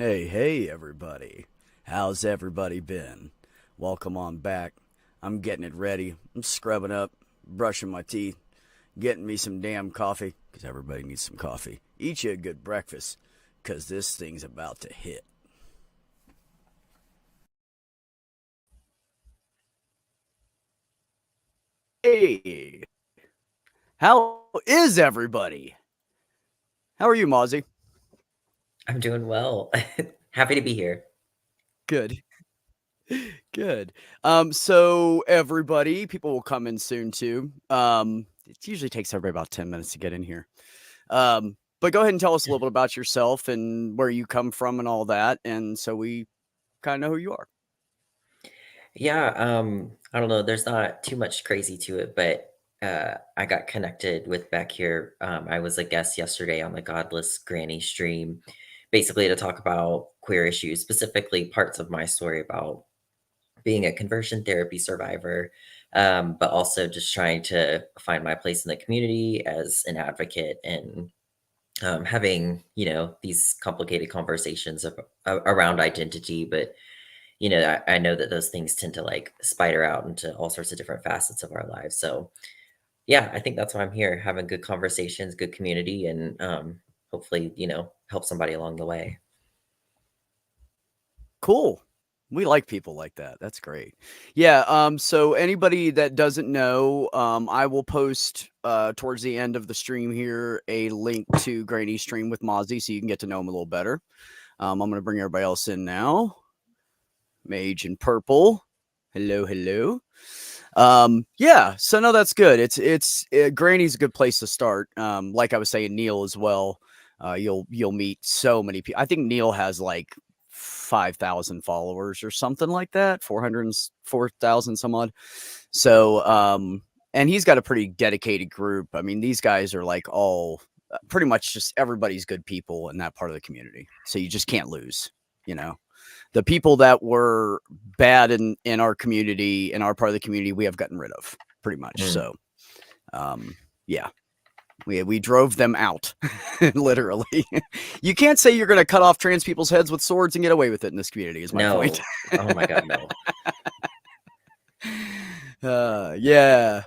Hey, everybody. How's everybody been? Welcome on back. I'm getting it ready. I'm scrubbing up, brushing my teeth, getting me some damn coffee, because everybody needs some coffee. Eat you a good breakfast, because this thing's about to hit. Hey, how is everybody? How are you, Mozzie? I'm doing well. Happy to be here. Good. Good. So everybody, people will come in soon too. It usually takes everybody about 10 minutes to get in here. But go ahead and tell us a little bit about yourself and where you come from and all that, and so we kind of know who you are. Yeah, I don't know, there's not too much crazy to it, but I got connected with Beck here. I was a guest yesterday on the Godless Granny stream, basically to talk about queer issues, specifically parts of my story about being a conversion therapy survivor, but also just trying to find my place in the community as an advocate and having these complicated conversations around identity, but I know that those things tend to like spider out into all sorts of different facets of our lives. So yeah, I think that's why I'm here, having good conversations, good community, and hopefully help somebody along the way. Cool. We like people like that. That's great. Yeah. So anybody that doesn't know, I will post towards the end of the stream here a link to Granny's stream with Mozzie, so you can get to know him a little better. I'm going to bring everybody else in now. Mage in purple. Hello. Yeah, so no, that's good. Granny's a good place to start. Like I was saying, Neil as well. You'll meet so many people. I think Neil has like 5,000 followers or something like that, 4,000 some odd. So, and he's got a pretty dedicated group. I mean, these guys are like all pretty much just everybody's good people in that part of the community. So you just can't lose, you know the people that were bad in our community, in our part of the community, we have gotten rid of pretty much. Mm. So, yeah, we drove them out, literally. You can't say you're going to cut off trans people's heads with swords and get away with it in this community. Is my point. No. Oh my God, no. Yeah.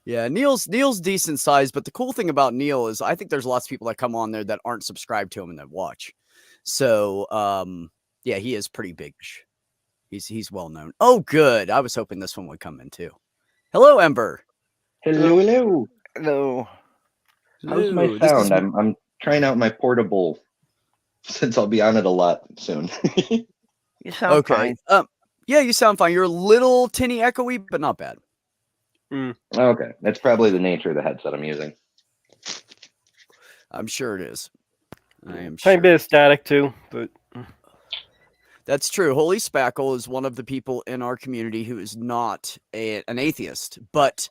Yeah, Neil's decent size, but the cool thing about Neil is I think there's lots of people that come on there that aren't subscribed to him and that watch. So, yeah, he is pretty big. He's well known. Oh, good. I was hoping this one would come in too. Hello, Ember. Hello, hello. Hello. How's my Hello. This is sound? I'm trying out my portable since I'll be on it a lot soon. You sound okay. fine. Yeah, you sound fine. You're a little tinny echoey, but not bad. Okay, that's probably the nature of the headset I'm using. I'm sure it is. I am Tiny sure. bit of static too, but That's true. Holy Spackle is one of the people in our community who is not an atheist, but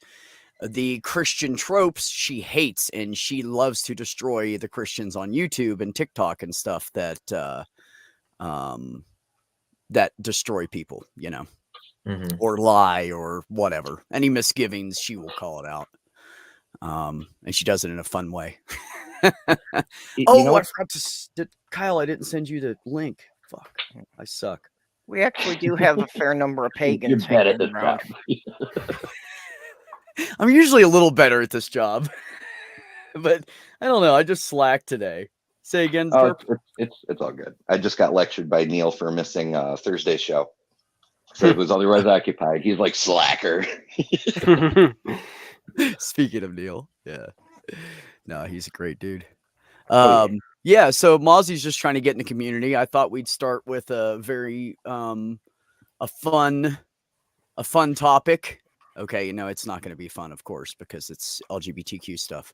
the Christian tropes she hates, and she loves to destroy the Christians on YouTube and TikTok and stuff that that destroy people, Hmm. or lie or whatever. Any misgivings, she will call it out. And she does it in a fun way. You know I what? forgot to Kyle, I didn't send you the link. Fuck. I suck. we actually do have a fair number of You're pagans bad at hanging this around. job. I'm usually a little better at this job. But I don't know. I just slacked today. Say again, Oh, Perp. it's all good. I just got lectured by Neil for missing Thursday's show. Said it was otherwise occupied. He's like slacker. Speaking of Neil, yeah. No, he's a great dude. Oh, yeah. Yeah, so Mozzie's just trying to get in the community. I thought we'd start with a very a fun topic. Okay, it's not going to be fun, of course, because it's LGBTQ stuff.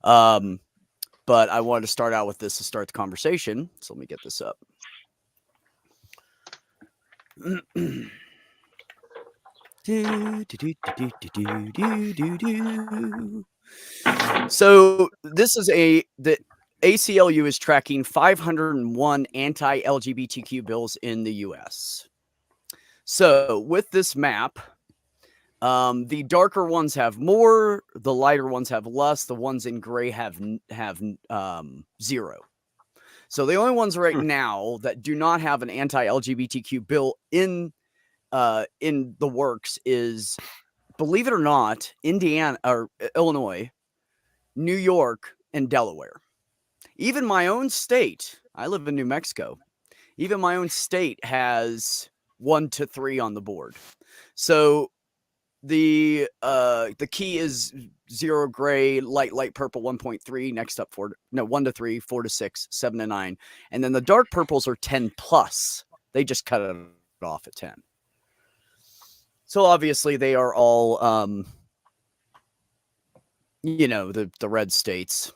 But I wanted to start out with this to start the conversation. So let me get this up. So this is the ACLU is tracking 501 anti-LGBTQ bills in the U.S. So with this map, the darker ones have more, the lighter ones have less, the ones in gray have zero. So the only ones right now that do not have an anti-LGBTQ bill in the works is, believe it or not, Indiana or Illinois, New York, and Delaware. Even my own state, I live in New Mexico. Even my own state has 1 to 3 on the board. So the key is 0 gray, light purple 1.3, next up 1 to 3, 4 to 6, 7 to 9, and then the dark purples are 10 plus. They just cut it off at 10. So obviously they are all the red states.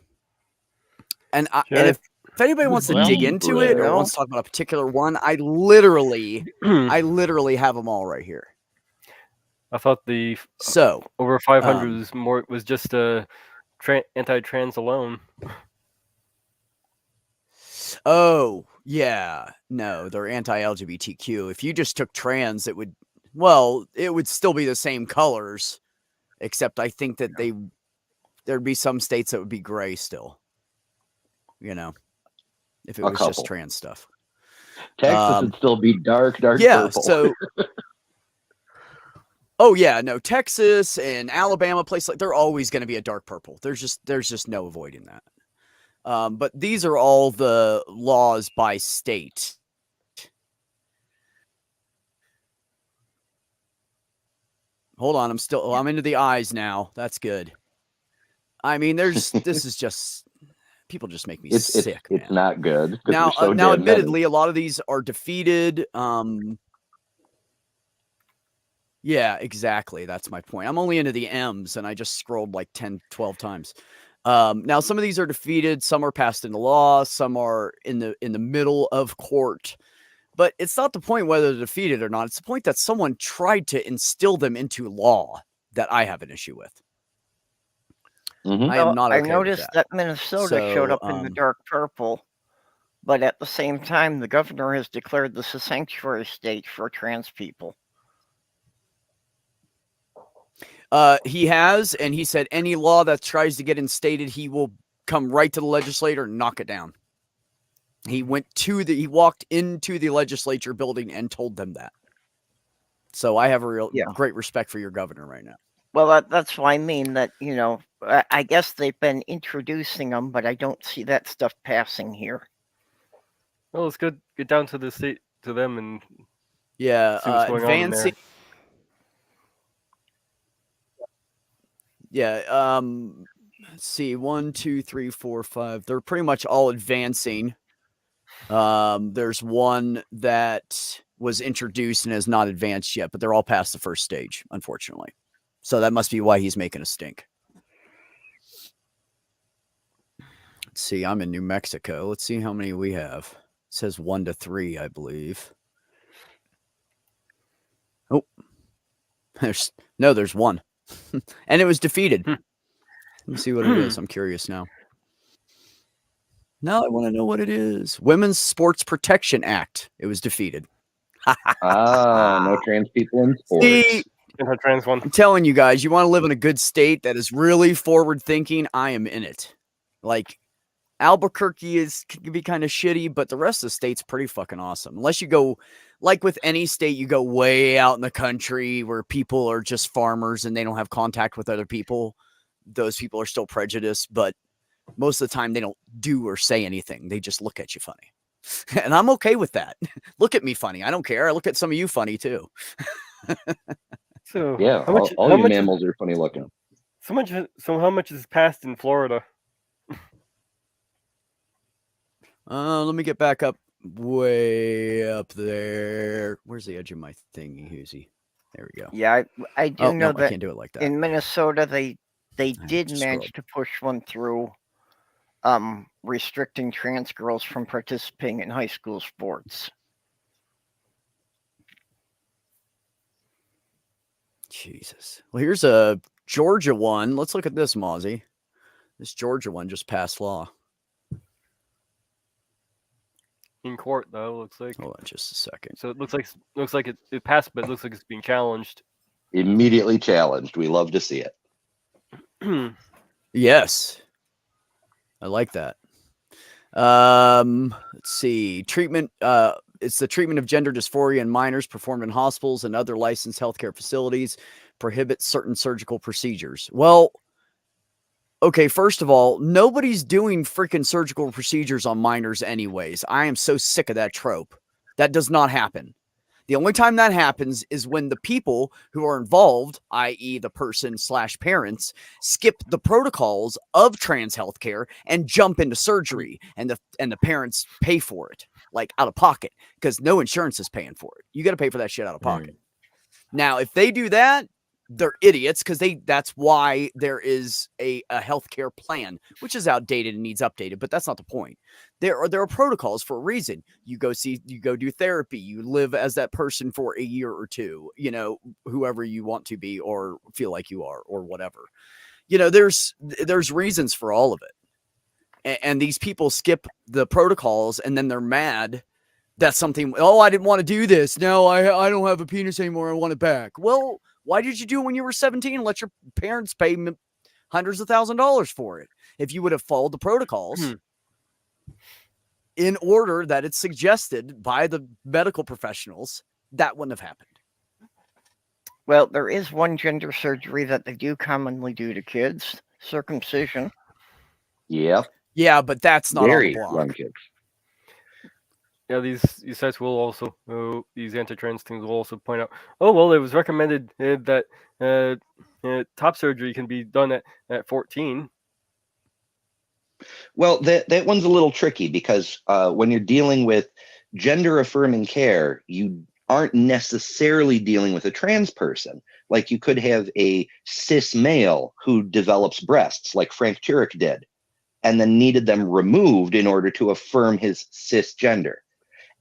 And if anybody wants to dig into it or wants to talk about a particular one, I literally have them all right here. I thought the over 500 was just anti-trans alone. Oh yeah, no, they're anti-LGBTQ. If you just took trans, it would still be the same colors, except I think that there'd be some states that would be gray still. If it was just trans stuff. Texas would still be dark yeah, purple. So oh yeah, no, Texas and Alabama, place like they're always going to be a dark purple. There's just no avoiding that. But these are all the laws by state. Hold on, I'm into the eyes now. That's good. I mean, this is just people just make me sick. It's not good. Now, admittedly, a lot of these are defeated. Yeah, exactly. That's my point. I'm only into the M's, and I just scrolled like 10, 12 times. Now, some of these are defeated. Some are passed into law. Some are in the middle of court. But it's not the point whether they're defeated or not. It's the point that someone tried to instill them into law that I have an issue with. Mm-hmm. I am not okay I noticed with that Minnesota showed up in the dark purple, but at the same time, the governor has declared this a sanctuary state for trans people. He has, and he said any law that tries to get instated, he will come right to the legislature and knock it down. He walked into the legislature building and told them that. So I have a great respect for your governor right now. Well, that's why I mean that, I guess they've been introducing them, but I don't see that stuff passing here. Well, let's get down to the state, to them, and see what's going on in there. Yeah, let's see, 1, 2, 3, 4, 5. They're pretty much all advancing. There's one that was introduced and has not advanced yet, but they're all past the first stage, unfortunately. So that must be why he's making a stink. Let's see, I'm in New Mexico. Let's see how many we have. It says 1 to 3, I believe. Oh, there's 1. And it was defeated. Let me see what it is. I'm curious now. Now I want to know what it is. Women's Sports Protection Act. It was defeated. No trans people in sports. See, trans one. I'm telling you guys, you want to live in a good state that is really forward thinking. I am in it. Like Albuquerque can be kind of shitty, but the rest of the state's pretty fucking awesome. Unless you go, like with any state, you go way out in the country where people are just farmers and they don't have contact with other people. Those people are still prejudiced, but most of the time they don't do or say anything. They just look at you funny. And I'm okay with that. Look at me funny. I don't care. I look at some of you funny too. So yeah, all you mammals are funny looking. So how much is passed in Florida? Let me get back up way up there. Where's the edge of my thingy, Hoosie? There we go. Yeah, I do know that I can't do it like that. In Minnesota, they did manage to push one through, restricting trans girls from participating in high school sports. Jesus. Well, here's a Georgia one. Let's look at this, Mozzie. This Georgia one just passed law. In court, though, looks like. Hold on just a second. So it looks like it passed, but it looks like it's being challenged. Immediately challenged. We love to see it. Yes. I like that. Let's see. Treatment. It's the treatment of gender dysphoria in minors performed in hospitals and other licensed healthcare facilities. Prohibits certain surgical procedures. Well, okay, first of all, nobody's doing freaking surgical procedures on minors anyways. I am so sick of that trope. That does not happen. The only time that happens is when the people who are involved, i.e. the person/parents, skip the protocols of trans healthcare and jump into surgery, and the parents pay for it, like out of pocket, because no insurance is paying for it. You got to pay for that shit out of pocket. Now, if they do that, they're idiots, because that's why there is a healthcare plan, which is outdated and needs updated, but that's not the point. There are protocols for a reason. You go do therapy, you live as that person for a year or two, whoever you want to be or feel like you are or whatever. There's reasons for all of it. And these people skip the protocols and then they're mad that something, I didn't want to do this. No, I don't have a penis anymore. I want it back. Well, why did you do it when you were 17 and let your parents pay hundreds of $1,000s for it? If you would have followed the protocols in order that it's suggested by the medical professionals, that wouldn't have happened. Well, there is one gender surgery that they do commonly do to kids: circumcision. Yeah. Yeah, but that's not Very on the block. young kids. Yeah, these sites will also, these anti-trans things will also point out, it was recommended that top surgery can be done at 14. Well, that one's a little tricky because when you're dealing with gender affirming care, you aren't necessarily dealing with a trans person. Like you could have a cis male who develops breasts like Frank Turek did, and then needed them removed in order to affirm his cisgender.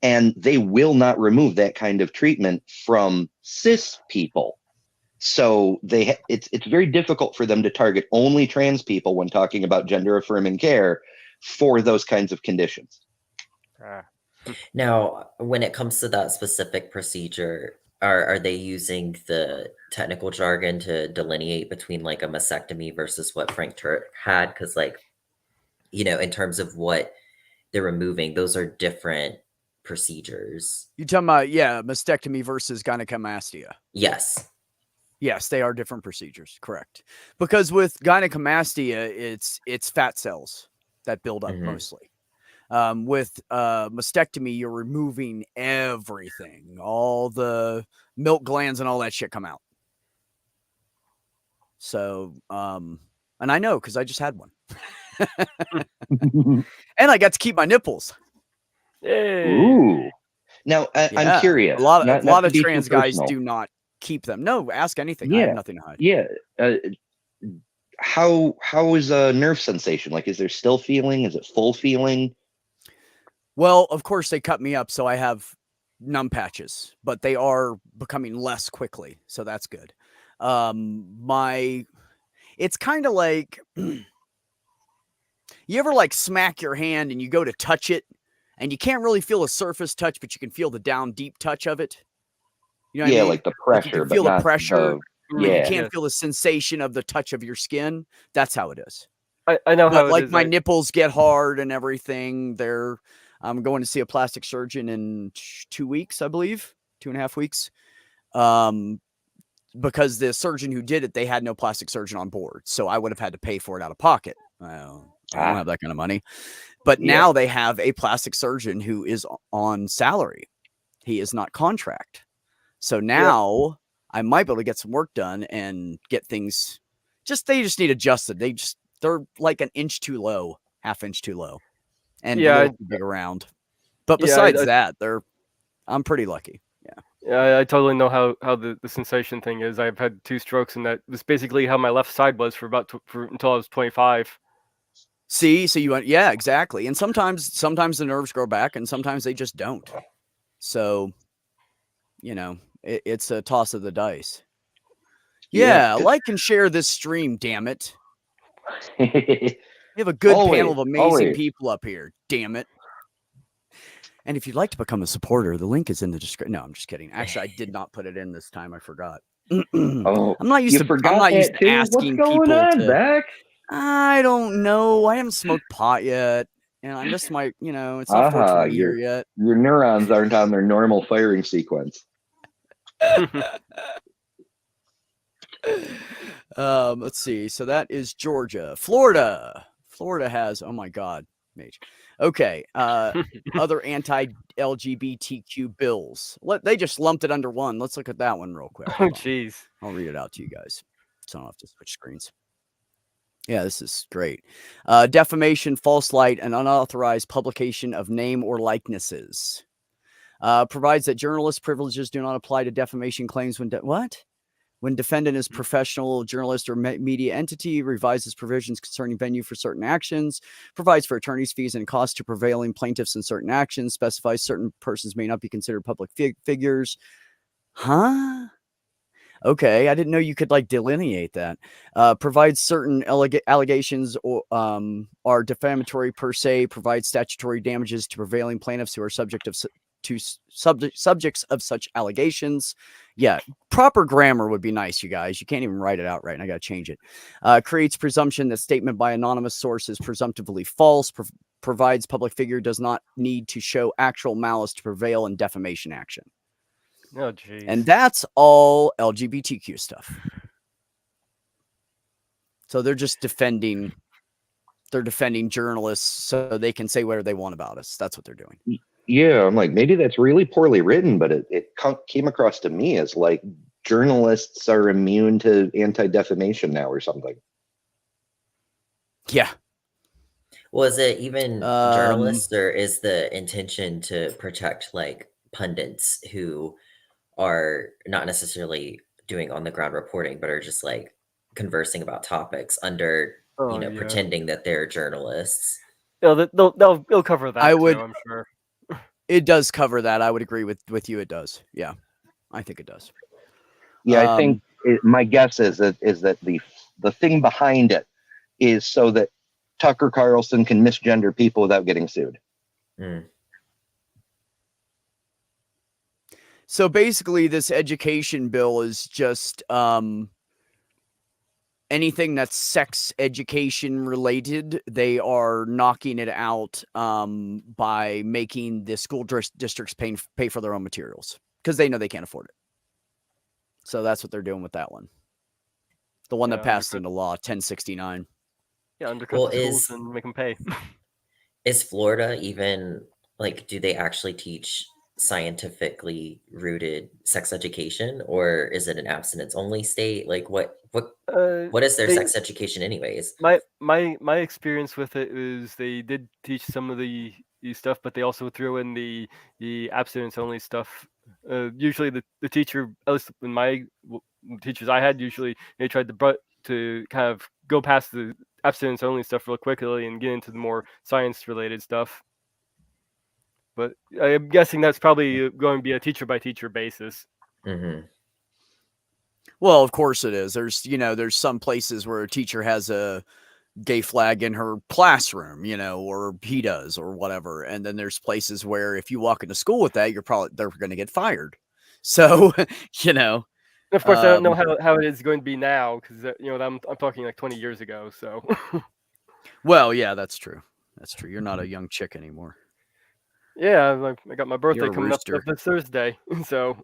And they will not remove that kind of treatment from cis people. So it's very difficult for them to target only trans people when talking about gender affirming care for those kinds of conditions. Now, when it comes to that specific procedure, are they using the technical jargon to delineate between like a mastectomy versus what Frank Turek had? Because in terms of what they're removing, those are different procedures. You talking about mastectomy versus gynecomastia? Yes. Yes, they are different procedures, correct. Because with gynecomastia, it's fat cells that build up mostly. With mastectomy, you're removing everything. All the milk glands and all that shit come out. So, and I know because I just had one. And I got to keep my nipples. Hey. Ooh. Now, I'm curious. A lot of trans guys do not keep them. No, ask anything. I have nothing to hide. Yeah. How is a nerve sensation? Like, is there still feeling? Is it full feeling? Well, of course they cut me up, so I have numb patches, but they are becoming less quickly, so that's good. It's kind of like you ever like smack your hand and you go to touch it and you can't really feel a surface touch, but you can feel the down deep touch of it. You know what I mean? Like the pressure, like you can feel the pressure. But you can't Yes. feel the sensation of the touch of your skin. That's how it is. I know how Like it is. my nipples get hard and everything. I'm going to see a plastic surgeon in 2 weeks, I believe, 2.5 weeks. Because the surgeon who did it, they had no plastic surgeon on board. So I would have had to pay for it out of pocket. I don't have that kind of money. But now they have a plastic surgeon who is on salary. He is not contract. So now I might be able to get some work done and get things they just need adjusted. They're like an inch too low, half inch too low, and a little too big around. But besides that, I'm pretty lucky. Yeah, I totally know how the sensation thing is. I've had 2 strokes, and that was basically how my left side was for until I was 25. See, so you went, exactly. And sometimes the nerves grow back, and sometimes they just don't. So, it's a toss of the dice. Like and share this stream, damn it. We have a good panel of amazing people up here, damn it. And if you'd like to become a supporter, the link is in the description. No, I'm just kidding. Actually, I did not put it in this time. I forgot. I'm not used to asking What's going people on, to. Beck? I don't know. I haven't smoked pot yet. And I missed my, it's not 4:20 here yet. Your neurons aren't on their normal firing sequence. Let's see. So that is Georgia. Florida has, oh my God, Mage. Okay. Other anti-LGBTQ bills. They just lumped it under one. Let's look at that one real quick. Oh, jeez. I'll read it out to you guys, so I don't have to switch screens. Yeah, this is great. Defamation, false light, and unauthorized publication of name or likenesses. Provides that journalist privileges do not apply to defamation claims when defendant is professional journalist or media entity, revises provisions concerning venue for certain actions, provides for attorney's fees and costs to prevailing plaintiffs in certain actions, specifies certain persons may not be considered public figures. Huh? Okay, I didn't know you could delineate that. Provides certain allegations or are defamatory per se. Provides statutory damages to prevailing plaintiffs who are subjects of such allegations. Yeah, proper grammar would be nice, you guys. You can't even write it out right, and I got to change it. Creates presumption that statement by anonymous source is presumptively false. Provides public figure does not need to show actual malice to prevail in defamation action. Oh, geez. And that's all LGBTQ stuff. So they're just defending journalists so they can say whatever they want about us. That's what they're doing. Yeah, I'm like, maybe that's really poorly written, but it came across to me as like journalists are immune to anti-defamation now or something. Yeah. Well, is it even journalists, or is the intention to protect pundits who are not necessarily doing on the ground reporting, but are just conversing about topics under, pretending that they're journalists? They'll cover that. I'm sure. It does cover that. I would agree with you. It does. Yeah, I think it does. Yeah, I think my guess is that the thing behind it is so that Tucker Carlson can misgender people without getting sued. Mm. So basically, this education bill is just anything that's sex education related. They are knocking it out by making the school districts pay for their own materials because they know they can't afford it. So that's what they're doing with that one. The one that passed into law, 1069. Yeah, undercut the schools and make them pay. Is Florida even do they actually teach scientifically rooted sex education, or is it an abstinence only state? What is their sex education anyways? My experience with it is they did teach some of the stuff, but they also threw in the abstinence only stuff. Usually the teacher, at least in my teachers I had, usually they tried to kind of go past the abstinence only stuff real quickly and get into the more science related stuff. But I'm guessing that's probably going to be a teacher by teacher basis. Mm-hmm. Well, of course it is. There's some places where a teacher has a gay flag in her classroom, or he does or whatever. And then there's places where if you walk into school with that, they're going to get fired. So, Of course, I don't know how it is going to be now because I'm talking 20 years ago. So, well, yeah, that's true. That's true. You're not a young chick anymore. Yeah, I got my birthday coming up this Thursday. So.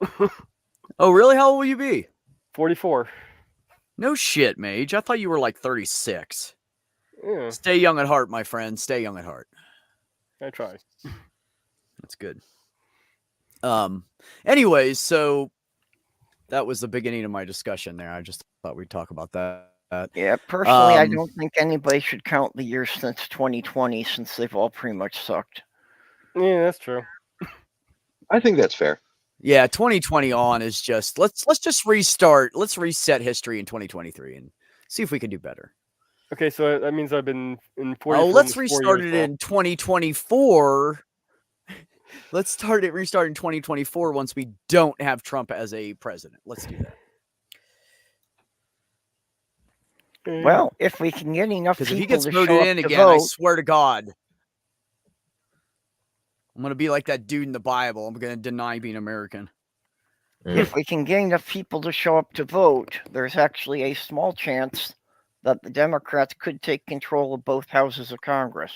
Oh, really? How old will you be? 44. No shit, Mage. I thought you were 36. Yeah. Stay young at heart, my friend. Stay young at heart. I try. That's good. Anyways, so that was the beginning of my discussion there. I just thought we'd talk about that. Yeah, personally, I don't think anybody should count the years since 2020 since they've all pretty much sucked. Yeah, that's true. I think that's fair. Yeah, 2020 on is just let's just restart. Let's reset history in 2023 and see if we can do better. Okay, so that means I've been in 40. Oh, let's restart it in 2024. Let's restart in 2024 once we don't have Trump as a president. Let's do that. Well, if we can get enough people if he gets to voted show up in to again, vote, I swear to God, I'm gonna be like that dude in the Bible. I'm gonna deny being American. If we can get enough people to show up to vote, there's actually a small chance that the Democrats could take control of both houses of Congress.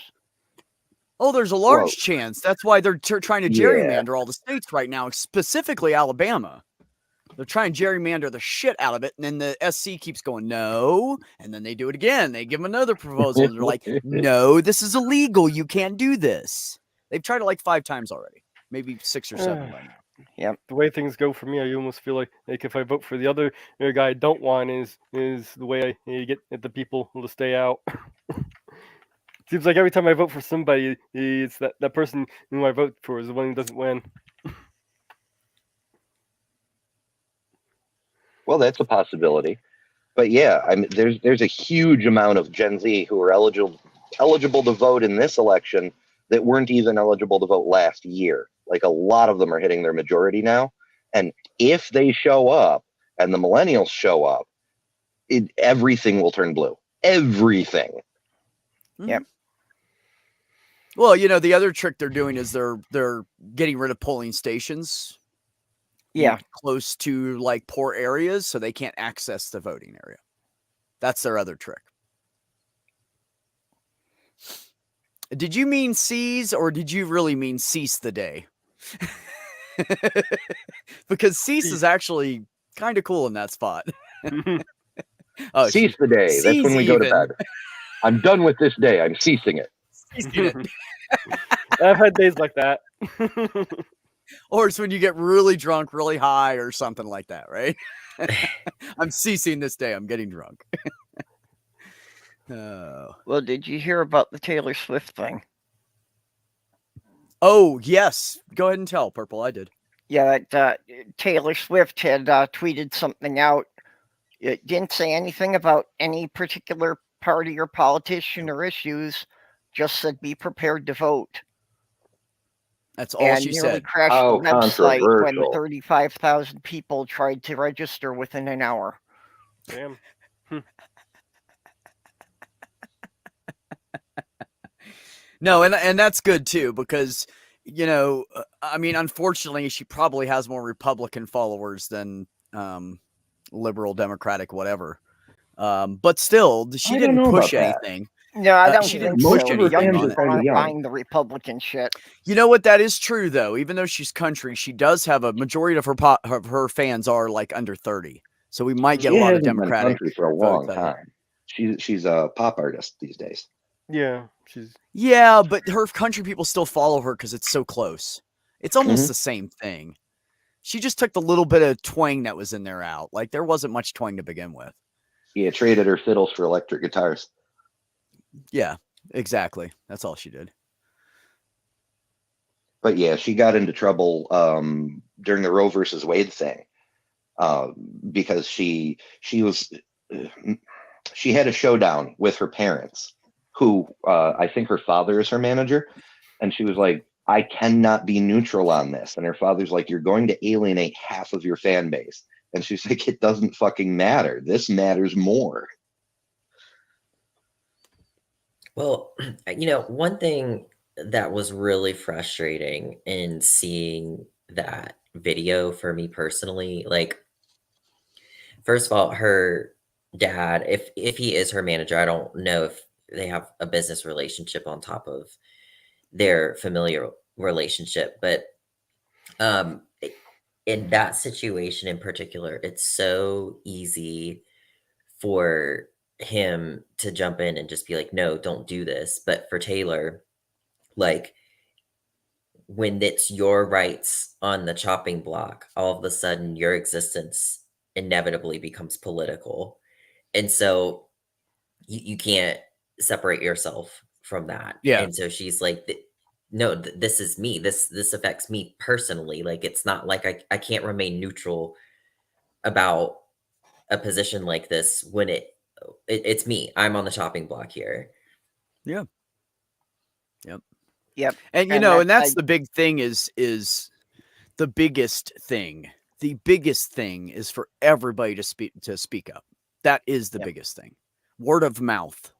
Oh, there's a large chance. That's why they're trying to gerrymander all the states right now, specifically Alabama. They're trying to gerrymander the shit out of it, and then the SC keeps going, no, and then they do it again. They give them another proposal, and they're like, no, this is illegal. You can't do this. They've tried it like 5 times already, maybe 6 or 7 by now. Yeah. The way things go for me, I almost feel like if I vote for the other guy I don't want is the way I get the people to stay out. Seems like every time I vote for somebody, it's that person who I vote for is the one who doesn't win. Well, that's a possibility. But yeah, I mean, there's a huge amount of Gen Z who are eligible to vote in this election that weren't even eligible to vote last year. Like a lot of them are hitting their majority now. And if they show up and the millennials show up, everything will turn blue. Everything. Yep. Well, the other trick they're doing is they're getting rid of polling stations. Yeah. Close to like poor areas, so they can't access the voting area. That's their other trick. Did you mean seize, or did you really mean cease the day? Because cease is actually kind of cool in that spot. Cease the day. That's when we go to bed. I'm done with this day. I'm ceasing it. I've had days like that. Or it's when you get really drunk, really high, or something like that, right? I'm ceasing this day. I'm getting drunk. Well, did you hear about the Taylor Swift thing? Oh, yes. Go ahead and tell, Purple. I did. Yeah, that Taylor Swift had tweeted something out. It didn't say anything about any particular party or politician or issues. Just said, be prepared to vote. That's all she said. Crashed the website when 35,000 people tried to register within an hour. Damn. No, and that's good too, because I mean, unfortunately, she probably has more Republican followers than liberal, Democratic, whatever. But still, she didn't push anything. No, I don't she think didn't push anything on it. Aren't buying the Republican shit. You know what? That is true, though. Even though she's country, she does have a majority of her fans are like under 30. So we might get a lot of Democratic country for a long time. She's a pop artist these days. Yeah, but her country people still follow her because it's so close. It's almost the same thing. She just took the little bit of twang that was in there out. Like there wasn't much twang to begin with. Yeah, traded her fiddles for electric guitars. Yeah, exactly. That's all she did. But yeah, she got into trouble during the Roe versus Wade thing because she had a showdown with her parents, who I think her father is her manager, and she was like, I cannot be neutral on this. And her father's like, you're going to alienate half of your fan base. And she's like, it doesn't fucking matter. This matters more. Well, one thing that was really frustrating in seeing that video for me personally, like, first of all, her dad, if he is her manager, I don't know if they have a business relationship on top of their familiar relationship, but in that situation in particular, it's so easy for him to jump in and just be like, no, don't do this. But for Taylor, like, when it's your rights on the chopping block, all of a sudden your existence inevitably becomes political. And so you can't separate yourself from that. Yeah. And so she's like, no, this is me. This affects me personally. Like, it's not like I can't remain neutral about a position like this when it's me. I'm on the chopping block here. Yeah. Yep. And and that's the big thing is the biggest thing. The biggest thing is for everybody to speak up. That is the biggest thing. Word of mouth.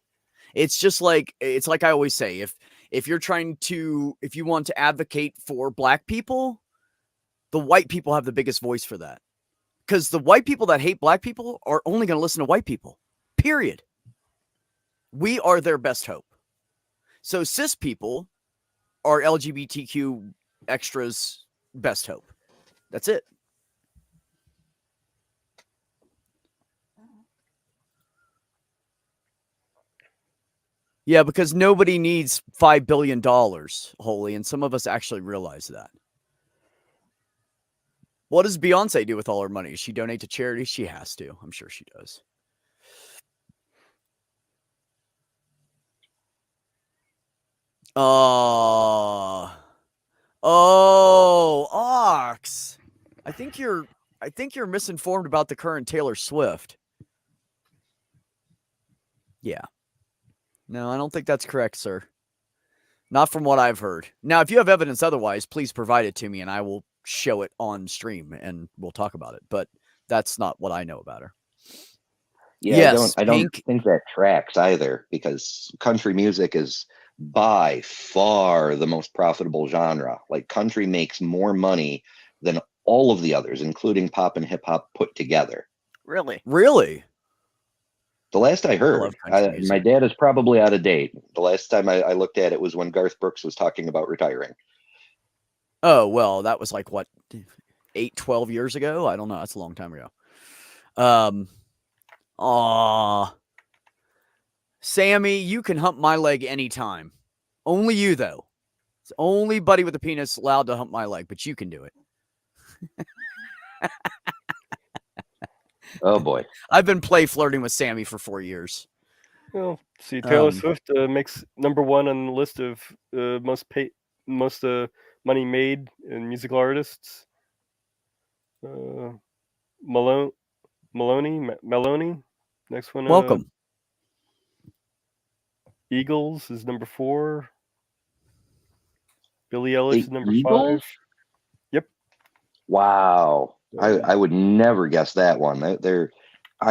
It's just like I always say, if you want to advocate for black people, the white people have the biggest voice for that. Because the white people that hate black people are only going to listen to white people. Period. We are their best hope. So cis people our LGBTQ extras best hope. That's it. Yeah, because nobody needs $5 billion, Holy, and some of us actually realize that. What does Beyonce do with all her money? Does she donate to charity? She has to. I'm sure she does. Oh, Ox. I think you're misinformed about the current Taylor Swift. Yeah. No, I don't think that's correct, sir. Not from what I've heard. Now, if you have evidence otherwise, please provide it to me and I will show it on stream and we'll talk about it. But that's not what I know about her. Yeah, Yes, I don't Pink. think that tracks either, because country music is by far the most profitable genre. Like, country makes more money than all of the others, including pop and hip hop put together. Really? Really? The last I heard, love country music. my dad is probably out of date. The last time I looked at it was when Garth Brooks was talking about retiring. Oh, well, that was like, what, 12 years ago? I don't know. That's a long time ago. Sammy, you can hump my leg anytime. Only you, though. It's only buddy with a penis allowed to hump my leg, but you can do it. Oh, boy. I've been flirting with Sammy for 4 years. Well, see, Taylor Swift makes #1 on the list of most money made in musical artists. Meloni, next one. Welcome. Eagles is #4. Billie Eilish is #5. Eagles? Yep. Wow. I would never guess that one. I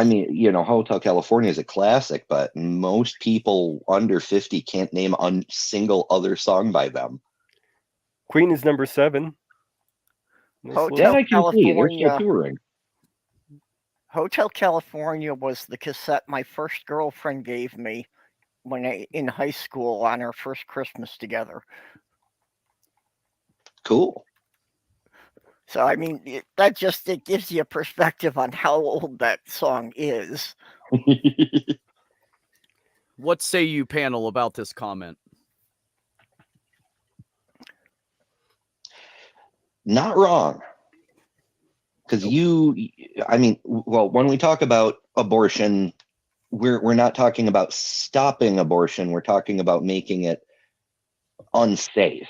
mean, Hotel California is a classic, but most people under 50 can't name a single other song by them. Queen is #7. Hotel I can see. They're still California. touring. Hotel California was the cassette my first girlfriend gave me in high school on our first Christmas together. Cool. So, I mean, it gives you a perspective on how old that song is. What say you, panel, about this comment? Not wrong. Because when we talk about abortion, we're not talking about stopping abortion. We're talking about making it unsafe.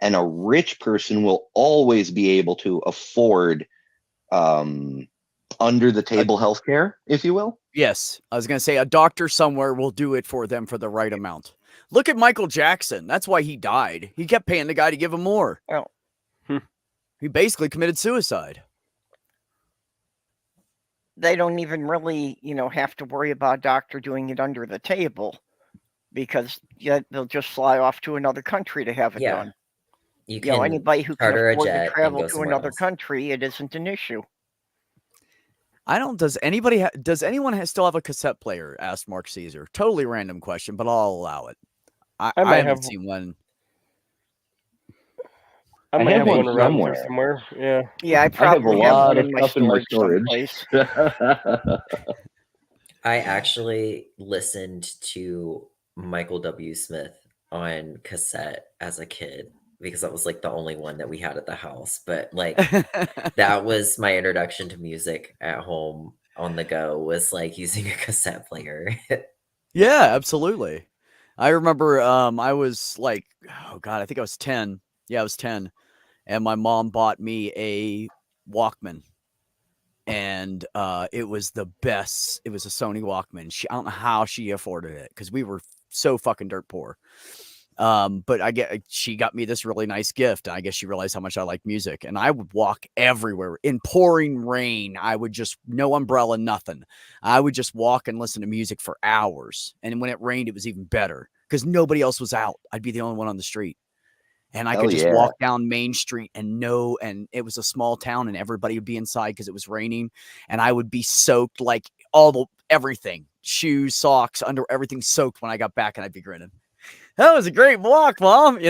And a rich person will always be able to afford under the table health care, if you will. Yes, I was going to say a doctor somewhere will do it for them for the right amount. Look at Michael Jackson. That's why he died. He kept paying the guy to give him more. Oh. He basically committed suicide. They don't even really, have to worry about a doctor doing it under the table, because they'll just fly off to another country to have it done. You can anybody who can charter a afford jet to and travel go to somewhere another else. country, it isn't an issue. Does anyone still have a cassette player? Asked Mark Caesar. Totally random question, but I'll allow it. I haven't seen one. I might have one around somewhere. here somewhere. Yeah. Yeah, I probably have a lot one of in my stuff in my storage storage. someplace. I actually listened to Michael W. Smith on cassette as a kid because that was like the only one that we had at the house. But like that was my introduction to music at home on the go, was like using a cassette player. Yeah, absolutely. I remember I was like, oh God, I think I was 10. Yeah, I was 10. And my mom bought me a Walkman. And it was the best. It was a Sony Walkman. I don't know how she afforded it because we were so fucking dirt poor. But she got me this really nice gift. I guess she realized how much I like music, and I would walk everywhere in pouring rain. I would just, no umbrella, nothing. I would just walk and listen to music for hours. And when it rained, it was even better because nobody else was out. I'd be the only one on the street. And I could just walk down Main Street and it was a small town and everybody would be inside because it was raining. And I would be soaked, like everything, shoes, socks, everything soaked when I got back, and I'd be grinning. That was a great walk, Mom.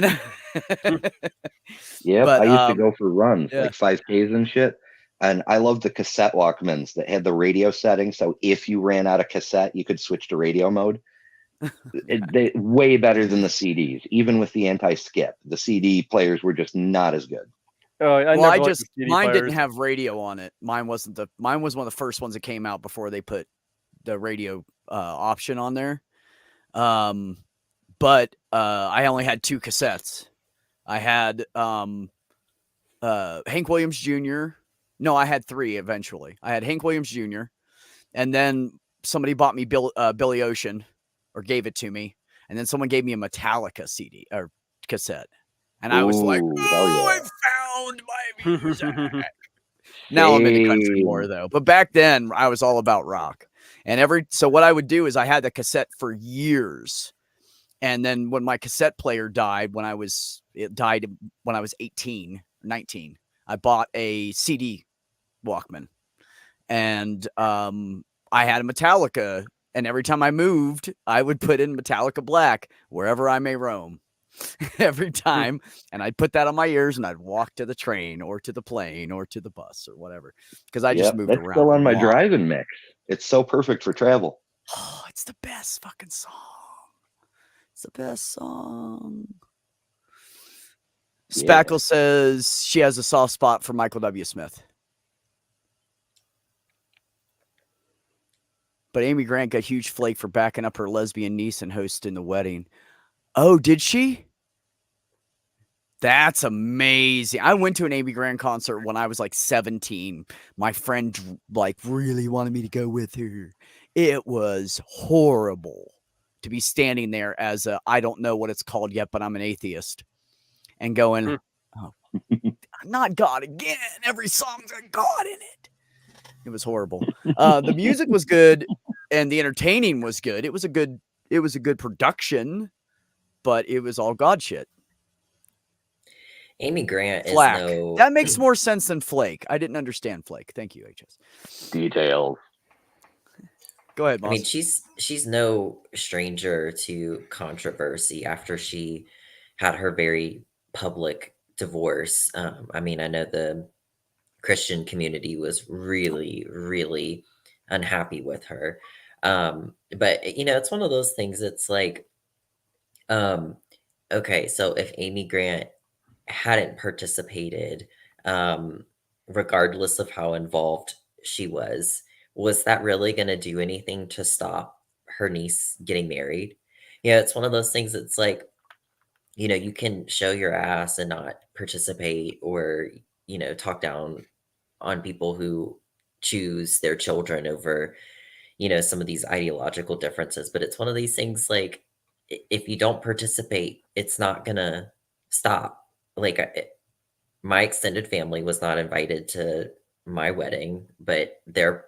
Yep, But I used to go for runs, yeah. like 5Ks and shit. And I love the cassette Walkmans that had the radio setting. So if you ran out of cassette, you could switch to radio mode. They way better than the CDs, even with the anti-skip. The CD players were just not as good. Oh, I Well, never I liked just the CD mine players. didn't have radio on it. Mine was one of the first ones that came out before they put the radio option on there. But I only had 2 cassettes. I had Hank Williams Jr. No, I had 3 eventually. I had Hank Williams Jr. and then somebody bought me Billy Ocean, or gave it to me, and then someone gave me a Metallica CD or cassette, and I was like, Ooh, hell "Oh, yeah. I found my music." Now I'm into country more Same. though, but back then I was all about rock. And so what I would do is I had the cassette for years. And then when my cassette player died, it died when I was 18, 19, I bought a CD Walkman. And I had a Metallica, and every time I moved, I would put in Metallica Black, Wherever I May Roam. Every time, and I'd put that on my ears, and I'd walk to the train or to the plane or to the bus or whatever, because I just Yep, moved that's around still a on my lot. driving mix. It's so perfect for travel. Oh, it's the best fucking song. It's the best song. Yeah. Spackle says she has a soft spot for Michael W. Smith. But Amy Grant got huge flake for backing up her lesbian niece and hosting the wedding. Oh, did she? That's amazing. I went to an Amy Grant concert when I was like 17. My friend like really wanted me to go with her. It was horrible to be standing there as I don't know what it's called yet, but I'm an atheist, and going, "Oh, not God again. Every song's got God in it." It was horrible. The music was good and the entertaining was good. It was a good production, but it was all God shit. Amy Grant is Flack. no. That makes more sense than Flake. I didn't understand Flake. Thank you, HS. Details. Go ahead, I mean, Moss. she's no stranger to controversy after she had her very public divorce. I mean, I know the Christian community was really, really unhappy with her. But it's one of those things. It's like, okay, so if Amy Grant hadn't participated, regardless of how involved she was that really going to do anything to stop her niece getting married? It's one of those things that's like, you can show your ass and not participate, or, talk down on people who choose their children over, some of these ideological differences. But it's one of these things like, if you don't participate, it's not going to stop. Like, my extended family was not invited to my wedding, but their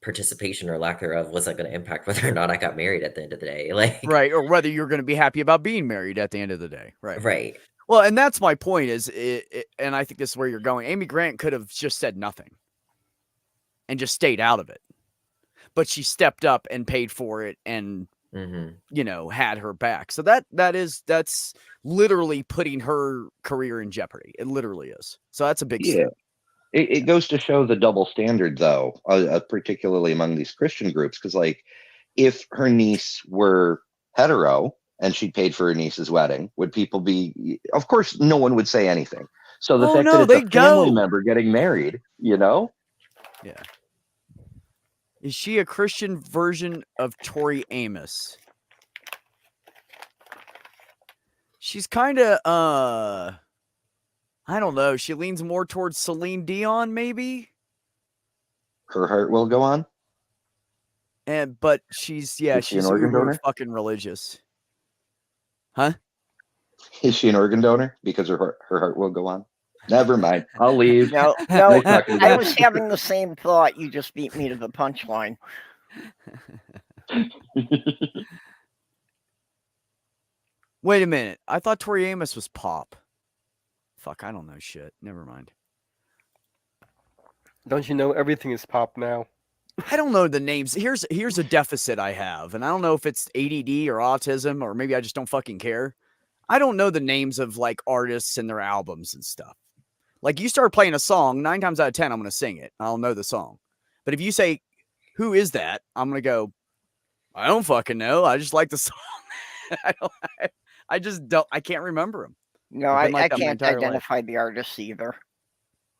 participation or lack thereof wasn't going to impact whether or not I got married at the end of the day. Like, Right, or whether you're going to be happy about being married at the end of the day. Right. right. Well, and that's my point is, and I think this is where you're going. Amy Grant could have just said nothing and just stayed out of it. But she stepped up and paid for it and, had her back. So that's literally putting her career in jeopardy. It literally is. So that's a big step. It goes to show the double standard, though, particularly among these Christian groups. Because, like, if her niece were hetero and she paid for her niece's wedding, would people be? Of course, no one would say anything. So the fact that it's a family member getting married, Yeah. Is she a Christian version of Tori Amos? She's kind of, I don't know. She leans more towards Celine Dion, maybe. Her heart will go on. But she's an organ donor? Fucking religious. Huh? Is she an organ donor? Because her heart will go on. Never mind. I'll leave. No, Nice talking to I you. was having the same thought. You just beat me to the punchline. Wait a minute. I thought Tori Amos was pop. Fuck, I don't know shit. Never mind. Don't you know everything is pop now? I don't know the names. Here's a deficit I have, and I don't know if it's ADD or autism, or maybe I just don't fucking care. I don't know the names of like artists and their albums and stuff. Like you start playing a song, 9 times out of 10, I'm going to sing it. I'll know the song. But if you say, who is that? I'm going to go, I don't fucking know. I just like the song. I just don't, I can't remember them. No, I've been like I that my can't entire life. identify the artists either.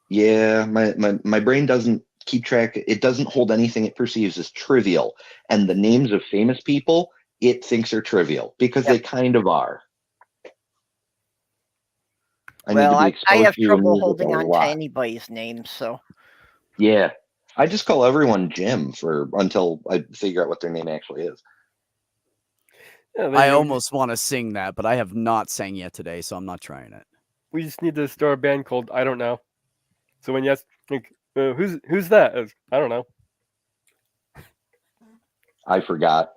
Yeah, my brain doesn't keep track. It doesn't hold anything it perceives as trivial. And the names of famous people it thinks are trivial because they kind of are. I need to Well, be I exposed have to your trouble music holding a on to lot. anybody's name, so Yeah. I just call everyone Jim until I figure out what their name actually is. Yeah, there I you go. almost want to sing that, but I have not sang yet today, so I'm not trying it. We just need to start a band called I Don't Know. So when you ask, like, who's that? I don't know. I forgot.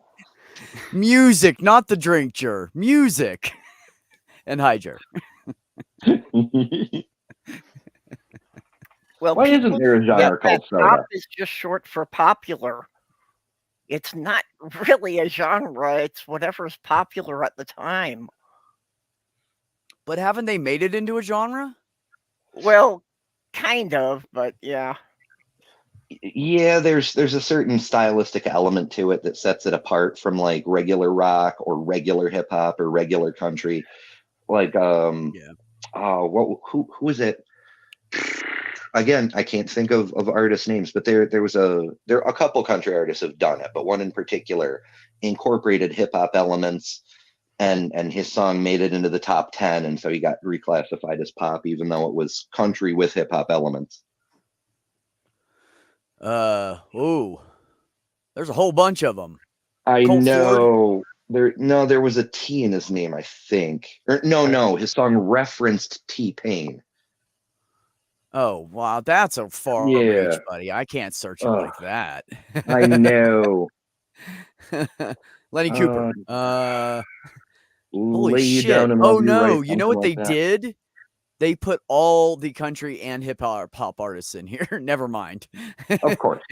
Music, not the drink, Jer. Music. And hi, Jer. well, Why isn't people there a forget genre that called soda? pop is just short for popular. It's not really a genre. It's whatever's popular at the time. But haven't they made it into a genre? Well, kind of, but yeah. Yeah, there's a certain stylistic element to it that sets it apart from like regular rock or regular hip hop or regular country. Like who is it? Again, I can't think of artist names, but there are a couple country artists have done it, but one in particular incorporated hip hop elements, and his song made it into the top 10, and so he got reclassified as pop, even though it was country with hip hop elements. There's a whole bunch of them. I Colt know. There was a T in his name, I think. Or no, his song referenced T-Pain. Oh, wow, that's a far reach, buddy. I can't search it like that. I know. Lenny Cooper. Holy Lay you shit. down and Oh love you no, right, you know what something they like that. did? They put all the country and hip hop artists in here. Never mind. Of course.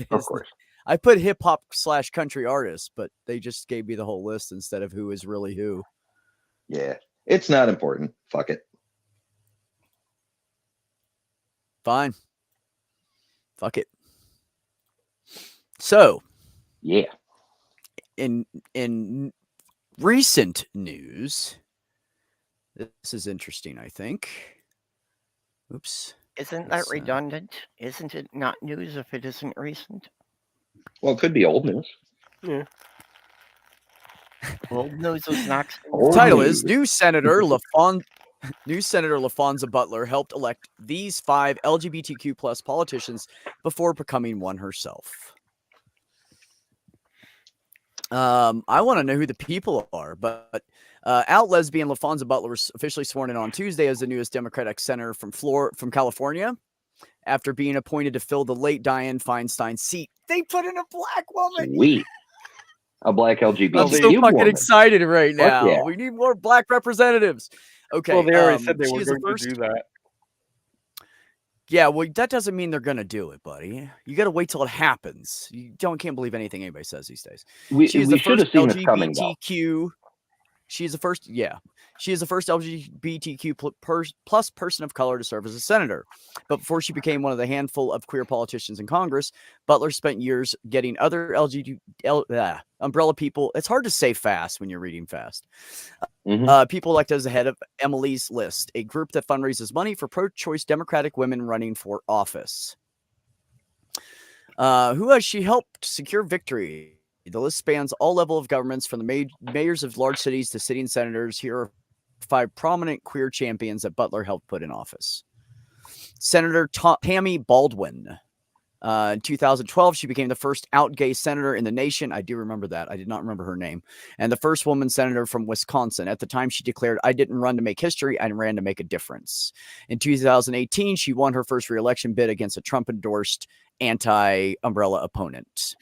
I put hip hop / country artists, but they just gave me the whole list instead of who is really who. Yeah. It's not important. Fuck it. Fine. Fuck it. So, yeah. In recent news, this is interesting, I think. Oops. Isn't that redundant? Isn't it not news if it isn't recent? Well, it could be old news. Yeah. Old news was not. Old Title news. is New Senator LaFonza Butler helped elect these 5 LGBTQ plus politicians before becoming one herself. I want to know who the people are, but out lesbian LaFonza Butler was officially sworn in on Tuesday as the newest Democratic senator from California after being appointed to fill the late Dianne Feinstein seat. They put in a black woman. Sweet. A black LGBT. I'm so fucking woman. excited right now. Yeah. We need more black representatives. Okay. Well, they already said they were going to do that. Yeah, well, that doesn't mean they're going to do it, buddy. You got to wait till it happens. You can't believe anything anybody says these days. We She is the should first have seen this coming, though. LGBTQ. She is the first LGBTQ plus person of color to serve as a senator. But before she became one of the handful of queer politicians in Congress, Butler spent years getting other umbrella people. It's hard to say fast when you're reading fast. People elected as the head of Emily's List, a group that fundraises money for pro-choice Democratic women running for office. Who has she helped secure victory? The list spans all levels of governments, from the mayors of large cities to sitting senators. Here are 5 prominent queer champions that Butler helped put in office. Senator Tammy Baldwin. In 2012, she became the first out gay senator in the nation. I do remember that. I did not remember her name. And the first woman senator from Wisconsin. At the time, she declared, "I didn't run to make history. I ran to make a difference." In 2018, she won her first re-election bid against a Trump-endorsed anti-umbrella opponent.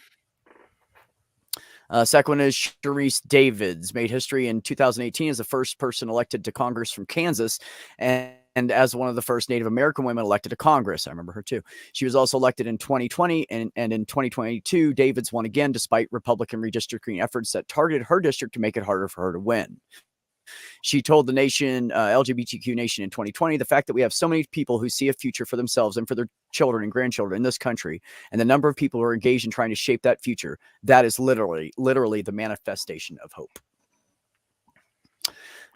Second one is Sharice Davids, made history in 2018 as the first person elected to Congress from Kansas, and as one of the first Native American women elected to Congress. I remember her too. She was also elected in 2020, and in 2022, Davids won again despite Republican redistricting efforts that targeted her district to make it harder for her to win. She told the nation, LGBTQ nation in 2020, the fact that we have so many people who see a future for themselves and for their children and grandchildren in this country, and the number of people who are engaged in trying to shape that future, that is literally the manifestation of hope.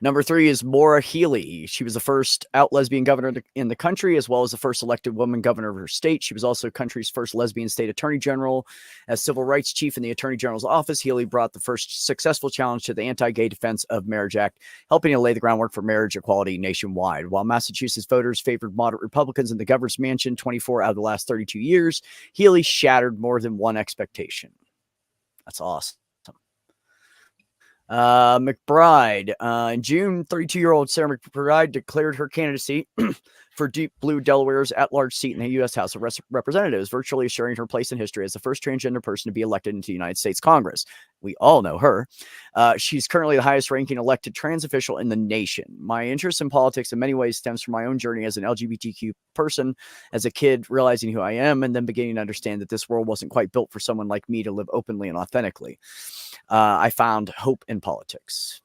Number 3 is Maura Healey. She was the first out lesbian governor in the country, as well as the first elected woman governor of her state. She was also the country's first lesbian state attorney general. As civil rights chief in the attorney general's office, Healey brought the first successful challenge to the Anti-Gay Defense of Marriage Act, helping to lay the groundwork for marriage equality nationwide. While Massachusetts voters favored moderate Republicans in the governor's mansion 24 out of the last 32 years, Healey shattered more than one expectation. That's awesome. McBride. In June, 32-year-old Sarah McBride declared her candidacy for Deep Blue Delaware's at-large seat in the U.S. House of Representatives, virtually assuring her place in history as the first transgender person to be elected into the United States Congress. We all know her. She's currently the highest-ranking elected trans official in the nation. My interest in politics in many ways stems from my own journey as an LGBTQ person, as a kid realizing who I am and then beginning to understand that this world wasn't quite built for someone like me to live openly and authentically. I found hope in politics.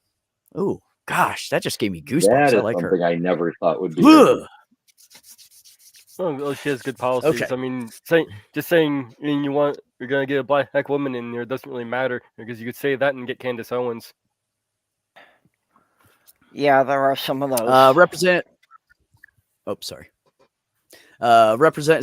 Oh, gosh, that just gave me goosebumps. That I is like something her. I never thought would be. Ugh. Oh, she has good policies. Okay. I mean, saying you're gonna get a black woman in there doesn't really matter, because you could say that and get Candace Owens. Yeah, there are some of those.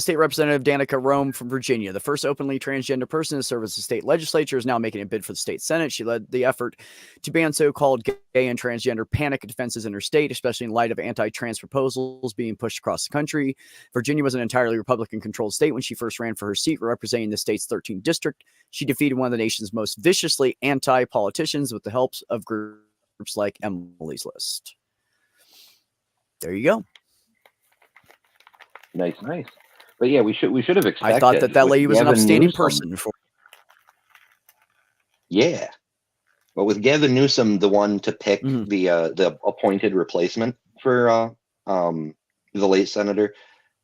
State Representative Danica Rome from Virginia, the first openly transgender person to serve as the state legislature, is now making a bid for the state Senate. She led the effort to ban so-called gay and transgender panic defenses in her state, especially in light of anti-trans proposals being pushed across the country. Virginia was an entirely Republican-controlled state when she first ran for her seat, representing the state's 13th district. She defeated one of the nation's most viciously anti-politicians with the help of groups like Emily's List. There you go. Nice. But yeah, we should have expected. I thought that lady was an Gavin upstanding Newsom, person. Yeah, but with Gavin Newsom, the one to pick Mhm. the appointed replacement for the late senator,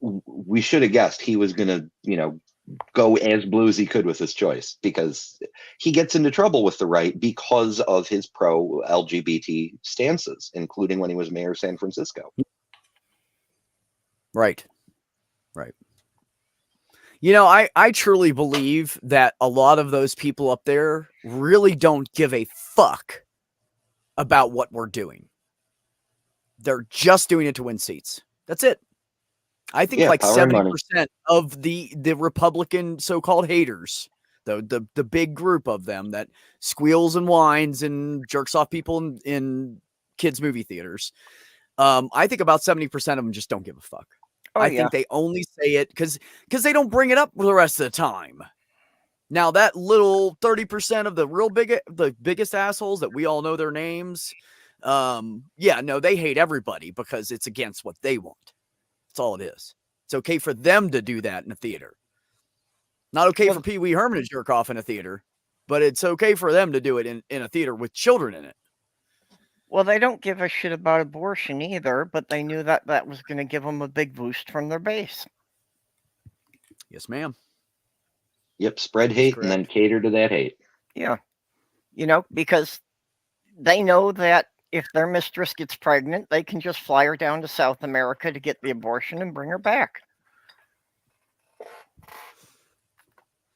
we should have guessed he was gonna go as blue as he could with his choice, because he gets into trouble with the right because of his pro LGBT stances, including when he was mayor of San Francisco. Right. I truly believe that a lot of those people up there really don't give a fuck about what we're doing. They're just doing it to win seats. That's it. I think like power and money. 70% of the Republican so-called haters, the big group of them that squeals and whines and jerks off people in kids' movie theaters, I think about 70% of them just don't give a fuck. I think they only say it because they don't bring it up the rest of the time. Now, that little 30% of the biggest assholes that we all know their names, they hate everybody because it's against what they want. That's all it is. It's okay for them to do that in a theater. Not okay for Pee Wee Herman to jerk off in a theater, but it's okay for them to do it in a theater with children in it. Well, they don't give a shit about abortion either, but they knew that was going to give them a big boost from their base. Yes, ma'am. Yep, spread hate and then cater to that hate. Yeah. Because they know that if their mistress gets pregnant, they can just fly her down to South America to get the abortion and bring her back.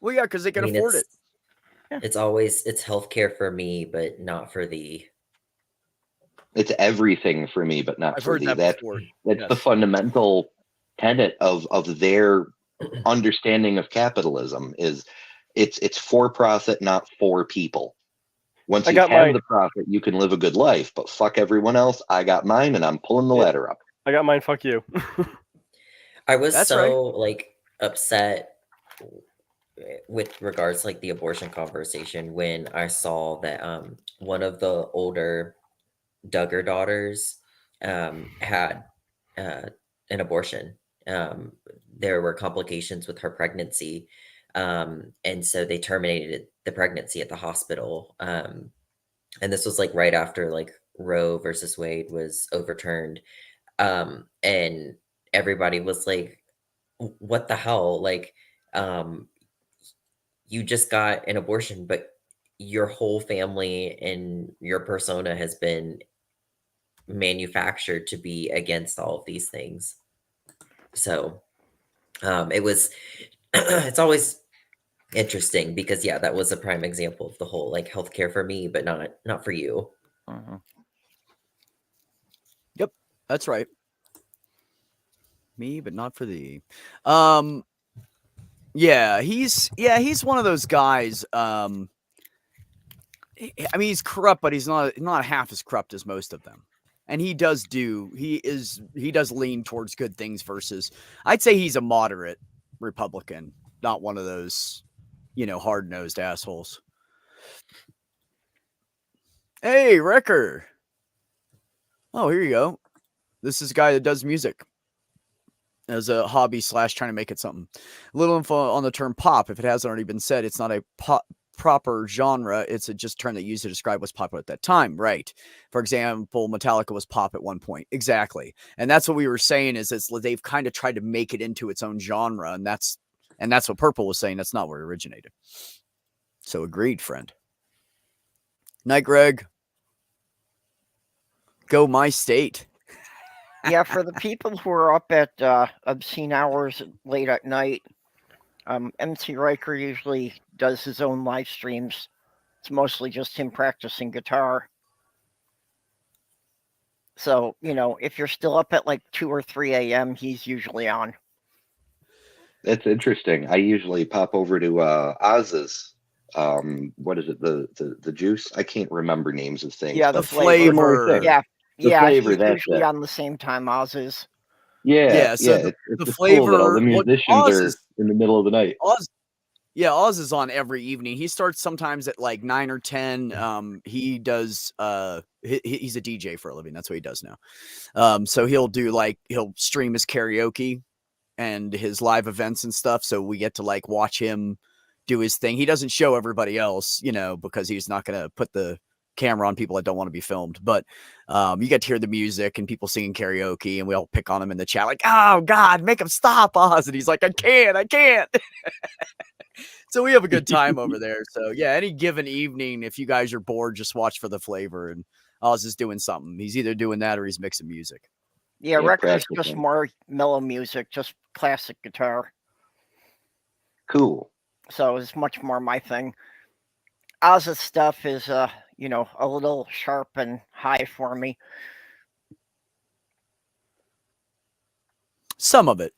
Well, yeah, because they can afford it. It's healthcare for me, but not for thee. It's everything for me, but not for thee. That's yes. The fundamental tenet of their understanding of capitalism is it's for profit, not for people. Once you have the profit, you can live a good life, but fuck everyone else. I got mine and I'm pulling the ladder up. I got mine, fuck you. I was upset with regards to the abortion conversation when I saw that one of the older Duggar daughters had an abortion. There were complications with her pregnancy, and so they terminated the pregnancy at the hospital. And this was right after Roe versus Wade was overturned, and everybody was like, "What the hell?" You just got an abortion, but your whole family and your persona has been manufactured to be against all of these things. So it was, it's always interesting because yeah, that was a prime example of the whole like healthcare for me, but not for you. Yep, that's right. Me, but not for thee. Yeah, he's one of those guys. I mean, he's corrupt, but he's not half as corrupt as most of them. And he does lean towards good things versus, I'd say he's a moderate Republican, not one of those, hard-nosed assholes. Hey, Wrecker. Oh, here you go. This is a guy that does music as a hobby / trying to make it something. A little info on the term pop. If it hasn't already been said, it's not a proper genre. It's a just term that used to describe what's popular at that time. Right. For example, Metallica was pop at one point. Exactly. And that's what we were saying is they've kind of tried to make it into its own genre. And that's what Purple was saying. That's not where it originated. So agreed, friend. Night, Greg. Go my state. Yeah, for the people who are up at obscene hours late at night, MC Riker usually does his own live streams. It's mostly just him practicing guitar. So, if you're still up at like 2 or 3 a.m., he's usually on. That's interesting. I usually pop over to Oz's. What is it? The juice? I can't remember names of things. Yeah, the but flavor. Yeah, The flavor, he's that's usually it. on the same time Oz is. Yeah. So it's the just flavor. cool that all the what musicians Oz are is, in the middle of the night. Oz is on every evening. He starts sometimes at like 9 or 10. He does. He's a DJ for a living. That's what he does now. So he'll stream his karaoke and his live events and stuff. So we get to like watch him do his thing. He doesn't show everybody else, because he's not going to put the camera on people that don't want to be filmed. But you get to hear the music and people singing karaoke, and we all pick on him in the chat like, oh God, make him stop, Oz. And he's like, I can't. So we have a good time over there. So yeah, any given evening, if you guys are bored, just watch for the flavor. And Oz is doing something. He's either doing that or he's mixing music. Yeah, Record's just more mellow music, just classic guitar. Cool. So it's much more my thing. Oz's stuff is, a little sharp and high for me. Some of it.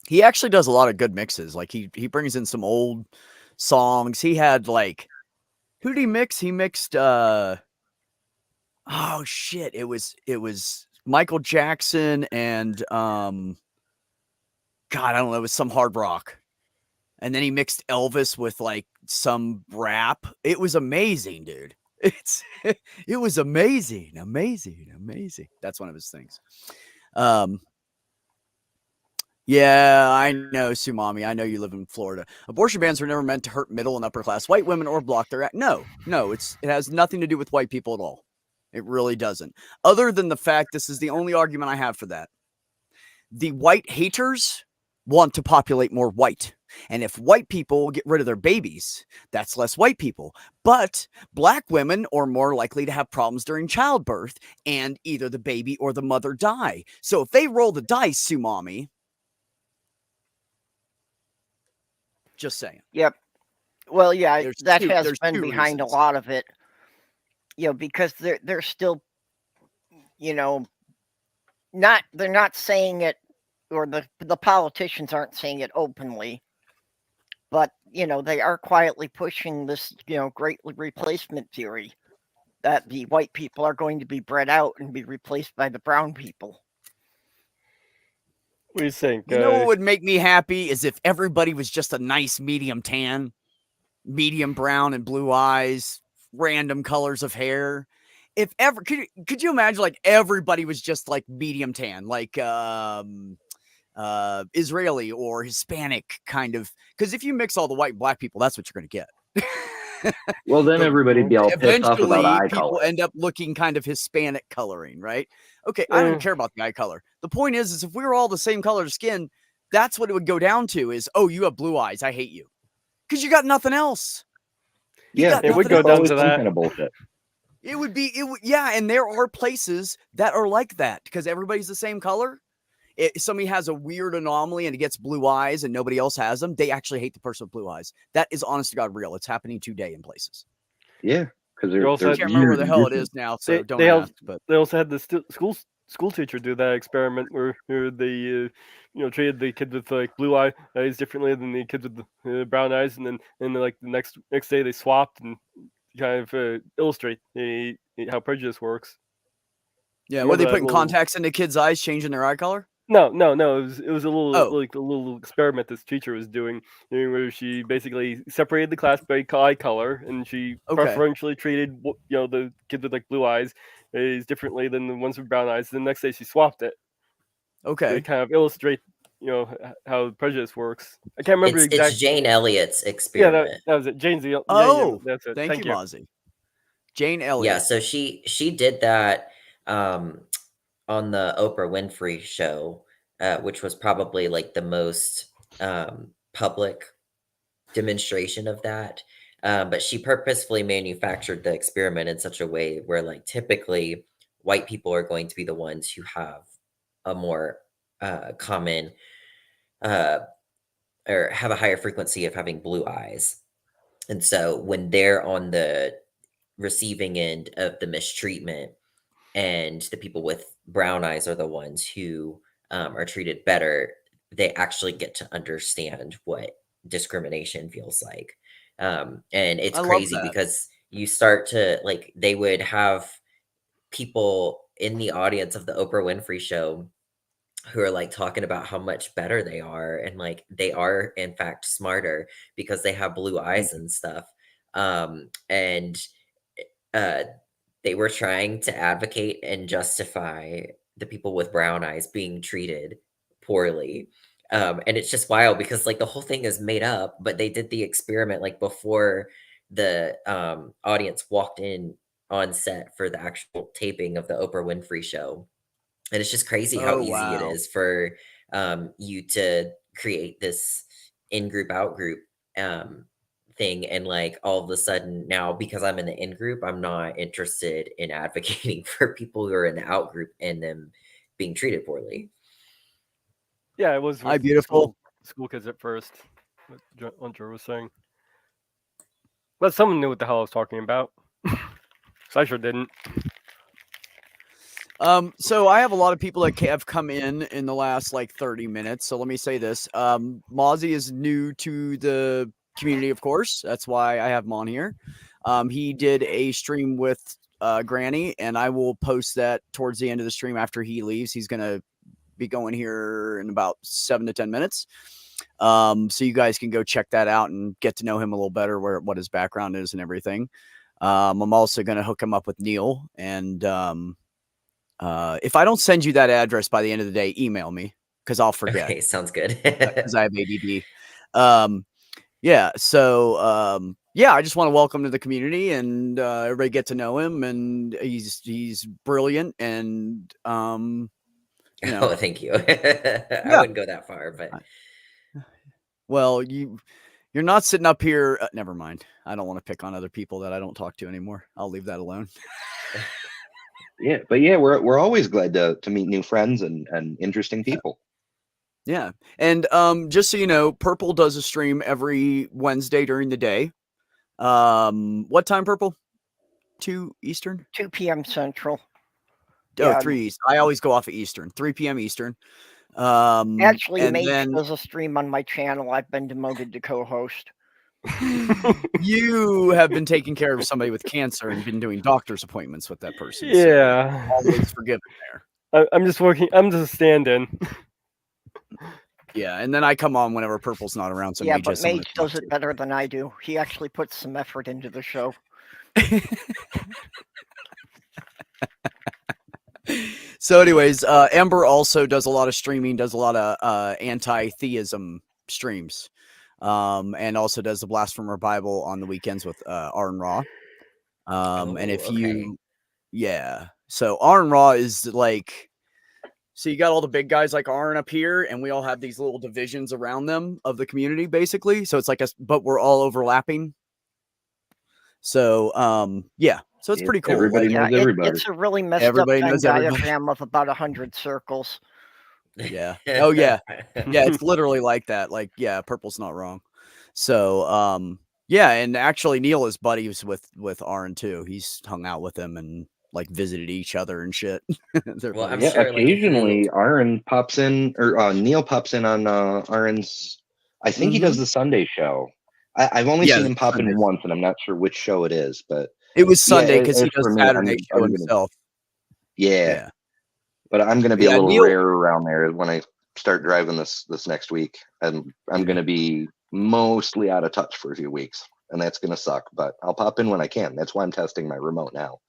He actually does a lot of good mixes. Like he brings in some old songs. He had like, who did he mix? He mixed oh shit. It was Michael Jackson and God, I don't know, it was some hard rock. And then he mixed Elvis with like some rap. It was amazing, dude. It was amazing. That's one of his things. Yeah, I know, Sumami. I know you live in Florida. Abortion bans were never meant to hurt middle and upper class white women or block their no. It has nothing to do with white people at all. It really doesn't. Other than the fact, this is the only argument I have for that. The white haters want to populate more white. And if white people get rid of their babies, that's less white people. But black women are more likely to have problems during childbirth and either the baby or the mother die. So if they roll the dice, Sumami, just saying. Yep. Well, yeah, that has been behind reasons. A lot of it. Because they're still, they're not saying it, or the politicians aren't saying it openly, but they are quietly pushing this great replacement theory that the white people are going to be bred out and be replaced by the brown people. What do you think? What would make me happy is if everybody was just a nice medium tan, medium brown and blue eyes, random colors of hair. If ever, could you imagine like everybody was just like medium tan, like Israeli or Hispanic kind of? Because if you mix all the white and black people, that's what you're going to get. Well, then everybody'd be all pissed off about eye people color. end up looking kind of Hispanic coloring, right? Okay, I don't care about the eye color. The point is if we were all the same color of skin, that's what it would go down to is, oh, you have blue eyes, I hate you. Because you got nothing else. It would go down to that kind of bullshit. It would be, yeah. And there are places that are like that because everybody's the same color. If somebody has a weird anomaly and it gets blue eyes and nobody else has them, they actually hate the person with blue eyes. That is honest to God real. It's happening today in places. Yeah, because They also they're I had- can't remember where weird the and hell it different. is now, so don't they ask. But they also had the school teacher do that experiment where they treated the kids with like blue eyes differently than the kids with the brown eyes, and then like the next day they swapped and kind of illustrate how prejudice works. yeah, were Remember they that putting little? contacts into kids' eyes, changing their eye color? No. It was a little Oh, like a little experiment this teacher was doing, where she basically separated the class by eye color, and she okay. preferentially treated the kids with like blue eyes differently than the ones with brown eyes. The next day she swapped it to Okay. kind of illustrate how prejudice works. I can't remember It's exactly. Jane Elliott's Yeah, experiment. that was it. Jane, Oh, that's it. thank Thank you, you. Mozzie. Jane Yeah, Elliott. so she did that on the Oprah Winfrey show, which was probably like the most public demonstration of that. But she purposefully manufactured the experiment in such a way where, like, typically white people are going to be the ones who have a more common or have a higher frequency of having blue eyes. And so when they're on the receiving end of the mistreatment, and the people with brown eyes are the ones who are treated better, they actually get to understand what discrimination feels like. And it's I love crazy that. because you start to like, they would have people in the audience of the Oprah Winfrey show who are like talking about how much better they are, and like they are in fact smarter because they have blue eyes and stuff. And uh they were trying to advocate and justify the people with brown eyes being treated poorly. And it's just wild because like the whole thing is made up, but they did the experiment like before the audience walked in on set for the actual taping of the Oprah Winfrey show. And it's just crazy how Oh, easy it wow. is for you to create this in-group out-group um, thing, and like all of a sudden now, because I'm in the in-group, I'm not interested in advocating for people who are in the out-group and them being treated poorly. Yeah, it was Hi, with beautiful. school kids at first. What Hunter was saying, but someone knew what the hell I was talking about. So I sure didn't. So I have a lot of people that have come in the last like 30 minutes. So let me say this. Mozzie is new to the community, of course. That's why I have him on here. He did a stream with Granny, and I will post that towards the end of the stream after he leaves. He's gonna be going here in about 7 to 10 minutes. So you guys can go check that out and get to know him a little better, what his background is and everything. I'm also gonna hook him up with Neil, and if I don't send you that address by the end of the day, email me because I'll forget Okay, sounds good. because I have ADD. Yeah. So, yeah, I just want to welcome to the community and everybody get to know him. And he's brilliant. And, you know, Oh, thank you. I yeah. wouldn't go that far, but Well, you're not sitting up here. Never mind. I don't want to pick on other people that I don't talk to anymore. I'll leave that alone. Yeah, but yeah, we're always glad to meet new friends and interesting people. Yeah. And just so you know, Purple does a stream every Wednesday during the day. What time, Purple? 2 Eastern? 2 p.m. Central. Oh, Yeah, 3 East. I always go off of Eastern, 3 p.m. Eastern. actually, And Mage then does a stream on my channel. I've been demoted to co-host. you have been taking care of somebody with cancer and been doing doctor's appointments with that person. So Yeah, always forgiven there. I'm just working. I'm just a stand-in. Yeah, and then I come on whenever Purple's not around. So Yeah, Mage but has someone Mage to talk does it better than I do. He actually puts some effort into the show. So, anyways, Ember also does a lot of streaming, does a lot of anti-theism streams, and also does the Blasphemer Bible on the weekends with Arn Raw. And if you, yeah, so Arn Raw is like, so you got all the big guys like Arn up here, and we all have these little divisions around them of the community, basically. So it's like but we're all overlapping. So, yeah, So it's pretty cool. Everybody Like, knows everybody. It's a really messed Everybody up Venn knows everybody. diagram of about 100 circles. Yeah. Oh yeah. Yeah, it's literally like that. Like, yeah, purple's not wrong. So, yeah, and actually Neil is buddies with Aaron too. He's hung out with him and like visited each other and shit. They're Well, I'm buddies. Yeah, sure, like, if you occasionally Aaron pops in, or Neil pops in on Aaron's. I think he does the Sunday show. I've only Yeah, seen him pop in Sundays. once, and I'm not sure which show it is. But It was Sunday yeah, because he as for does me, Saturday show gonna, himself. yeah, Yeah. but I'm gonna be a Yeah, little Neil. rare around there when I start driving this next week. I'm gonna be mostly out of touch for a few weeks, and that's gonna suck. But I'll pop in when I can. That's why I'm testing my remote now.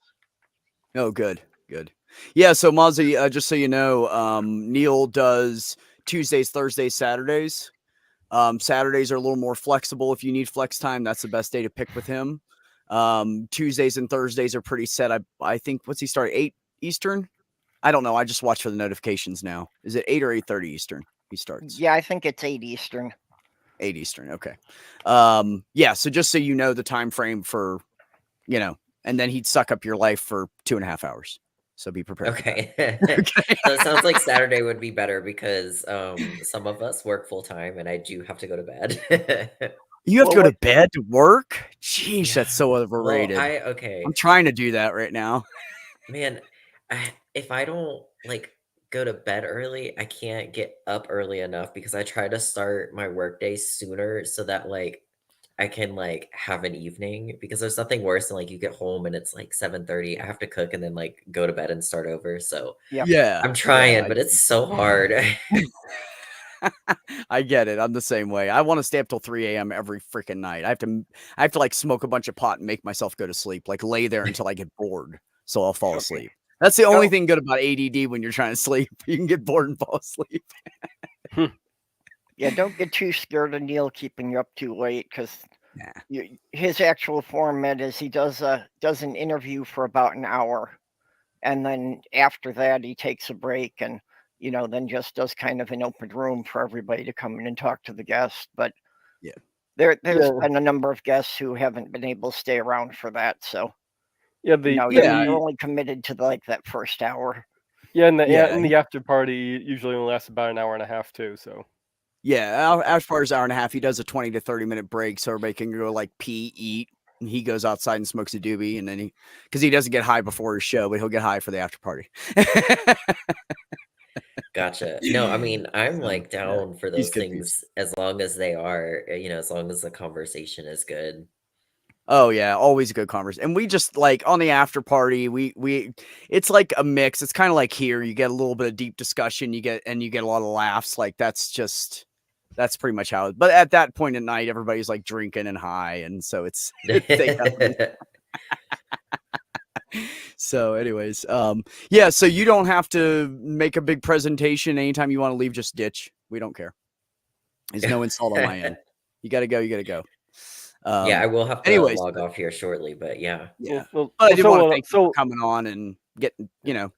Oh, good. Good. Yeah, so Mozzie, just so you know, Neil does Tuesdays, Thursdays, Saturdays. Saturdays are a little more flexible. If you need flex time, that's the best day to pick with him. Tuesdays and Thursdays are pretty set. I think, what's he start? 8 Eastern? I don't know. I just watch for the notifications now. Is it 8 or 8:30 Eastern he starts? Yeah, I think it's 8 Eastern. 8 Eastern. Okay. Yeah, so just so you know the time frame for, and then he'd suck up your life for 2.5 hours. So be prepared. Okay. Okay. So it sounds like Saturday would be better because some of us work full time and I do have to go to bed. You have to Well, go to bed to work? Jeez, that's so Well, overrated. okay. I'm trying to do that right now. Man, if I don't like go to bed early, I can't get up early enough because I try to start my workday sooner so that like I can like have an evening because there's nothing worse than like you get home and it's like 7:30. I have to cook and then like go to bed and start over. So Yep. Yeah. I'm trying, yeah, but it's so hard. I get it. I'm the same way. I want to stay up till 3 a.m. every freaking night. I have to like smoke a bunch of pot and make myself go to sleep. Like lay there until I get bored, so I'll fall asleep. That's the only thing good about ADD when you're trying to sleep. You can get bored and fall asleep. Yeah, don't get too scared of Neil keeping you up too late because Nah. his actual format is he does an interview for about an hour, and then after that he takes a break and then just does kind of an open room for everybody to come in and talk to the guest. But Yeah. there's been a number of guests who haven't been able to stay around for that. So Yeah, you're only committed to like that first hour. and the after party usually only lasts about an hour and a half too. So Yeah, as far as hour and a half, he does a 20 to 30-minute break so everybody can go like pee, eat, and he goes outside and smokes a doobie, and then because he doesn't get high before his show, but he'll get high for the after party. Gotcha. No, I mean, I'm So, like down for he's those good things as long as they are, as long as the conversation is good. Oh yeah, always a good conversation. And we just like on the after party, we it's like a mix. It's kind of like here, you get a little bit of deep discussion, you get a lot of laughs. Like that's pretty much how. But at that point at night, everybody's like drinking and high, and so it's So, anyways, yeah. So you don't have to make a big presentation. Anytime you want to leave, just ditch. We don't care. There's no insult on my end. You gotta go. You gotta go. Yeah, I will have to anyways, log off here shortly, but yeah. Yeah. Well, But I did want to thank you so for coming on and getting,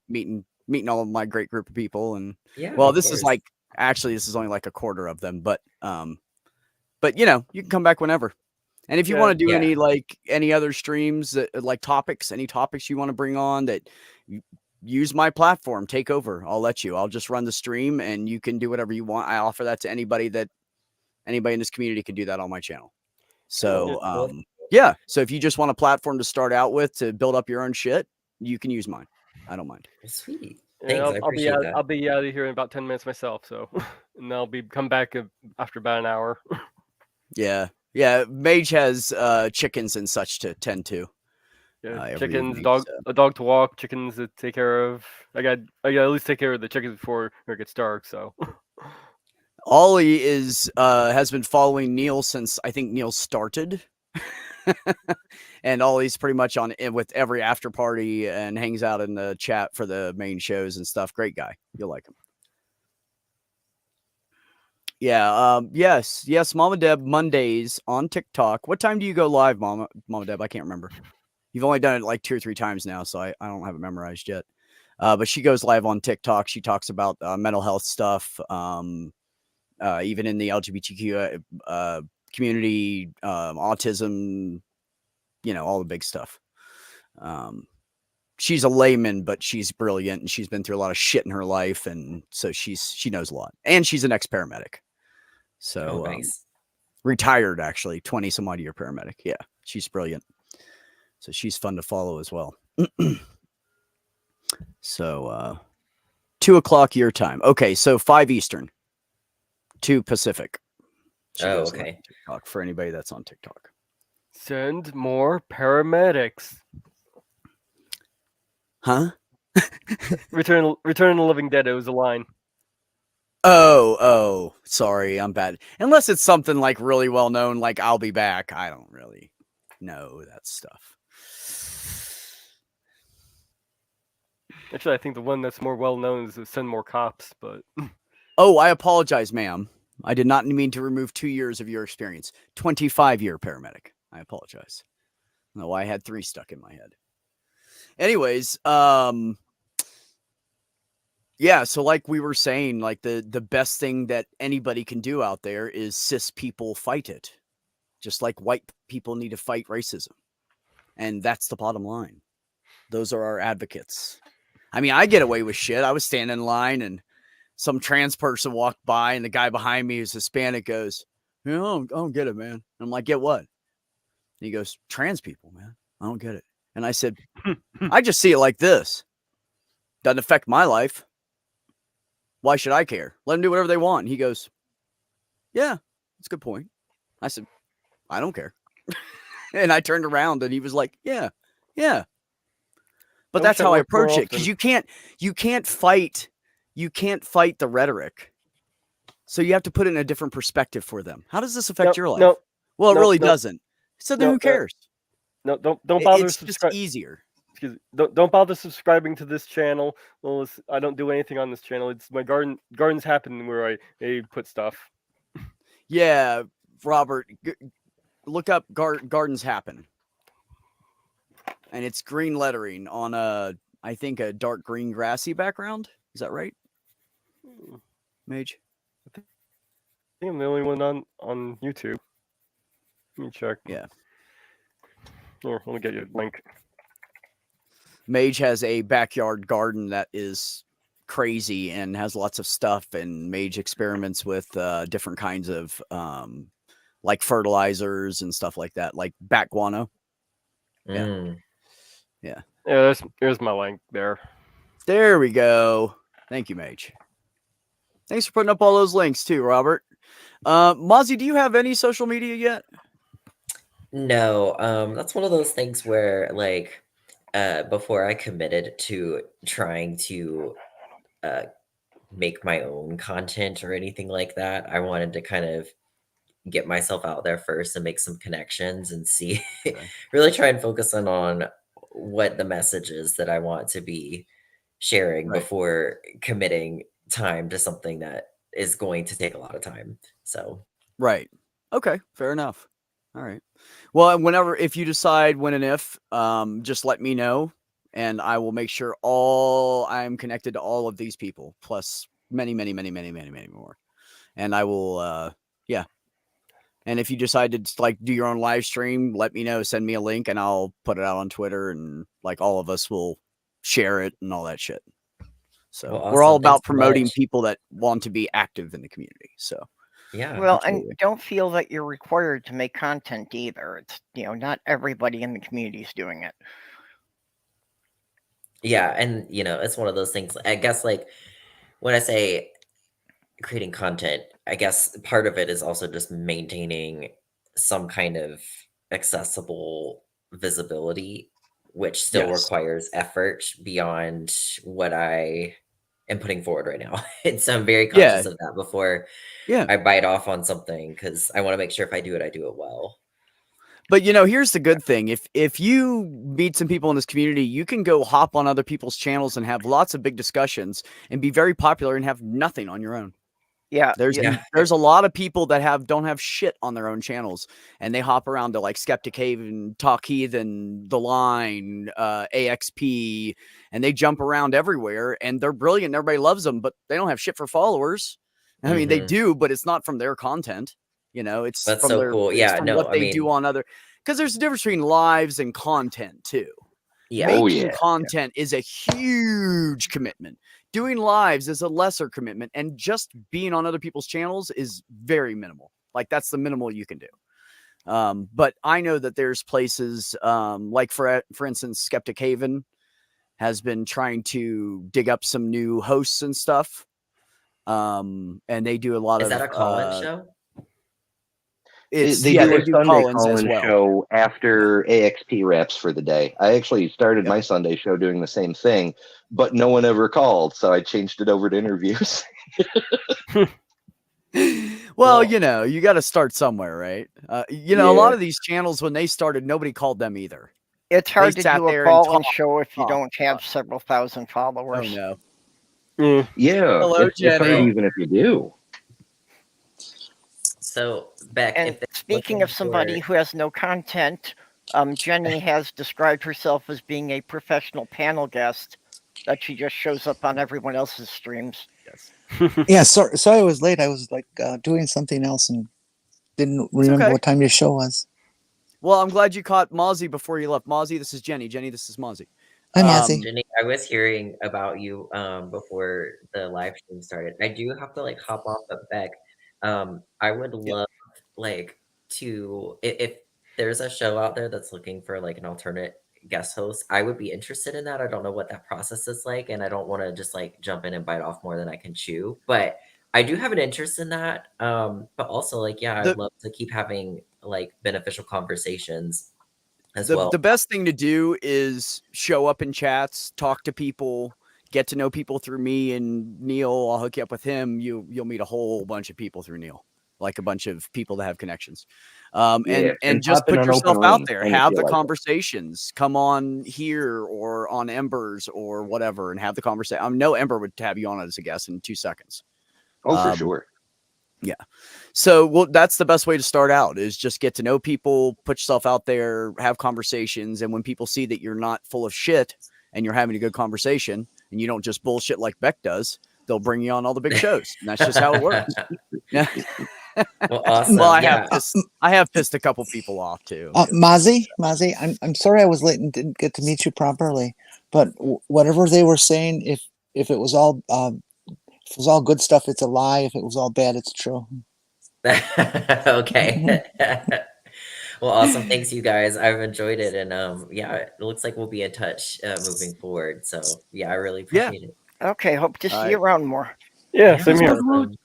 meeting all of my great group of people. And Yeah, well, of this is course. this is only like a quarter of them, but you can come back whenever. And if you want to do any other streams that like any topics you want to bring on that use my platform, take over. I'll just run the stream and you can do whatever you want. I offer that to anybody in this community can do that on my channel. So, yeah. So if you just want a platform to start out with to build up your own shit, you can use mine. I don't mind. Well, sweet. Yeah, Thanks, I appreciate that. I'll be out of here in about 10 minutes myself. So, and I'll come back after about an hour. Yeah. Yeah. Mage has chickens and such to tend to. Yeah, every chickens, evening, a dog to walk, chickens to take care of. I got at least take care of the chickens before it gets dark. So, Ollie has been following Neil since I think Neil started. And Ollie's pretty much on with every after party and hangs out in the chat for the main shows and stuff. Great guy. You'll like him. Yeah. Yes. Mama Deb Mondays on TikTok. What time do you go live, Mama Deb? I can't remember. You've only done it like 2 or 3 times now, so I don't have it memorized yet. But she goes live on TikTok. She talks about mental health stuff. Even in the LGBTQ community, autism, all the big stuff. She's a layman, but she's brilliant, and she's been through a lot of shit in her life, and so she knows a lot. And she's an ex-paramedic. So nice. Retired, actually, 20 some odd year paramedic. Yeah, she's brilliant. So she's fun to follow as well. So 2:00 your time. Okay, so 5 Eastern, 2 Pacific. She goes live Okay. on TikTok for anybody that's on TikTok. Send more paramedics. Huh? Return of the Living Dead. It was a line. Oh, sorry, I'm bad. Unless it's something like really well known, like I'll Be Back. I don't really know that stuff. Actually, I think the one that's more well known is Send More Cops, but Oh, I apologize, ma'am. I did not mean to remove 2 years of your experience. 25-year paramedic. I apologize. No, I had 3 stuck in my head. Anyways, yeah, so like we were saying, like the best thing that anybody can do out there is cis people fight it. Just like white people need to fight racism. And that's the bottom line. Those are our advocates. I mean, I get away with shit. I was standing in line and some trans person walked by and the guy behind me who's Hispanic goes, I don't get it, man. And I'm like, get what? And he goes, trans people, man. I don't get it. And I said, I just see it like this. Doesn't affect my life. Why should I care? Let them do whatever they want. And he goes, yeah, that's a good point. I said, I don't care. And I turned around and he was like, yeah. But that's how I approach it. Because you can't fight the rhetoric. So you have to put it in a different perspective for them. How does this affect your life? No, well, it really doesn't. So then who cares? No, don't bother. It's just easier. Excuse me. Don't bother subscribing to this channel. Well, I don't do anything on this channel. It's my gardens happen where I put stuff. Yeah, Robert, look up Gardens Happen. And it's green lettering on I think a dark green grassy background. Is that right? Mage? I think I'm the only one on YouTube. Let me check. Yeah. Here, let me get you a link. Mage has a backyard garden that is crazy and has lots of stuff, and Mage experiments with different kinds of like fertilizers and stuff like that, like bat guano. Yeah. There's my link there. There we go. Thank you, Mage. Thanks for putting up all those links too, Robert. Mozzie, do you have any social media yet? No, that's one of those things where, like, before I committed to trying to make my own content or anything like that, I wanted to kind of get myself out there first and make some connections and see, really try and focus on what the message is that I want to be sharing before committing time to something that is going to take a lot of time. So, right. Okay. Fair enough. All right. Well, if you decide when and if, just let me know and I will make sure I'm connected to all of these people, plus many, many, many, many, many, many more. And I will, yeah. And if you decide to like do your own live stream, let me know, send me a link and I'll put it out on Twitter and like all of us will share it and all that shit. So well, awesome. We're all about Thanks promoting so people that want to be active in the community. So yeah. Well, absolutely. and don't feel that you're required to make content either. It's, not everybody in the community is doing it. Yeah, and it's one of those things. I guess like when I say creating content, I guess part of it is also just maintaining some kind of accessible visibility, which still requires effort beyond what I am putting forward right now. And so I'm very conscious of that before I bite off on something, because I want to make sure if I do it well. But here's the good thing. If you meet some people in this community, you can go hop on other people's channels and have lots of big discussions and be very popular and have nothing on your own. Yeah. There's a lot of people that don't have shit on their own channels, and they hop around to like Skeptic Haven, Talk Heathen, The Line, AXP, and they jump around everywhere, and they're brilliant and everybody loves them, but they don't have shit for followers. I mean, they do, but it's not from their content. It's That's from so their cool. it's Yeah, from no, what they do on other, because there's a difference between lives and content too. Yeah. Oh, Making yeah. content is a huge commitment. Doing lives is a lesser commitment, and just being on other people's channels is very minimal. Like that's the minimal you can do. But I know that there's places like for instance, Skeptic Haven has been trying to dig up some new hosts and stuff. And they do a lot Is of that a call-in show? it's They yeah, do they a do Sunday call-ins as call-in well. show after AXP wraps for the day. I actually started Yep. my Sunday show doing the same thing, but no one ever called, so I changed it over to interviews. Well, you know, you got to start somewhere, right? You know, a lot Yeah. of these channels when they started, nobody called them either. It's hard to sat do a there and call-in talked, show if you talked, don't have talked. several thousand Oh followers. no. Yeah. Yeah, Hello, it's hard Jenny. even if you do. So, Beck, And if they're speaking looking of somebody for who has no content, Jenny has described herself as being a professional panel guest that she just shows up on everyone else's streams. Yes. Yeah, sorry I was late. I was like doing something else and didn't remember okay. what time your show was. Well, I'm glad you caught Mozzie before you left. Mozzie, this is Jenny. Jenny, this is Mozzie. Hi, Mozzie. Jenny, I was hearing about you before the live stream started. I do have to like hop off, but Beck, I would love like to if there's a show out there that's looking for like an alternate guest host, I would be interested in that. I don't know what that process is like, and I don't want to just like jump in and bite off more than I can chew. But I do have an interest in that. But also like, yeah, I'd love to keep having like beneficial conversations as well. The best thing to do is show up in chats, talk to people, get to know people through me and Neil. I'll hook you up with him. You'll meet a whole bunch of people through Neil, like a bunch of people that have connections. Yeah, And just pop in put an yourself open out room there, when you have feel the like it. conversations, come on here or on Embers or whatever and have the conversation. I know Ember would have you on as a guest in 2 seconds. Oh, for sure. Yeah. So, well, that's the best way to start out is just get to know people, put yourself out there, have conversations. And when people see that you're not full of shit and you're having a good conversation and you don't just bullshit like Beck does, they'll bring you on all the big shows. And that's just how it works. Yeah. Well, awesome. Well, yeah. I have pissed a couple people off too. Mozzie, I'm sorry I was late and didn't get to meet you properly. But whatever they were saying, if it was all good stuff, it's a lie. If it was all bad, it's true. Okay. Well, awesome. Thanks, you guys. I've enjoyed it, and yeah, it looks like we'll be in touch moving forward. So yeah, I really appreciate it. Okay, hope to see you around more. Yeah, same here. Awesome.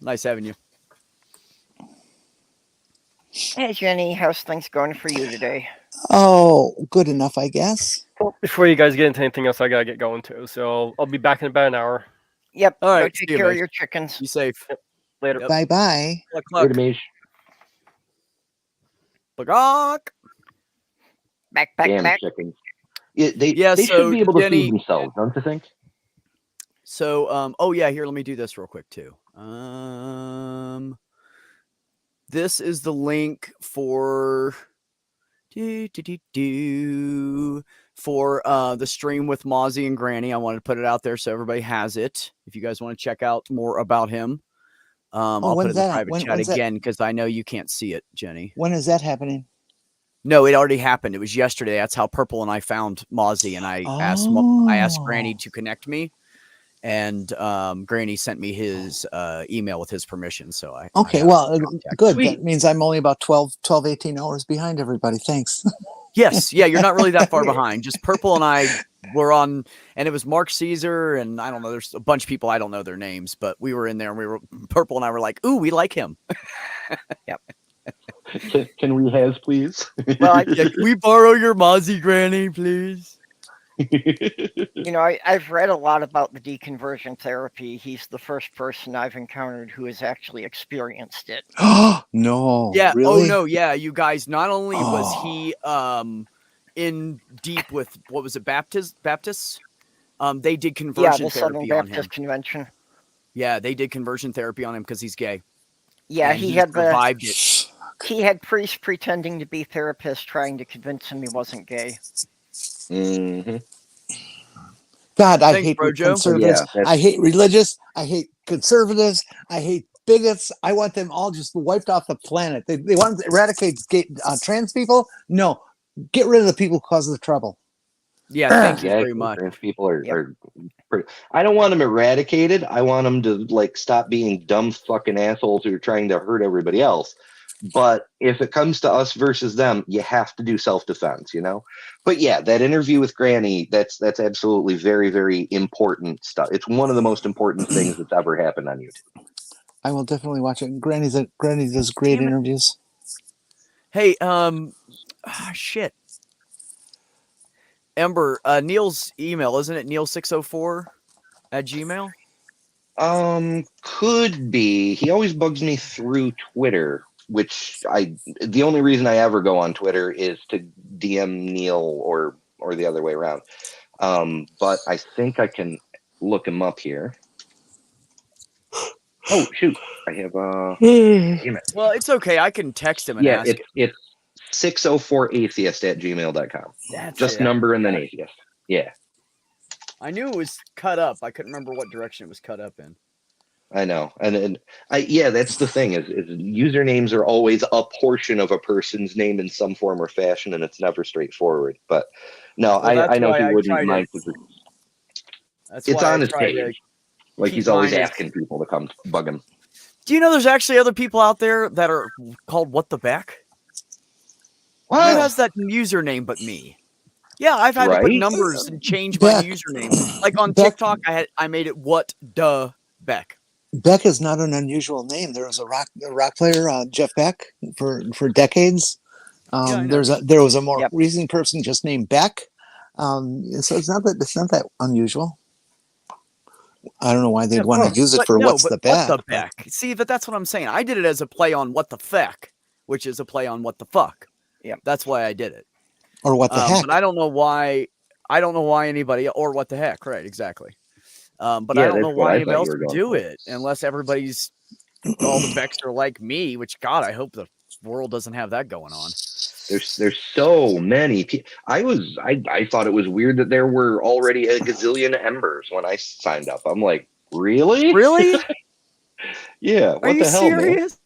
Nice having you. Hey, Jenny, how's things going for you today? Oh, good enough, I guess. Well, before you guys get into anything else, I gotta get going too. So I'll be back in about an hour. Yep, All right, go see take you, care of mate. your chickens. Be safe. Later. Yep. Bye-bye. Cluck, Later, cluck. Mish. Cluck. Back, Damn back. chickens. Yeah, they Yeah, they so, should be able to Jenny- feed themselves, don't you think? So, oh yeah, here, let me do this real quick too. This is the link for for the stream with Mozzie and Granny. I wanted to put it out there so everybody has it. If you guys want to check out more about him, I'll put it when's in the that? private chat When's that? again because I know you can't see it, Jenny. When is that happening? No, it already happened. It was yesterday. That's how Purple and I found Mozzie, and I asked Granny to connect me, and Granny sent me his email with his permission. So I Okay, have well, contact. good. Sweet. That means I'm only about 18 hours behind everybody. Thanks. Yes, yeah, you're not really that far behind. Just Purple and I were on, and it was Mark Caesar, and I don't know. There's a bunch of people I don't know their names, but we were in there, and Purple and I were like, "Ooh, we like him." Yep. Can we has, please? Well, Yeah, can we borrow your Mozzie, Granny, please? You know, I've read a lot about the deconversion therapy. He's the first person I've encountered who has actually experienced it. No. Yeah. Really? Oh no. Yeah. You guys. Not only was Oh. he in deep with what was it, Baptists? They did Yeah, conversion the Southern therapy on him. Baptist Convention. Yeah, they did conversion therapy on him because he's gay. Yeah, and he had survived it. he had priests pretending to be therapists trying to convince him he wasn't gay. Mhm. God, I Thanks, hate Brojo. conservatives. Yeah, that's- I hate religious. I hate conservatives. I hate bigots. I want them all just wiped off the planet. They want to eradicate trans people. No, get rid of the people who cause the trouble. Yeah, thank you very Exactly. much. Trans people are, Yep. are pretty. I don't want them eradicated. I want them to like stop being dumb fucking assholes who are trying to hurt everybody else. But if it comes to us versus them, you have to do self-defense, you know. But yeah, that interview with Granny, that's absolutely very, very important stuff. It's one of the most important things that's ever happened on YouTube. I will definitely watch it. Granny does great Damn it. interviews. Hey, shit. Ember, Neil's email, isn't it Neil604 at Gmail? Could be. He always bugs me through Twitter, which the only reason I ever go on Twitter is to DM Neil or the other way around. But I think I can look him up here. Oh shoot, I have damn it. Well, it's okay. I can text him and Yeah, ask him. it's 604atheist@gmail.com. That's Just it. number and then atheist. Yeah, I knew it was cut up. I couldn't remember what direction it was cut up in. I know. And yeah, that's the thing is usernames are always a portion of a person's name in some form or fashion, and it's never straightforward. But no, Well, I know why he I wouldn't try to- mind. That's It's why on I his try to page. Like keep he's always mine as- asking people to come bug him. Do you know there's actually other people out there that are called What the Beck? Who What? has that username but me? Yeah, I've had to put Right? numbers and change my Beck. username. Like on Beck. TikTok, I made it What the Beck. Beck is not an unusual name. There was a rock player, Jeff Beck, for decades. Yeah, I know. There was a more Yep. recent person just named Beck. So it's not that unusual. I don't know why they'd Yeah, want to use it for what's the Beck. What the Beck? See, that's what I'm saying. I did it as a play on What the Feck, which is a play on What the Fuck. Yep. That's why I did it. Or what the heck. But I don't know why. I don't know why anybody or what the heck. Right? Exactly. But Yeah, I don't know that's what why I anybody thought else you were would going do for. it unless everybody's all the Becks are like me. Which God, I hope the world doesn't have that going on. There's so many people. I thought it was weird that there were already a gazillion Embers when I signed up. I'm like, really? Really? Yeah. Are What you the hell, man? serious?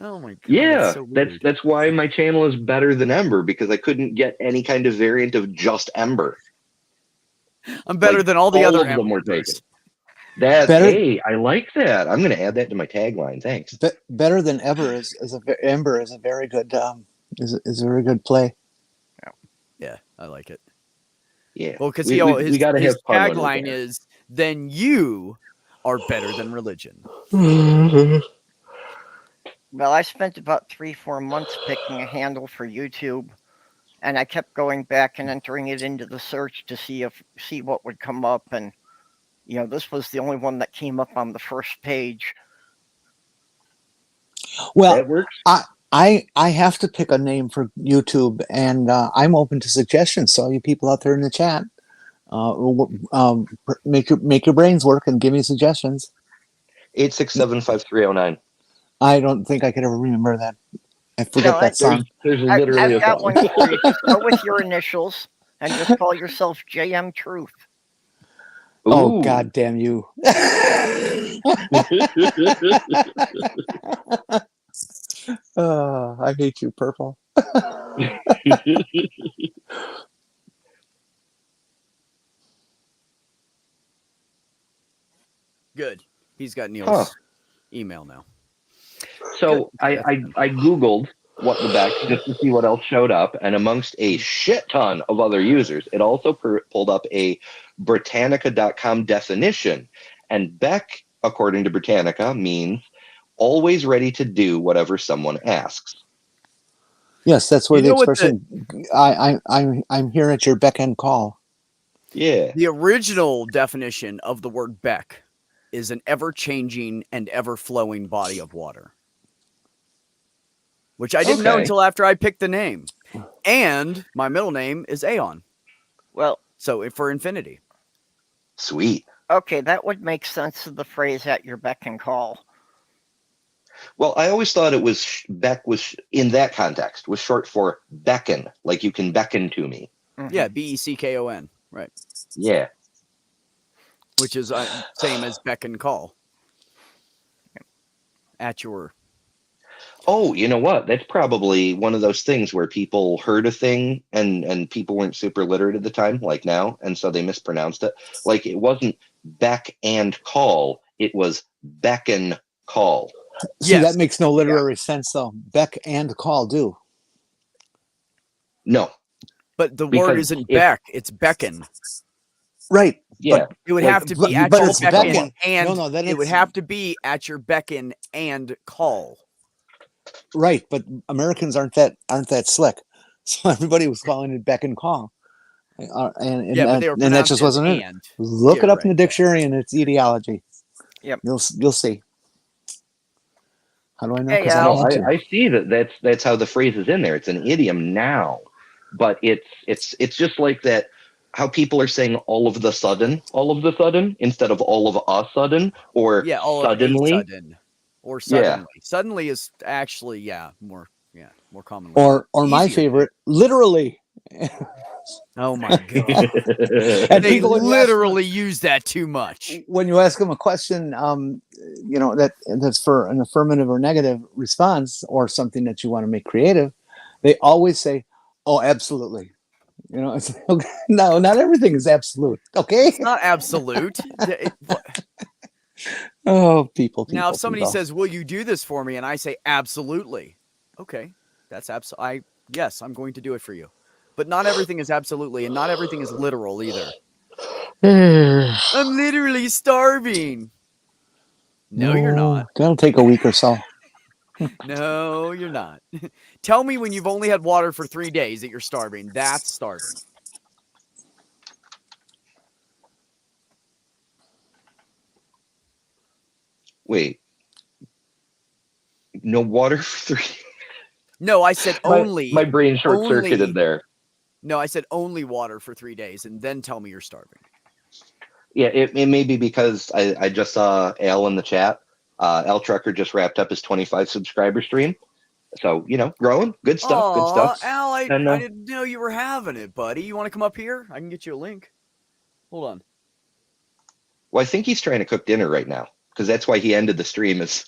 Oh my God. Yeah, That's so weird. that's why my channel is better than Ember, because I couldn't get any kind of variant of just Ember. I'm better like, than all the other of them were Embers. taken. That's Better- hey, I like that. I'm gonna add that to my tagline. Thanks. Better than ever Ember is a very good is a very good play. Yeah, I like it. Yeah. Well, because we gotta his have fun when we tagline can. is "Then you are better than religion." Well, I spent about 3-4 months picking a handle for YouTube, and I kept going back and entering it into the search to see what would come up, and this was the only one that came up on the first page. Well, That works. I have to pick a name for YouTube, and I'm open to suggestions. So you people out there in the chat, make your brains work and give me suggestions. 8675309. I don't think I could ever remember that. I forget No, that song. There's literally I've a got song. one for you. Just go with your initials and just call yourself JM Truth. Oh Ooh. God damn you! I hate you, Purple. Good. He's got Neil's Huh. email now. So Good. I Googled what the Beck just to see what else showed up, and amongst a shit ton of other users, it also pulled up a Britannica.com definition. And Beck, according to Britannica, means always ready to do whatever someone asks. Yes, that's where You the know what expression I'm here at your beck and call. Yeah. The original definition of the word Beck is an ever-changing and ever-flowing body of water, which I didn't know Okay. until after I picked the name. And my middle name is Aeon, Well, so for infinity. Sweet. okay, that would make sense of the phrase "at your beck and call." Well, I always thought it was Beck was in that context was short for beckon, like you can beckon to me. Mhm. Yeah, Beckon, right? Yeah. Which is same as beck and call. At your Oh, you know what? That's probably one of those things where people heard a thing and people weren't super literate at the time, like now, and so they mispronounced it. Like it wasn't Beck and call, it was beckon call. See, Yes. that makes no literary sense, though. Beck and call do. No, But the Because word isn't if- beck, it's beckon. Right. yeah. It would Like, have to but- be at but your it's beckon beckon. and No, then it would it's- have to be at your beckon and call. Right, but Americans aren't that slick, so everybody was calling it beck and call, and Yeah, but that, they were and that pronounced just as wasn't it. and. Look Yeah, it up in right. the dictionary and its etiology. Yep. You'll see. How do I know? Hey, 'Cause I No, had to. I see that's how the phrase is in there. It's an idiom now, but it's just like that. How people are saying all of the sudden instead of all of a sudden or Yeah, all suddenly. of a sudden. Or suddenly. Suddenly is actually more common. Or my Easier. favorite, literally. Oh my god. And They people, when you ask them- literally use that too much. when you ask them a question, that's for an affirmative or negative response or something that you want to make creative, they always say, "Oh, absolutely." It's like, okay, no, not everything is absolute. Okay. It's not absolute. Oh, people. Now, if somebody people. says, "Will you do this for me?" and I say, "Absolutely," okay, that's yes, I'm going to do it for you. But not everything is absolutely, and not everything is literal either. I'm literally starving. No, you're not. That'll take a week or so. No, you're not. Tell me when you've only had water for 3 days that you're starving. That's starving. Wait, no water for 3. No, I said only. My brain short circuited only- there. No, I said only water for 3 days, and then tell me you're starving. Yeah, it may be because I just saw Al in the chat. Al Trucker just wrapped up his 25 subscriber stream. So, growing. Good stuff. Good stuff. Al, I And, didn't know you were having it, buddy. You want to come up here? I can get you a link. Hold on. Well, I think he's trying to cook dinner right now because that's why he ended the stream. Is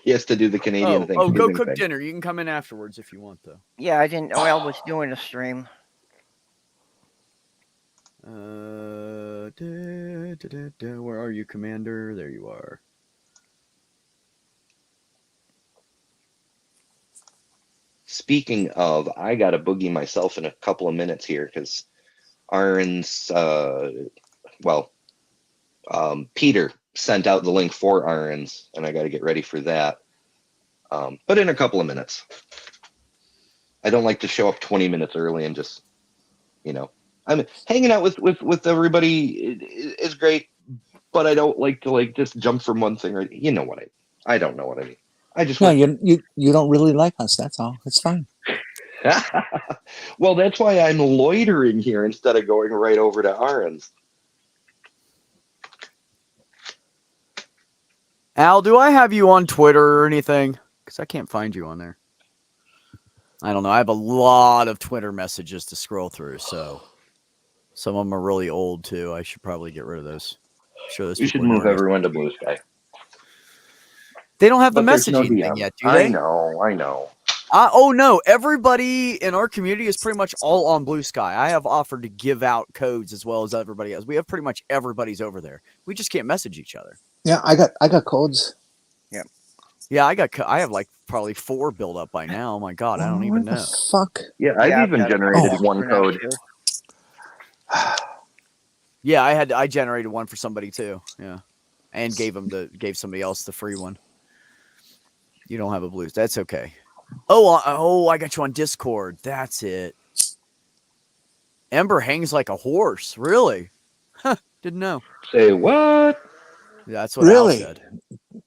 he has to do the Canadian thing. Oh, go cook dinner. You can come in afterwards if you want, though. Yeah, I didn't know Al was doing a stream. Where are you, Commander? There you are. Speaking of, I got to boogie myself in a couple of minutes here because Aaron's, Peter sent out the link for Aaron's, and I got to get ready for that. But in a couple of minutes. I don't like to show up 20 minutes early and just, I'm hanging out with everybody is great, but I don't like to just jump from one thing or I don't know what I mean. I just you don't really like us. That's all. It's fine. Well, that's why I'm loitering here instead of going right over to Aaron's. Al, do I have you on Twitter or anything? Because I can't find you on there. I don't know. I have a lot of Twitter messages to scroll through, so some of them are really old too. I should probably get rid of those. I'm sure those You should people are move nice. everyone to Blue Sky. They don't have the But there's no messaging thing DM. yet, do they? I know. Oh no! Everybody in our community is pretty much all on Blue Sky. I have offered to give out codes as well as everybody else. We have pretty much everybody's over there. We just can't message each other. Yeah, I got codes. Yeah, I have like probably 4 built up by now. Oh my god, I don't even What the know. fuck? Yeah, I've even got a generated couple one for now, code. too. Yeah, I generated one for somebody too. Yeah, and gave somebody else the free one. You don't have a Blues. That's okay. Oh, I got you on Discord. That's it. Ember hangs like a horse. Really? Huh, didn't know. Say what? Yeah, that's what Really? Al said.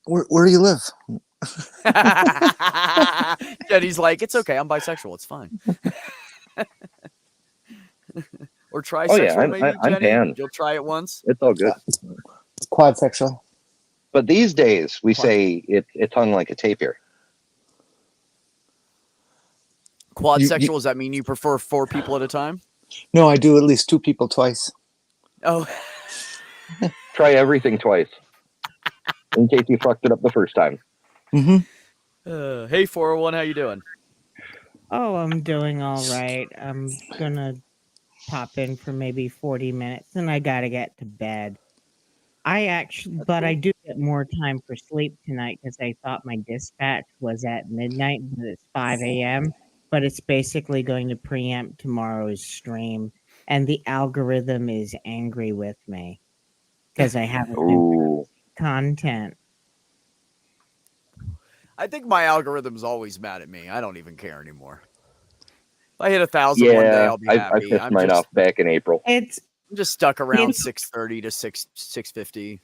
Where do you live? Jenny's like, it's okay. I'm bisexual. It's fine. Or trisexual, maybe, I'm Jenny? pan. You'll try it once? It's all good. Quad sexual. But these days, we say it's hung like a tapir. Quad You- sexual, does that mean you prefer 4 people at a time? No, I do at least 2 people twice. Oh, Try everything twice. In case you fucked it up the first time. Mm-hmm. Hey, 401, how you doing? Oh, I'm doing all right. I'm gonna pop in for maybe 40 minutes and I gotta get to bed. But I do get more time for sleep tonight because I thought my dispatch was at midnight, but it's 5 a.m. But it's basically going to preempt tomorrow's stream, and the algorithm is angry with me because I haven't been Ooh. content. I think my algorithm's always mad at me. I don't even care anymore. If I hit 1,000 one day, Yeah, I'll be I happy. pissed mine off back in April. It's I'm just stuck around It's- 630 to 650.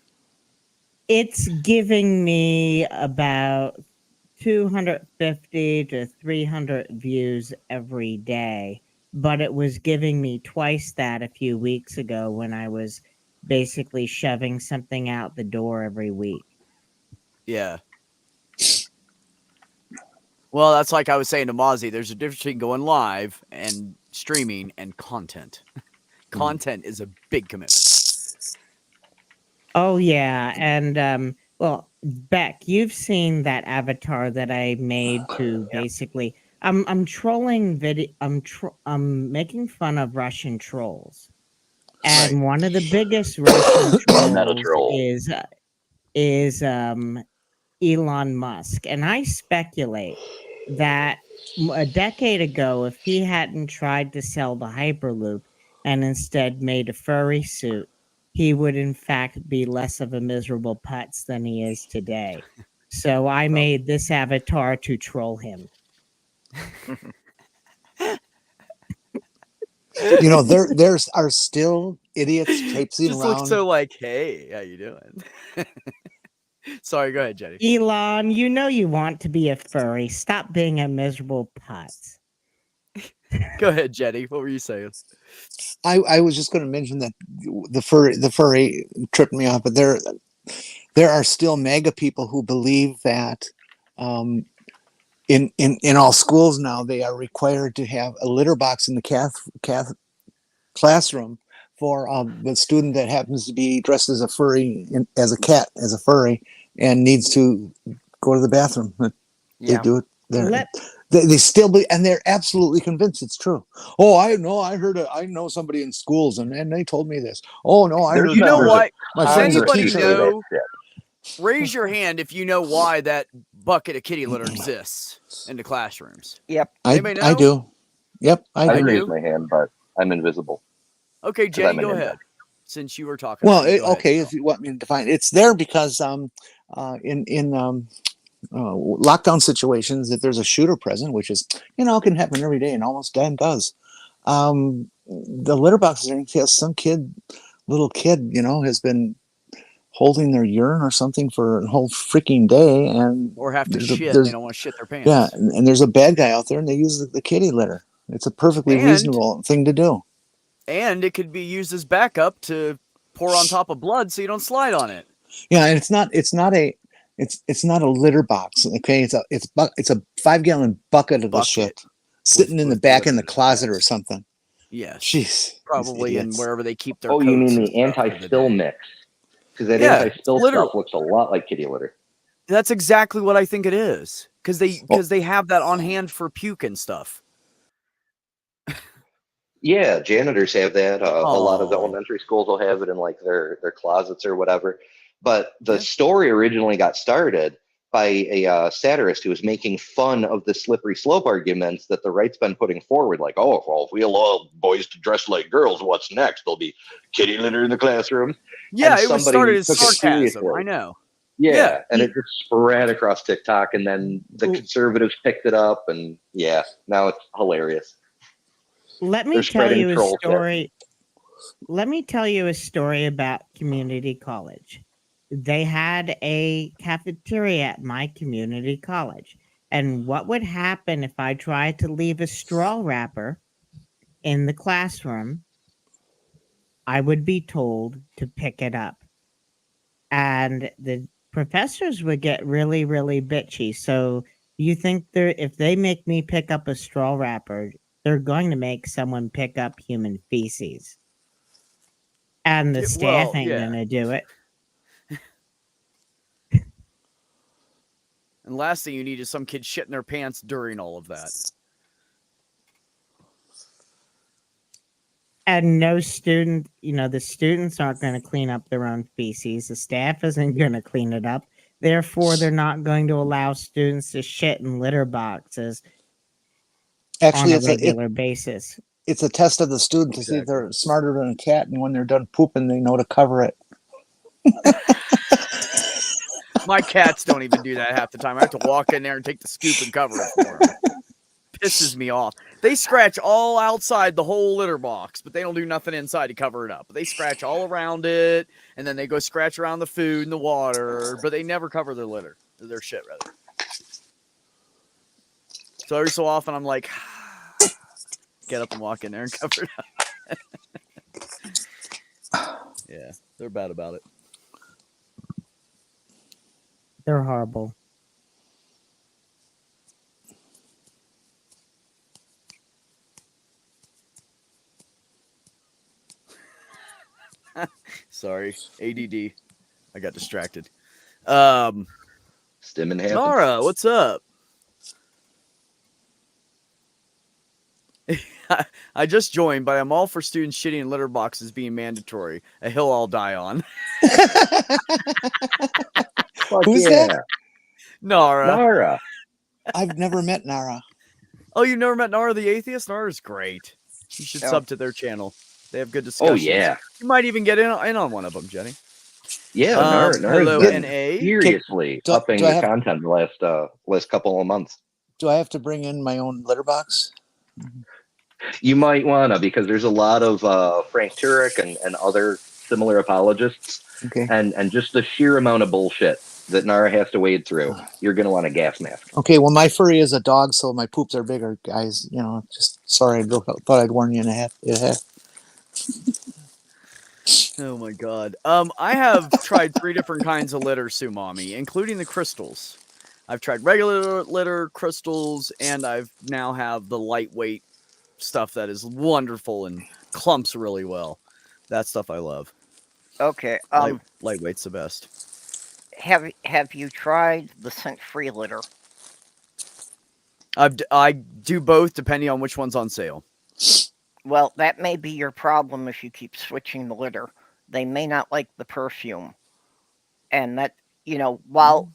It's giving me about 250 to 300 views every day, but it was giving me twice that a few weeks ago when I was basically shoving something out the door every week. Yeah. Well, that's like I was saying to Mozzie. There's a difference between going live and streaming and content. Content is a big commitment. Oh yeah, and well, Beck, you've seen that avatar that I made to basically I'm trolling video I'm making fun of Russian trolls. And one of the biggest Russian Meta trolls troll. is Elon Musk, and I speculate that a decade ago, if he hadn't tried to sell the Hyperloop and instead made a furry suit, he would in fact be less of a miserable putz than he is today. So I made this avatar to troll him. You know, there are still idiots traipsing Just around. looks so like, hey, how you doing? Sorry, go ahead, Jenny. Elon, you know you want to be a furry. Stop being a miserable putz. Go ahead, Jenny. What were you saying? I was just going to mention that the furry tripped me off, but there are still mega people who believe that in all schools now they are required to have a litter box in the classroom for the student that happens to be dressed as a furry, as a cat, as a furry, and needs to go to the bathroom. They Yeah. do it there. Let- They still believe, and they're absolutely convinced it's true. Oh, I know. I know somebody in schools, and they told me this. Oh no, I There's heard. You know numbers what? My Does friend's a anybody teacher. know? Raise your hand if you know why that bucket of kitty litter exists in the classrooms. Yep. Anybody I know? do. Yep, I I do. can do. raise my hand, but I'm invisible. Okay, 'Cause Jenny, I'm an go inbred. ahead. Since you were talking. Well, to me, go ahead. okay, if you want me to define, it's there because in lockdown situations, if there's a shooter present, which is can happen every day and almost damn does, the litter boxes are because some little kid, has been holding their urine or something for a whole freaking day, and Or have to there's a- shit. there's- They don't want to shit their pants. yeah, and there's a bad guy out there, and they use the kitty litter. It's a perfectly And- reasonable thing to do. And it could be used as backup to pour on top of blood so you don't slide on it. Yeah, and it's not a litter box. Okay, it's a 5-gallon bucket of the Bucket shit sitting in the with back in the litter, closet yes. or something. Yes. Jeez, Probably in idiots. wherever they keep their Oh, coats. you mean and the stuff for anti-spill day. mix? Because that Yeah, anti-spill literally. stuff looks a lot like kitty litter. That's exactly what I think it is. Because they have that on hand for puke and stuff. Yeah, janitors have that. A lot of the Oh. elementary schools will have it in like their closets or whatever. But the Yeah. story originally got started by a satirist who was making fun of the slippery slope arguments that the right's been putting forward. Like, oh, well, if we allow boys to dress like girls, what's next? There'll be kitty litter in the classroom. Yeah, And it was somebody started as took it sarcasm. seriously. I know. Yeah, Yeah. and it just spread across TikTok, and then the conservatives picked it up, and yeah, now it's hilarious. Let me They're tell spreading you a trolls there. story. Let me tell you a story about community college. They had a cafeteria at my community college. And what would happen if I tried to leave a straw wrapper in the classroom? I would be told to pick it up. And the professors would get really, really bitchy. So you think if they make me pick up a straw wrapper, they're going to make someone pick up human feces. And the staff ain't yeah. gonna do it. And last thing you need is some kid shitting their pants during all of that. And no student, the students aren't going to clean up their own feces. The staff isn't going to clean it up. Therefore, they're not going to allow students to shit in litter boxes Actually, on a regular basis. it's a test of the student to see if they're smarter than a cat, and when they're done pooping, they know to cover it. My cats don't even do that half the time. I have to walk in there and take the scoop and cover it for them. Pisses me off. They scratch all outside the whole litter box, but they don't do nothing inside to cover it up. They scratch all around it, and then they go scratch around the food and the water, but they never cover their litter. Their shit, rather. So every so often, I'm like, get up and walk in there and cover it up. Yeah, they're bad about it. They're horrible. Sorry, ADD. I got distracted. Stimming happens. Nara, what's up? I just joined, but I'm all for students shitting in litter boxes being mandatory. A hill I'll die on. Who's that? Nara. Nara. I've never met Nara. Oh, you never met Nara the Atheist? Nara's great. You should sub to their channel. They have good discussions. Oh, yeah. You might even get in on one of them, Jenny. Yeah, Nara's hello, been NA. seriously upping the content the last couple of months. Do I have to bring in my own litter box? You might want to, because there's a lot of Frank Turek and other similar apologists. Okay. And just the sheer amount of bullshit that Nara has to wade through, you're going to want a gas mask. Okay, well, my furry is a dog, so my poops are bigger, guys. Just sorry, I thought I'd warn you in a half. Oh my god. I have tried 3 different kinds of litter, Sumami, including the crystals. I've tried regular litter, crystals, and I've now have the lightweight stuff that is wonderful and clumps really well. That stuff I love. Okay. Lightweight's the best. Have you tried the scent-free litter? I do both depending on which one's on sale. Well, that may be your problem if you keep switching the litter. They may not like the perfume. And that, while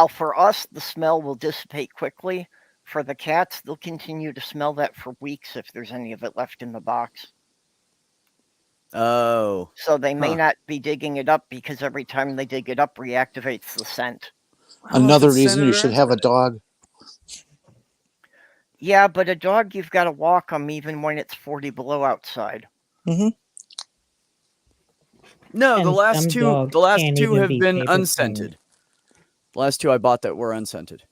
for us the smell will dissipate quickly, for the cats, they'll continue to smell that for weeks if there's any of it left in the box. Oh. So they may not be digging it up because every time they dig it up, reactivates the scent. Another reason you should have a dog. Yeah, but a dog, you've got to walk them even when it's 40 below outside. Mm-hmm. No, the last two have been paper unscented. The last 2 I bought that were unscented.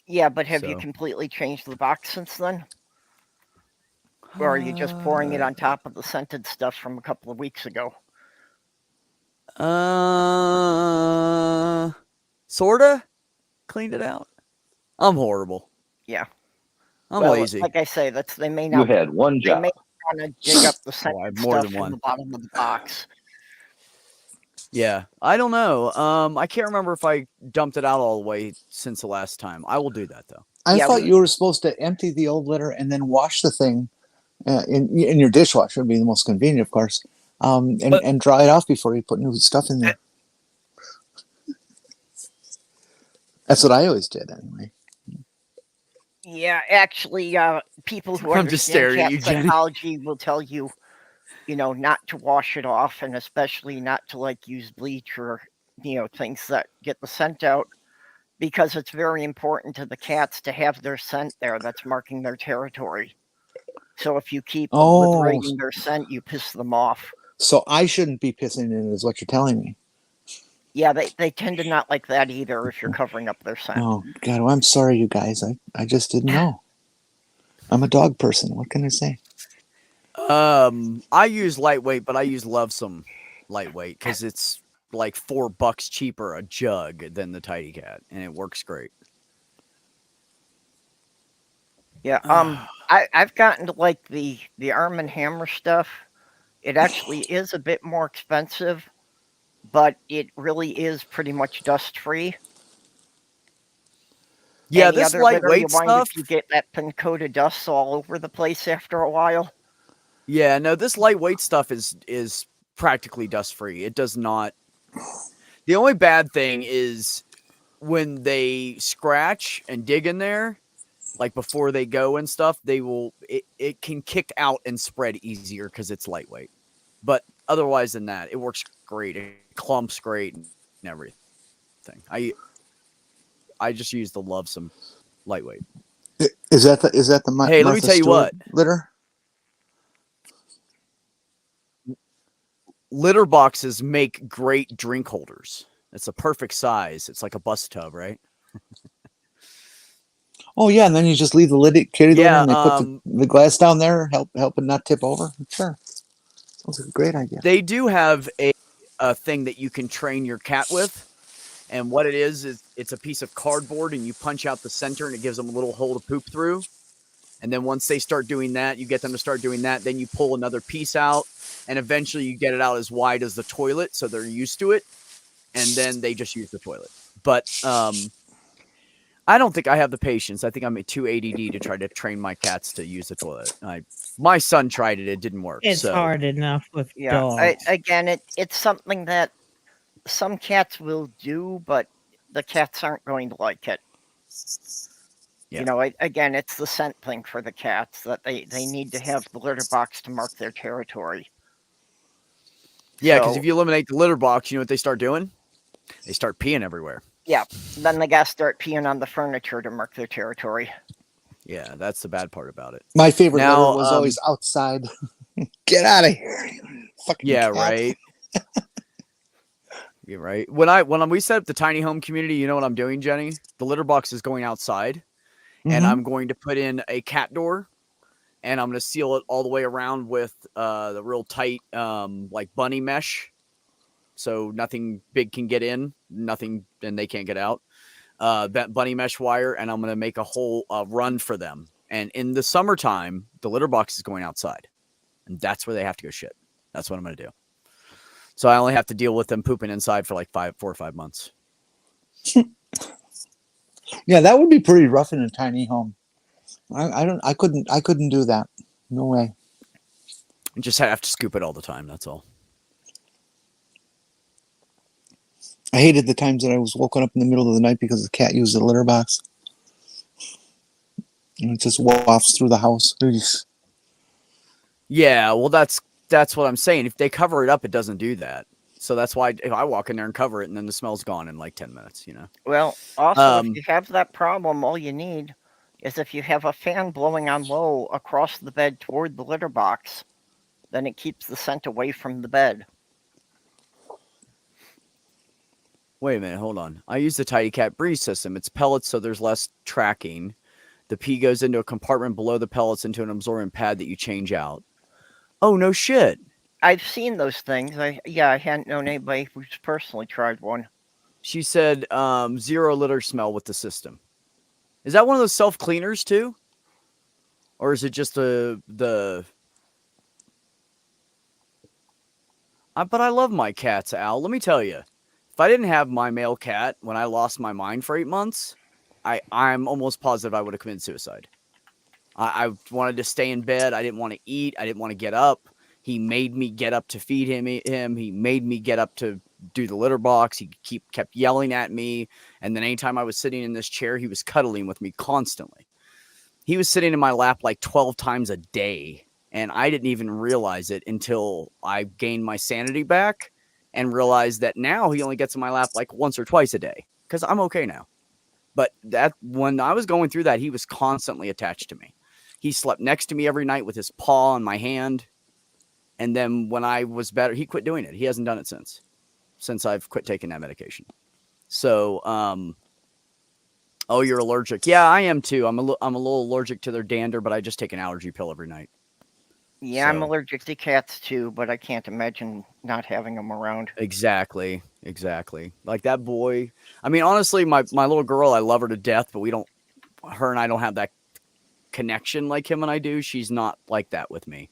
Yeah, but have you completely changed the box since then? Or are you just pouring it on top of the scented stuff from a couple of weeks ago? Sorta cleaned it out. I'm horrible. Yeah. I'm lazy. Like I say, they may not. You had one job. They may want to dig up the scented I have more stuff than one. from the bottom of the box. Yeah, I don't know. I can't remember if I dumped it out all the way since the last time. I will do that though. I thought you were supposed to empty the old litter and then wash the thing in your dishwasher. Would be the most convenient, of course, and dry it off before you put new stuff in there. That's what I always did, anyway. Yeah, actually, people who I'm just understand staring at cat you, Jenny. psychology will tell you, not to wash it off, and especially not to use bleach or things that get the scent out, because it's very important to the cats to have their scent there. That's marking their territory. So if you keep obliterating their scent, you piss them off. So I shouldn't be pissing in it, is what you're telling me. Yeah, they tend to not like that either if you're covering up their scent. Oh, God, well, I'm sorry, you guys. I just didn't know. I'm a dog person. What can I say? I use lightweight, but I use Lovesome lightweight because it's like $4 cheaper a jug than the Tidy Cat, and it works great. Yeah, I've gotten to like the Arm & Hammer stuff. It actually is a bit more expensive, but it really is pretty much dust free. Yeah, Any this other litter you lightweight wind stuff. up you get that pin coat of dust all over the place after a while? Yeah, no, this lightweight stuff is practically dust free. It does not. The only bad thing is when they scratch and dig in there, like before they go and stuff, it can kick out and spread easier because it's lightweight. But otherwise than that, it works great. It clumps great and everything. I just use the Love some lightweight. Is that the Hey, let me Martha tell you Stewart what. litter? Litter boxes make great drink holders. It's a perfect size. It's like a bus tub, right? Oh yeah, and then you just leave the kitty litter, Yeah, and they put the glass down there, help it not tip over. Sure, that's a great idea. they do have a thing that you can train your cat with. And what it is it's a piece of cardboard and you punch out the center and it gives them a little hole to poop through. And then once they start doing that, you get them to start doing that. Then you pull another piece out and eventually you get it out as wide as the toilet. So they're used to it. And then they just use the toilet. But I don't think I have the patience. I think I'm too ADD to try to train my cats to use the toilet. My son tried it. It didn't work. It's hard enough with Yeah. dogs. Again, it's something that some cats will do, but the cats aren't going to like it. Yeah. You know, again, it's the scent thing for the cats that they need to have the litter box to mark their territory. Yeah, because So, if you eliminate the litter box, you know what they start doing? They start peeing everywhere. yeah, then they got to start peeing on the furniture to mark their territory. Yeah, that's the bad part about it. My favorite Now, litter was always outside. Get out of here, you fucking Yeah, cat. right. Yeah, right. When we set up the tiny home community, you know what I'm doing, Jenny? The litter box is going outside, and Mhm. I'm going to put in a cat door, and I'm going to seal it all the way around with the real tight like bunny mesh, so nothing big can get in, nothing, and they can't get out. That bunny mesh wire, and I'm going to make a whole run for them. And in the summertime, the litter box is going outside, and that's where they have to go shit. That's what I'm going to do. So I only have to deal with them pooping inside for like 4 or 5 months. Yeah, that would be pretty rough in a tiny home. I couldn't do that. No way. You just have to scoop it all the time. That's all. I hated the times that I was woken up in the middle of the night because the cat used the litter box. And it just wafts through the house. Yeah, well, that's what I'm saying. If they cover it up, it doesn't do that. So that's why if I walk in there and cover it, and then the smell's gone in like 10 minutes, you know. Well, also, if you have that problem, all you need is if you have a fan blowing on low across the bed toward the litter box, then it keeps the scent away from the bed. Wait a minute, hold on. I use the Tidy Cat breeze system. It's pellets, so there's less tracking. The pee goes into a compartment below the pellets into an absorbent pad that you change out. Oh, no shit. I've seen those things. I hadn't known anybody who's personally tried one. She said 0 litter smell with the system. Is that one of those self-cleaners too? Or is it just but I love my cats, Al. Let me tell you. If I didn't have my male cat when I lost my mind for 8 months, I'm almost positive I would have committed suicide. I wanted to stay in bed. I didn't want to eat. I didn't want to get up. He made me get up to feed him. He made me get up to do the litter box. He kept yelling at me. And then anytime I was sitting in this chair, he was cuddling with me constantly. He was sitting in my lap like 12 times a day. And I didn't even realize it until I gained my sanity back and realized that now he only gets in my lap like once or twice a day because I'm okay now. But that when I was going through that, he was constantly attached to me. He slept next to me every night with his paw on my hand. And then when I was better, he quit doing it. He hasn't done it since I've quit taking that medication. So, oh, you're allergic. Yeah, I am too. I'm a little allergic to their dander, but I just take an allergy pill every night. Yeah, I'm allergic to cats too, but I can't imagine not having them around. Exactly. Like that boy. I mean, honestly, my little girl, I love her to death, but her and I don't have that connection like him and I do. She's not like that with me.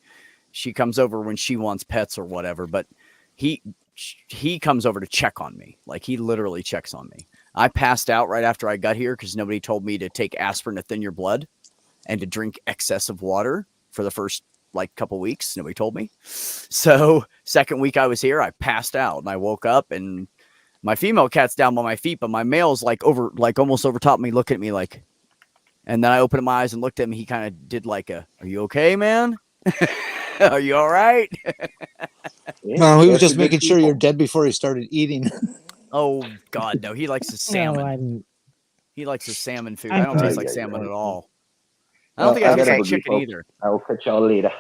She comes over when she wants pets or whatever, but he comes over to check on me. Like he literally checks on me. I passed out right after I got here because nobody told me to take aspirin to thin your blood and to drink excessive water for the first like couple weeks. Nobody told me. So second week I was here, I passed out and I woke up and my female cat's down by my feet, but my male's like almost over top of me, looking at me like, and then I opened my eyes and looked at him. He kind of did like are you okay, man? Are you all right? No, he was Those are just good making sure people. you're dead before he started eating. Oh God, no. He likes his No, salmon. I'm. He likes his salmon food. I'm I don't taste Ay, like ay, salmon ay. at all. I don't think I I taste gotta like boogie, chicken folks. either. I will catch y'all later.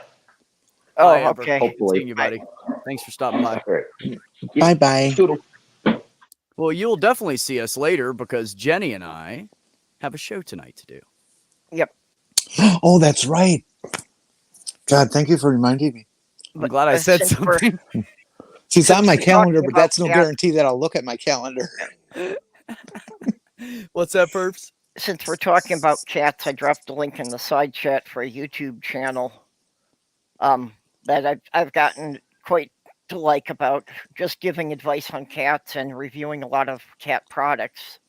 Oh, Bye, Amber. okay. Good Hopefully. seeing you, buddy. Thanks for stopping by. All right. Bye bye. Toodle. Well, you'll definitely see us later because Jenny and I have a show tonight to do. Yep. Oh, that's right. God, thank you for reminding me. I'm glad I said something. See, it's on my we're calendar, talking but about that's no cats- guarantee that I'll look at my calendar. What's that, Perps? Since we're talking about cats, I dropped a link in the side chat for a YouTube channel that I've gotten quite to like about just giving advice on cats and reviewing a lot of cat products.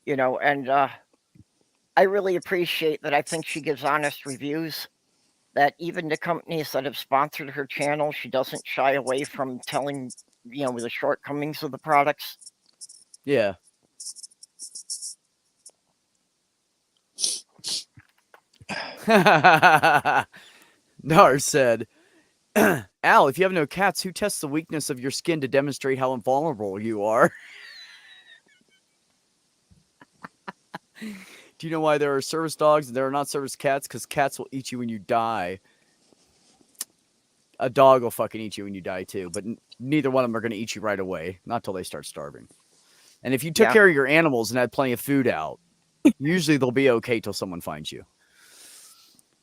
And I really appreciate that. I think she gives honest reviews. That even the companies that have sponsored her channel, she doesn't shy away from telling, the shortcomings of the products. Yeah. Nar said, Al, if you have no cats, who tests the weakness of your skin to demonstrate how invulnerable you are? Do you know why there are service dogs and there are not service cats? Because cats will eat you when you die. A dog will fucking eat you when you die too, but neither one of them are going to eat you right away, not till they start starving. And if you took care of your animals and had plenty of food out, usually they'll be okay till someone finds you.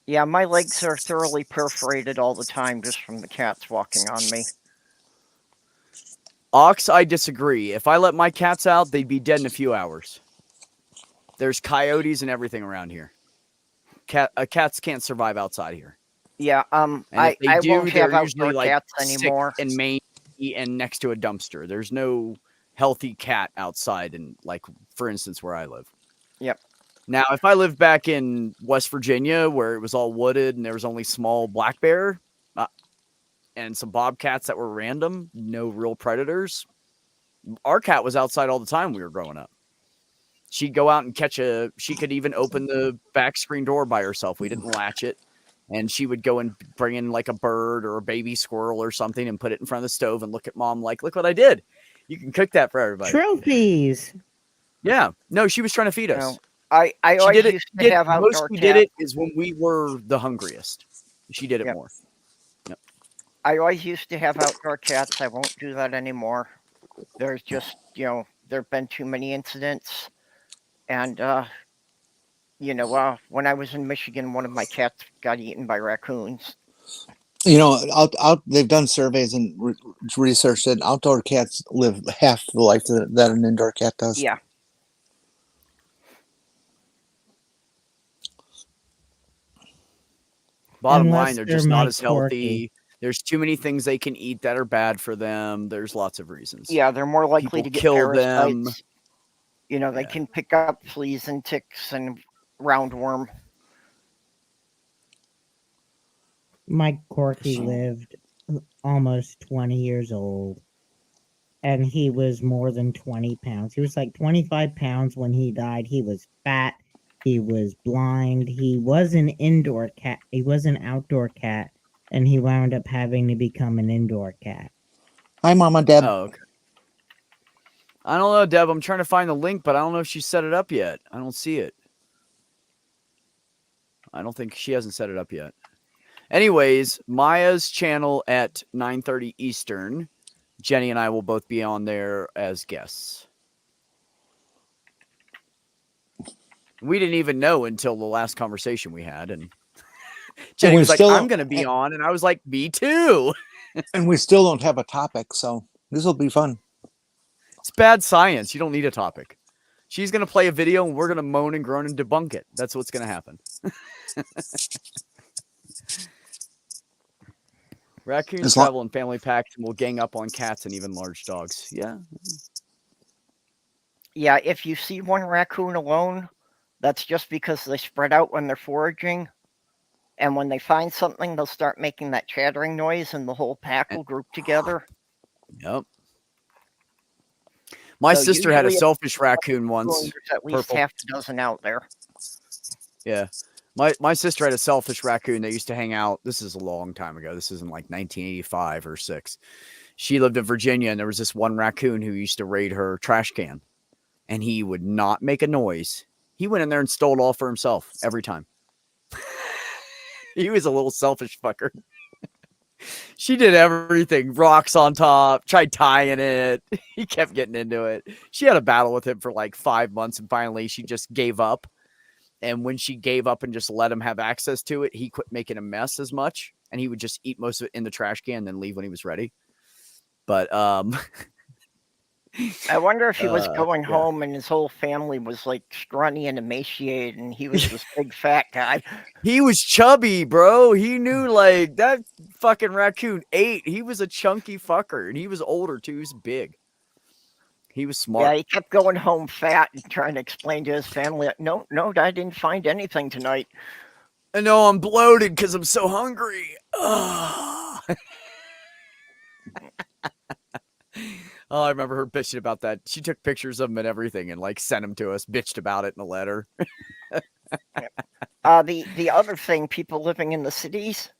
Yeah, my legs are thoroughly perforated all the time just from the cats walking on me. Ox, I disagree. If I let my cats out, they'd be dead in a few hours. There's coyotes and everything around here. Cats can't survive outside here. Yeah, And I if they do, won't have they're usually outdoor like cats sick anymore. and mangy and next to a dumpster. There's no healthy cat outside, and like for instance, where I live. Yep. Now, if I lived back in West Virginia, where it was all wooded and there was only small black bear and some bobcats that were random, no real predators, our cat was outside all the time when we were growing up. She'd go out and she could even open the back screen door by herself. We didn't latch it. And she would go and bring in like a bird or a baby squirrel or something and put it in front of the stove and look at mom like, look what I did. You can cook that for everybody. Trophies. Yeah. No, she was trying to feed us. I always used to have outdoor most we cats. did it is when we were the hungriest. She did it more. Yep. I always used to have outdoor cats. I won't do that anymore. There's just, there have been too many incidents. And, when I was in Michigan, one of my cats got eaten by raccoons. They've done surveys and research that outdoor cats live half the life that an indoor cat does. Yeah. Bottom Unless line, they're they're just not Mike as healthy. Corky. There's too many things they can eat that are bad for them. There's lots of reasons. Yeah, they're more likely People to get kill parasites. them. They can pick up fleas and ticks and roundworm. Mike Corky lived almost 20 years old, and he was more than 20 pounds. He was like 25 pounds when he died. He was fat. He was blind. He was an indoor cat. He was an outdoor cat, and he wound up having to become an indoor cat. Hi, Mama Deb. Oh, okay. I don't know, Deb. I'm trying to find the link, but I don't know if she set it up yet. I don't see it. I don't think she hasn't set it up yet. Anyways, Maya's channel at 9:30 Eastern. Jenny and I will both be on there as guests. We didn't even know until the last conversation we had, and Jenny was like, "I'm going to be on," and I was like, "Me too." And we still don't have a topic, so this will be fun. It's bad science. You don't need a topic. She's going to play a video, and we're going to moan and groan and debunk it. That's what's going to happen. Raccoons travel in family packs and will gang up on cats and even large dogs. Yeah. Yeah, if you see one raccoon alone, that's just because they spread out when they're foraging. And when they find something, they'll start making that chattering noise, and the whole pack will group together. Yep. My So sister had a usually if selfish raccoon there's once. at least Purple. half a dozen out there. Yeah. My sister had a selfish raccoon that used to hang out. This is a long time ago. This is in like 1985 or 6. She lived in Virginia, and there was this one raccoon who used to raid her trash can, and he would not make a noise. He went in there and stole it all for himself every time. He was a little selfish fucker. She did everything. Rocks on top, tried tying it. He kept getting into it. She had a battle with him for like 5 months, and finally she just gave up. And when she gave up and just let him have access to it, he quit making a mess as much, and he would just eat most of it in the trash can and then leave when he was ready. But I wonder if he was going yeah. home and his whole family was like scrawny and emaciated, and he was this big fat guy. He was chubby, bro. He knew like that fucking raccoon ate. He was a chunky fucker, and he was older too. He was big. He was Yeah, smart. he kept going home fat and trying to explain to his family, no, I didn't find anything tonight. I know I'm bloated because I'm so hungry. Oh, I remember her bitching about that. She took pictures of him and everything and like sent them to us, bitched about it in a letter. The other thing, people living in the cities,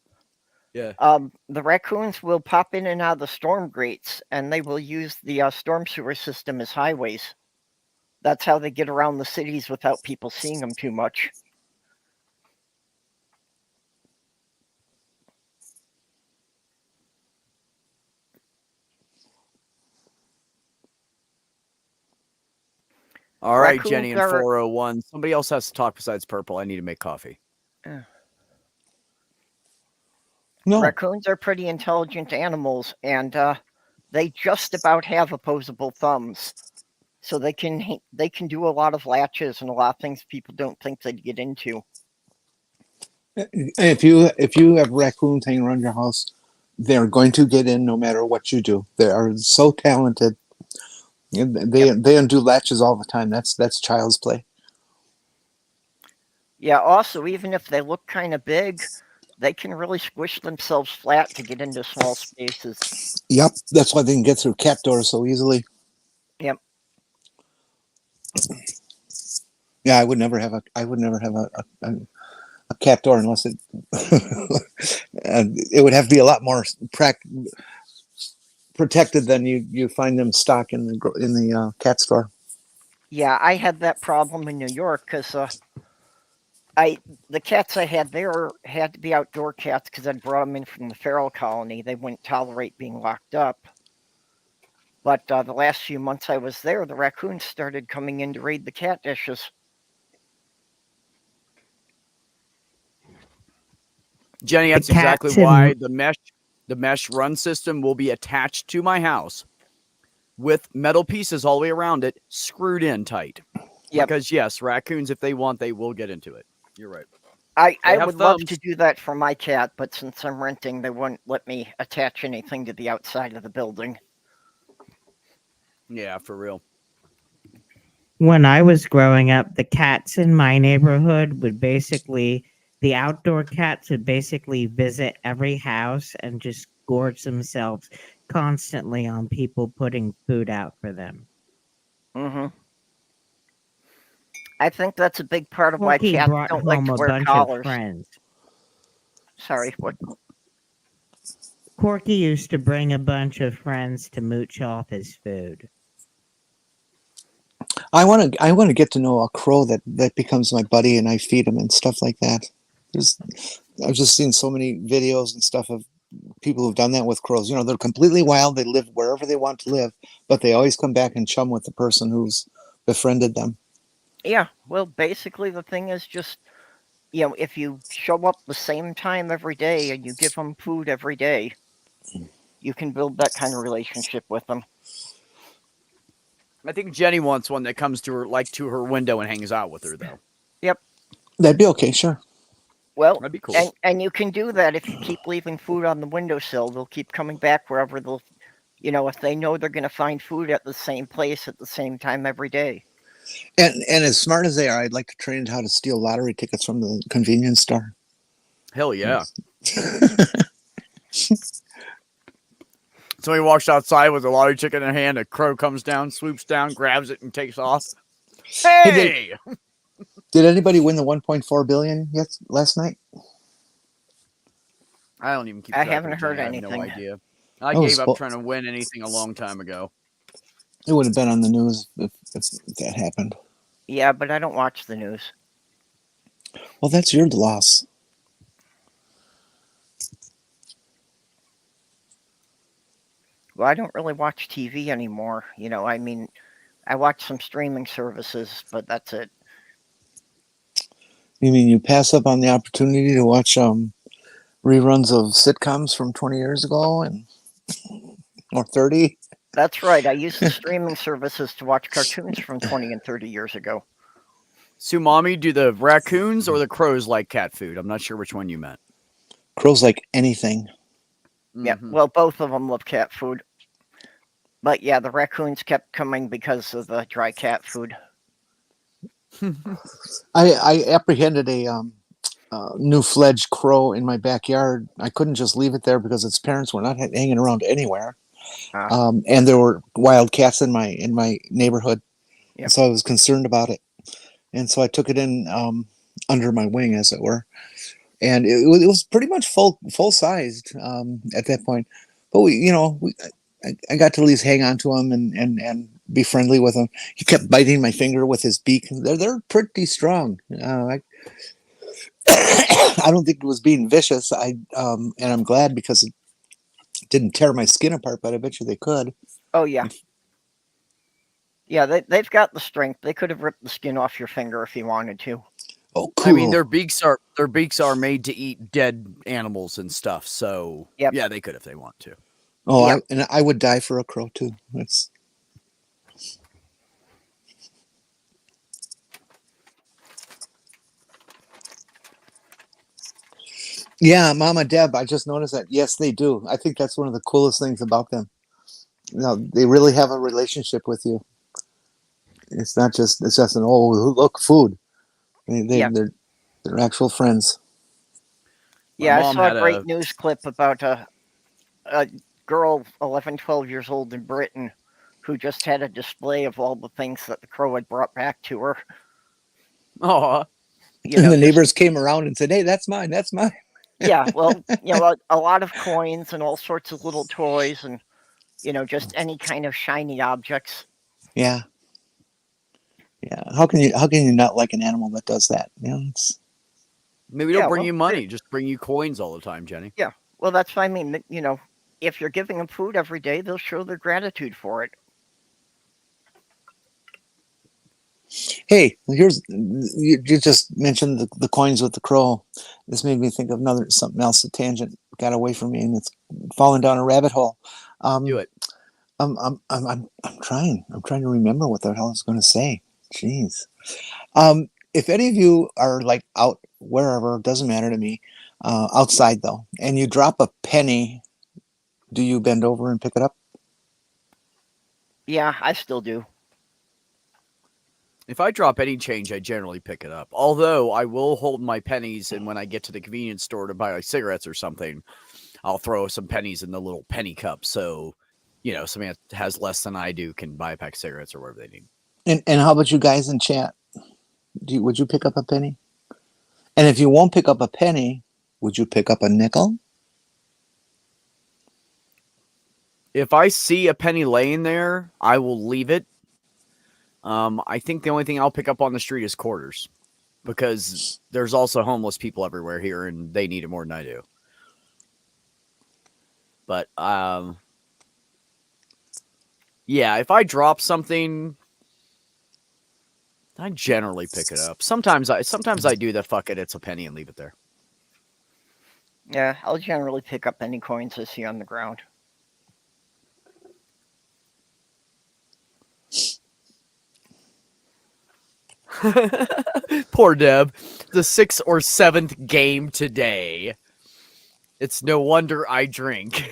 Yeah. the raccoons will pop in and out of the storm grates, and they will use the storm sewer system as highways. That's how they get around the cities without people seeing them too much. All right, Raccoons Jenny and are- 401. Somebody else has to talk besides Purple. I need to make coffee. No. Raccoons are pretty intelligent animals, and they just about have opposable thumbs, so they can do a lot of latches and a lot of things people don't think they'd get into. If you have raccoons hanging around your house, they're going to get in no matter what you do. They are so talented. They undo latches all the time. That's child's play. Yeah. Also, even if they look kind of big, they can really squish themselves flat to get into small spaces. Yep, that's why they can get through cat doors so easily. Yep. Yeah, I would never have a cat door unless it it would have to be a lot more protected than you find them stock in the cat store. Yeah, I had that problem in New York because the cats I had there had to be outdoor cats because I'd brought them in from the feral colony. They wouldn't tolerate being locked up. But the last few months I was there, the raccoons started coming in to raid the cat dishes. Jenny, that's exactly why the mesh run system will be attached to my house with metal pieces all the way around it, screwed in tight. Yep. Because yes, raccoons, if they want, they will get into it. You're right. I would love to do that for my cat, but since I'm renting, they wouldn't let me attach anything to the outside of the building. Yeah, for real. When I was growing up, the cats in my neighborhood would basically, the outdoor cats would basically visit every house and just gorge themselves constantly on people putting food out for them. Mm-hmm. I think that's a big part of why Corky cats brought don't like home to a wear bunch collars. of friends. Sorry, what? Corky used to bring a bunch of friends to mooch off his food. I want to get to know a crow that becomes my buddy, and I feed him and stuff like that. I've just seen so many videos and stuff of people who've done that with crows. You know, they're completely wild. They live wherever they want to live, but they always come back and chum with the person who's befriended them. Yeah, well, basically the thing is just, if you show up the same time every day and you give them food every day, you can build that kind of relationship with them. I think Jenny wants one that comes to her window and hangs out with her, though. Yep. That'd be okay, sure. Well, that'd be cool. And you can do that if you keep leaving food on the windowsill. They'll keep coming back wherever if they know they're going to find food at the same place at the same time every day. And as smart as they are, I'd like to train how to steal lottery tickets from the convenience store. Hell yeah. Somebody walks outside with a lottery ticket in their hand. A crow comes down, swoops down, grabs it, and takes off. Hey! Did anybody win the 1.4 billion yet last night? I don't even keep I track haven't of it, heard Jenny. I have no anything. idea. I Oh, gave up spo- trying to win anything a long time ago. It would have been on the news if that happened. Yeah, but I don't watch the news. Well, that's your loss. Well, I don't really watch TV anymore. You know, I mean, I watch some streaming services, but that's it. You mean you pass up on the opportunity to watch reruns of sitcoms from 20 years ago or 30? That's right. I use the streaming services to watch cartoons from 20 and 30 years ago. Sumami, do the raccoons or the crows like cat food? I'm not sure which one you meant. Crows like anything. Yeah, Mhm. well, both of them love cat food. But yeah, the raccoons kept coming because of the dry cat food. I apprehended a new fledged crow in my backyard. I couldn't just leave it there because its parents were not hanging around anywhere. And there were wild cats in my neighborhood. Yep. So I was concerned about it. And so I took it in under my wing, as it were. And it was pretty much full sized at that point. But I got to at least hang on to him and be friendly with him. He kept biting my finger with his beak. They're pretty strong. I don't think it was being vicious. And I'm glad because it didn't tear my skin apart. But I bet you they could. Oh yeah, yeah. They've got the strength. They could have ripped the skin off your finger if he wanted to. Oh, cool. I mean, their beaks are made to eat dead animals and stuff. So Yep. yeah, they could if they want to. Oh, Yep. I would die for a crow too. That's. Yeah, Mama Deb, I just noticed that. Yes, they do. I think that's one of the coolest things about them. They really have a relationship with you. It's just an look, food. Yeah. They're actual friends. Yeah, I mom saw had a great a- news clip about a girl 11, 12 years old in Britain who just had a display of all the things that the crow had brought back to her. Oh, You And know, the just- neighbors came around and said, "Hey, that's mine. That's mine." yeah, well, a lot of coins and all sorts of little toys and, just any kind of shiny objects. Yeah. Yeah. How can you not like an animal that does that? It's maybe don't Yeah, bring well, you money. Just bring you coins all the time, Jenny. Well, that's what I mean. If you're giving them food every day, they'll show their gratitude for it. Hey, you just mentioned the coins with the crow. This made me think of something else. A tangent got away from me, and it's fallen down a rabbit hole. Do it. I'm trying. I'm trying to remember what the hell I was going to say. Jeez. If any of you are like out wherever, doesn't matter to me. Outside though, and you drop a penny, do you bend over and pick it up? Yeah, I still do. If I drop any change, I generally pick it up. Although I will hold my pennies, and when I get to the convenience store to buy like cigarettes or something, I'll throw some pennies in the little penny cup. So, somebody that has less than I do can buy a pack of cigarettes or whatever they need. And how about you guys in chat? Would you pick up a penny? And if you won't pick up a penny, would you pick up a nickel? If I see a penny laying there, I will leave it. I think the only thing I'll pick up on the street is quarters, because there's also homeless people everywhere here, and they need it more than I do. But yeah, if I drop something, I generally pick it up. Sometimes I do the fuck it, it's a penny, and leave it there. Yeah, I'll generally pick up any coins I see on the ground. Poor Deb. The 6th or 7th game today. It's no wonder I drink.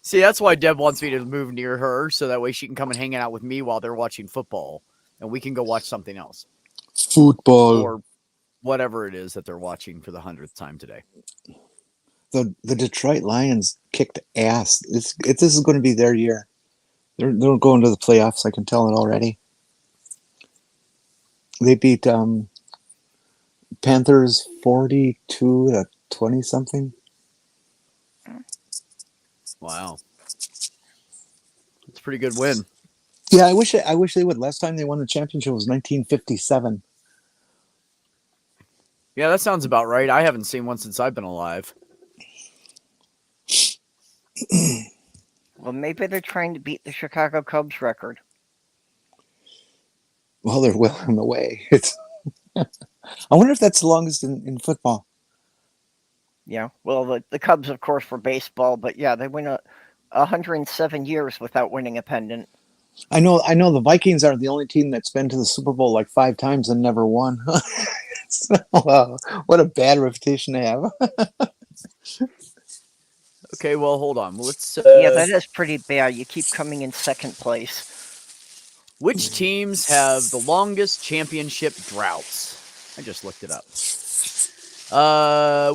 See, that's why Deb wants me to move near her, so that way she can come and hang out with me while they're watching football, and we can go watch something else Football. or whatever it is that they're watching for the 100th time today. The Detroit Lions kicked ass. This is going to be their year. They're going to the playoffs. I can tell it already. They beat Panthers 42-20 something. Wow, it's a pretty good win. Yeah, I wish they would. Last time they won the championship was 1957. Yeah, that sounds about right. I haven't seen one since I've been alive. Well, maybe they're trying to beat the Chicago Cubs record. Well, they're well on the way. I wonder if that's the longest in football. Yeah. Well, the Cubs, of course, for baseball, but yeah, they went 107 years without winning a pennant. I know the Vikings are the only team that's been to the Super Bowl like 5 times and never won. So, what a bad reputation they have. Okay, well, hold on. Let's. Yeah, that is pretty bad. You keep coming in second place. Which teams have the longest championship droughts? I just looked it up.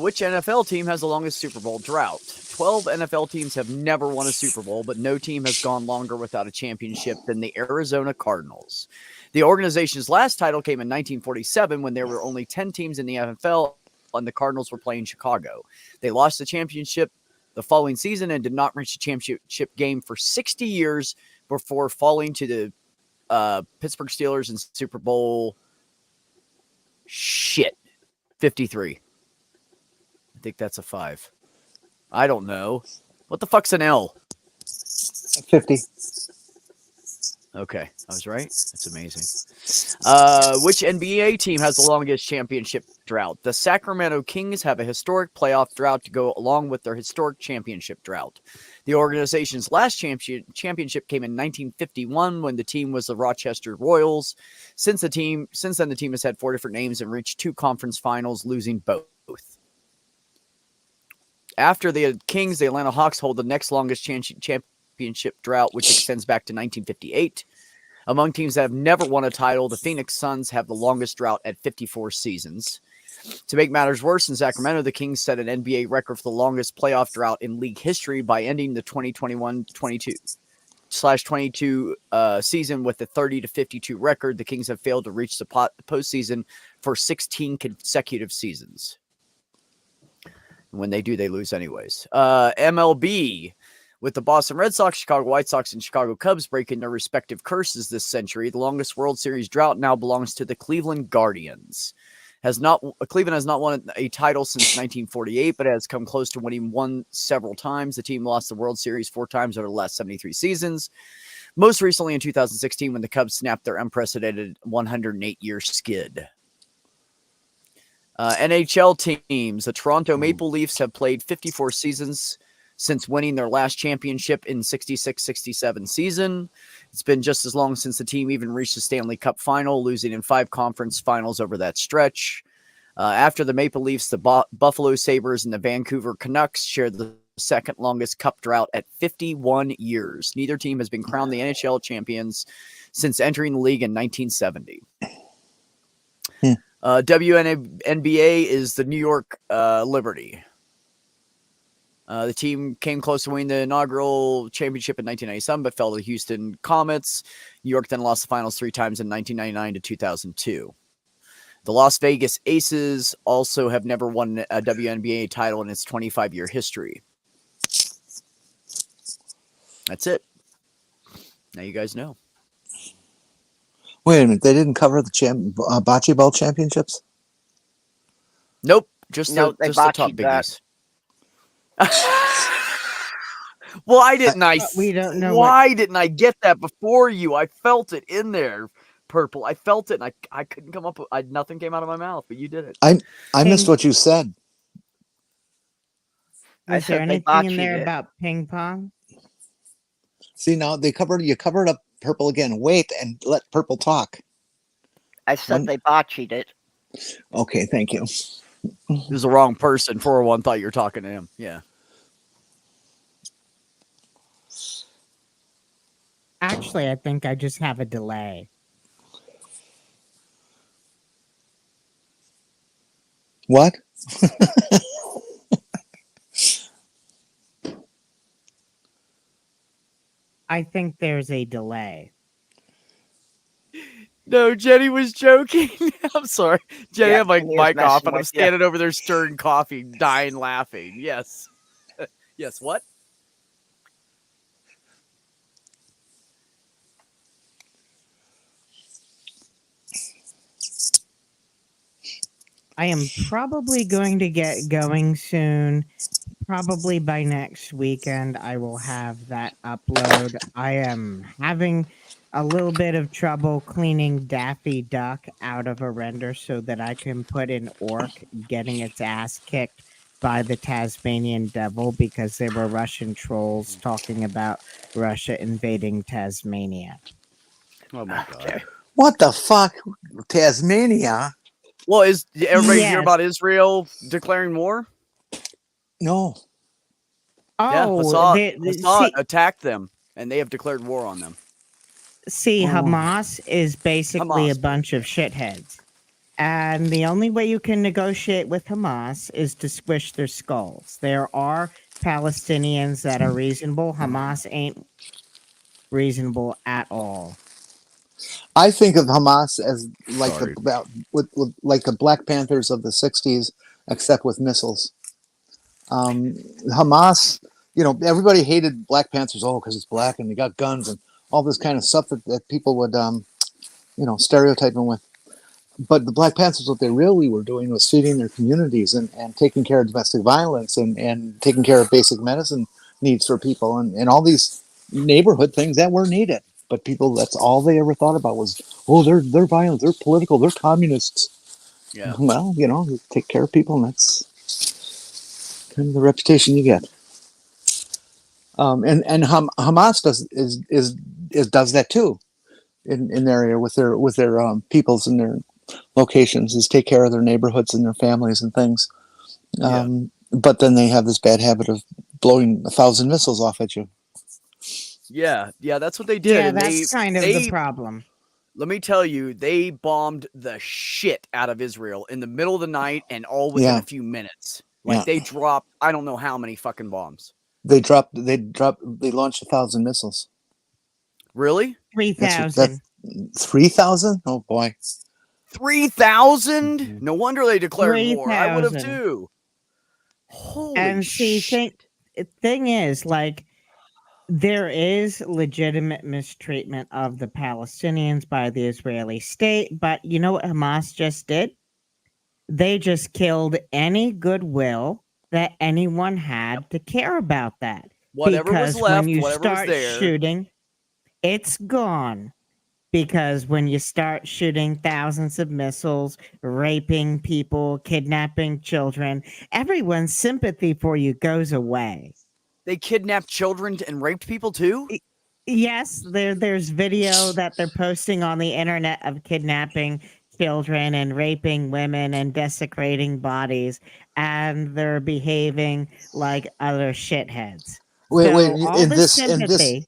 Which NFL team has the longest Super Bowl drought? 12 NFL teams have never won a Super Bowl, but no team has gone longer without a championship than the Arizona Cardinals. The organization's last title came in 1947 when there were only 10 teams in the NFL and the Cardinals were playing Chicago. They lost the championship the following season and did not reach the championship game for 60 years before falling to the Pittsburgh Steelers in Super Bowl 53. I think that's a 5. I don't know. What the fuck's an L? 50. Okay, I was right. That's amazing. Which NBA team has the longest championship drought? The Sacramento Kings have a historic playoff drought to go along with their historic championship drought. The organization's last championship came in 1951 when the team was the Rochester Royals. Since then, the team has had 4 different names and reached 2 conference finals, losing both. After the Kings, the Atlanta Hawks hold the next longest championship drought, which extends back to 1958. Among teams that have never won a title, the Phoenix Suns have the longest drought at 54 seasons. To make matters worse, in Sacramento, the Kings set an NBA record for the longest playoff drought in league history by ending the 2021-22 season with a 30-52 record. The Kings have failed to reach the postseason for 16 consecutive seasons. When they do, they lose anyways. MLB, with the Boston Red Sox, Chicago White Sox, and Chicago Cubs breaking their respective curses this century, the longest World Series drought now belongs to the Cleveland Guardians. Cleveland has not won a title since 1948, but has come close to winning one several times. The team lost the World Series 4 times over the last 73 seasons. Most recently in 2016, when the Cubs snapped their unprecedented 108-year skid. NHL teams. The Toronto Maple Leafs have played 54 seasons since winning their last championship in 66-67 season. It's been just as long since the team even reached the Stanley Cup final, losing in 5 conference finals over that stretch. After the Maple Leafs, the Buffalo Sabres and the Vancouver Canucks share the second longest cup drought at 51 years. Neither team has been crowned the NHL champions since entering the league in 1970. WNBA is the New York Liberty. The team came close to winning the inaugural championship in 1997, but fell to the Houston Comets. New York then lost the finals 3 times in 1999 to 2002. The Las Vegas Aces also have never won a WNBA title in its 25-year history. That's it. Now you guys know. Wait a minute, they didn't cover the bocce ball championships? Nope, just No, the they top botched biggies. Why didn't I? We don't know. Why didn't I get that before you? I felt it in there, Purple. I felt it, and I couldn't come up with. Nothing came out of my mouth, but you did it. I missed what you said. Was there anything in there about ping pong? See, now you covered up Purple again. Wait and let Purple talk. I said they botched it. Okay, thank you. It was the wrong person. 401 thought you were talking to him. Yeah. Actually, I think I just have a delay. What? I think there's a delay. No, Jenny was joking. I'm sorry. Jenny Yeah, had my Jenny was mic off messing and I'm with ya. standing over there stirring coffee, dying laughing. Yes. Yes, what? I am probably going to get going soon. Probably by next weekend, I will have that upload. I am having a little bit of trouble cleaning Daffy Duck out of a render so that I can put in Orc getting its ass kicked by the Tasmanian devil because there were Russian trolls talking about Russia invading Tasmania. Oh my god. Okay. What the fuck? Tasmania? Well, is everybody hear Yes. about Israel declaring war? No. Yeah, Oh, Assad attacked them and they have declared war on them. see, Oh. Hamas is basically a Hamas. bunch of shitheads. And the only way you can negotiate with Hamas is to squish their skulls. There are Palestinians that are reasonable. Hamas ain't reasonable at all. I think of Hamas as like Sorry. with like the Black Panthers of the '60s, except with missiles. Hamas, everybody hated Black Panthers, because it's black and they got guns and all this kind of stuff that people would, stereotype them with. But the Black Panthers, what they really were doing was feeding their communities and taking care of domestic violence and taking care of basic medicine needs for people and all these neighborhood things that were needed. But people, that's all they ever thought about was, they're violent, they're political, they're communists. Yeah. Well, you take care of people, and that's kind of the reputation you get. And Hamas does that too in their area with their peoples and their locations, is take care of their neighborhoods and their families and things. But then they have this bad habit of blowing 1,000 missiles off at you. Yeah, that's what they did. Yeah, and that's kind of the problem. Let me tell you, they bombed the shit out of Israel in the middle of the night and all within a few minutes. Like they dropped, I don't know how many fucking bombs. They launched 1,000 missiles. Really? 3,000. 3,000? Oh boy. 3,000? No wonder they declared war. I would have 3,000. too. Holy And see, shit. thing is, like, there is legitimate mistreatment of the Palestinians by the Israeli state, but you know what Hamas just did? They just killed any goodwill that anyone had to care about that. Whatever was Because left, when you whatever was start there. shooting, it's gone. Because when you start shooting thousands of missiles, raping people, kidnapping children, everyone's sympathy for you goes away. They kidnapped children and raped people too? Yes, there's video that they're posting on the internet of kidnapping children and raping women and desecrating bodies, and they're behaving like other shitheads. Wait, So all in the this sympathy,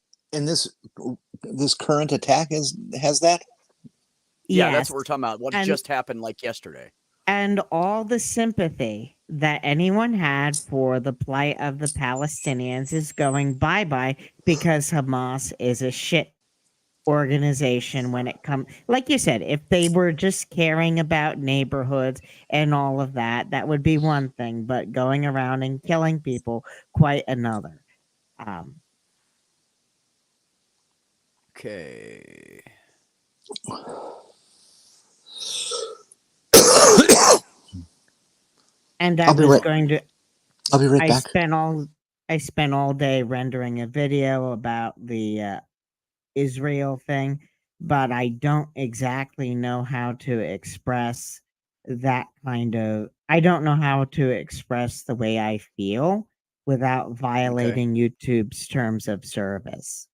this current attack has that? Yeah, that's yes, what we're talking about. What and just happened like yesterday. and all the sympathy that anyone had for the plight of the Palestinians is going bye-bye because Hamas is a shit organization when it comes, like you said, if they were just caring about neighborhoods and all of that, that would be one thing, but going around and killing people, quite another. Okay. And I'll be right I back. spent all day rendering a video about the Israel thing, but I don't exactly know how to express that kind of. I don't know how to express the way I feel without violating YouTube's terms of service.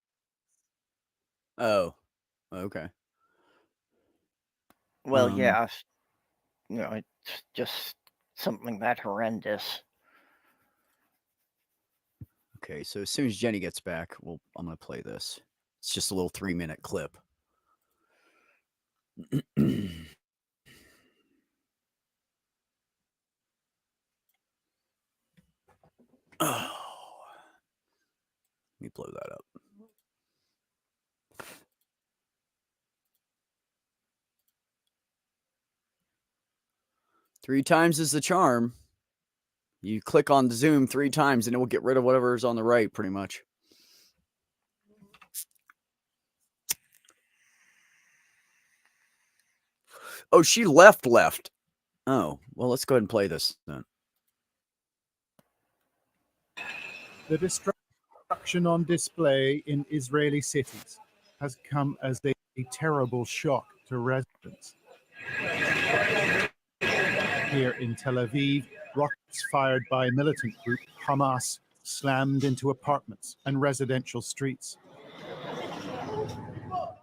Oh, okay. Well, yeah. It's just something that horrendous. Okay, so as soon as Jenny gets back, I'm going to play this. It's just a little 3-minute clip. Oh, let me blow that up. Three times is the charm. You click on zoom 3 times and it will get rid of whatever is on the right, pretty much. Oh, she left. Oh, well, let's go ahead and play this then. The destruction on display in Israeli cities has come as a terrible shock to residents. Here in Tel Aviv, rockets fired by militant group Hamas slammed into apartments and residential streets.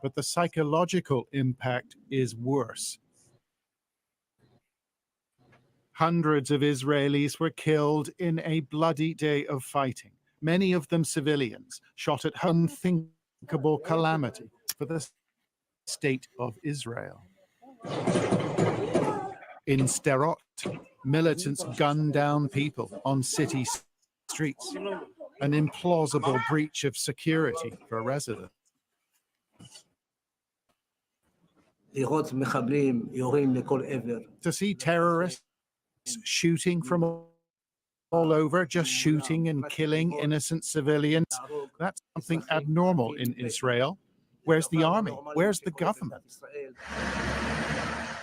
But the psychological impact is worse. Hundreds of Israelis were killed in a bloody day of fighting, many of them civilians, shot at unthinkable calamity for the state of Israel. In Sderot, militants gunned down people on city streets, an implausible breach of security for residents. To see terrorists shooting from all over, just shooting and killing innocent civilians, that's something abnormal in Israel. Where's the army? Where's the government?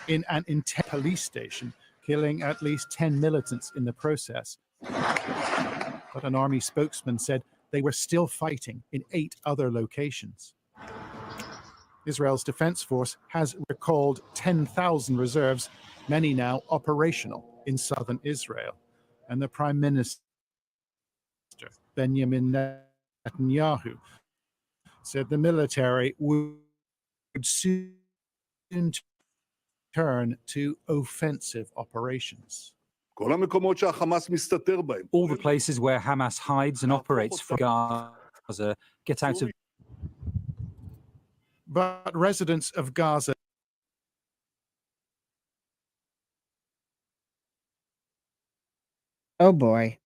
In an intense police station, killing at least 10 militants in the process. But an army spokesman said they were still fighting in 8 other locations. Israel's defense force has recalled 10,000 reserves, many now operational in southern Israel. And the Prime Minister, Benjamin Netanyahu, said the military would soon turn to offensive operations. All the places where Hamas hides and operates from Gaza get out of. But residents of Gaza Oh boy.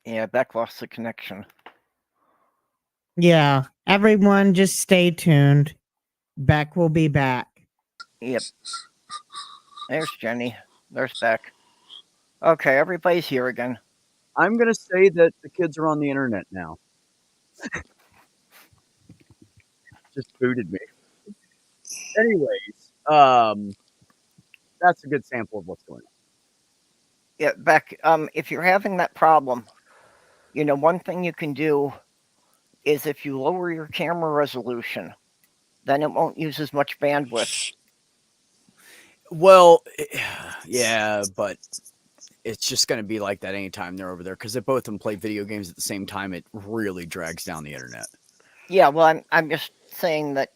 Yeah, Beck lost the connection. Yeah. Everyone just stay tuned. Beck will be back. Yep. There's Jenny. There's Beck. Okay, everybody's here again. I'm going to say that the kids are on the internet now. Just booted me. Anyways, that's a good sample of what's going on. Yeah, Beck, if you're having that problem, one thing you can do is if you lower your camera resolution, then it won't use as much bandwidth. Well, yeah, but it's just going to be like that anytime they're over there because if both of them play video games at the same time, it really drags down the internet. Yeah, well, I'm just saying that,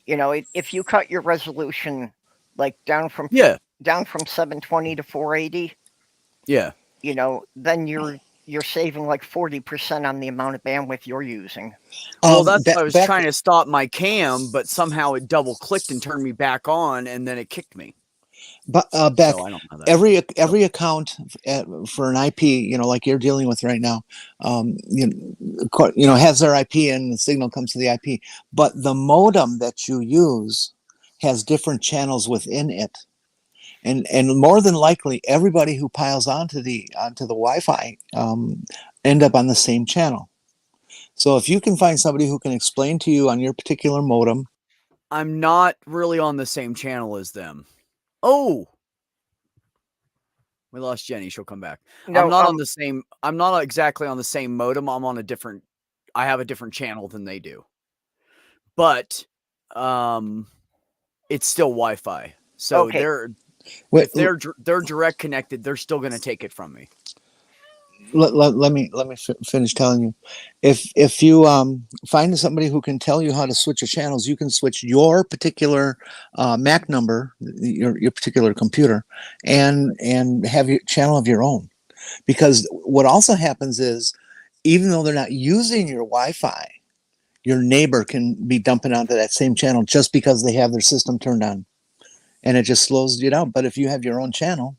if you cut your resolution like down from 720 to 480, yeah, then you're saving like 40% on the amount of bandwidth you're using. Well, that's what I was trying to stop my cam, but somehow it double clicked and turned me back on, and then it kicked me. But Beck, So I don't know that. every account for an IP, like you're dealing with right now, has their IP and the signal comes to the IP. But the modem that you use has different channels within it, and more than likely, everybody who piles onto the Wi-Fi end up on the same channel. So if you can find somebody who can explain to you on your particular modem, I'm not really on the same channel as them. Oh, we lost Jenny. She'll come back. No, I'm not on the same. I'm not exactly on the same modem. I'm on a different. I have a different channel than they do, but it's still Wi-Fi. So Okay. if they're direct connected, they're still going to take it from me. let me finish telling you. If you find somebody who can tell you how to switch your channels, you can switch your particular MAC number, your particular computer, and have your channel of your own. Because what also happens is, even though they're not using your Wi-Fi, your neighbor can be dumping onto that same channel just because they have their system turned on, and it just slows you down. But if you have your own channel,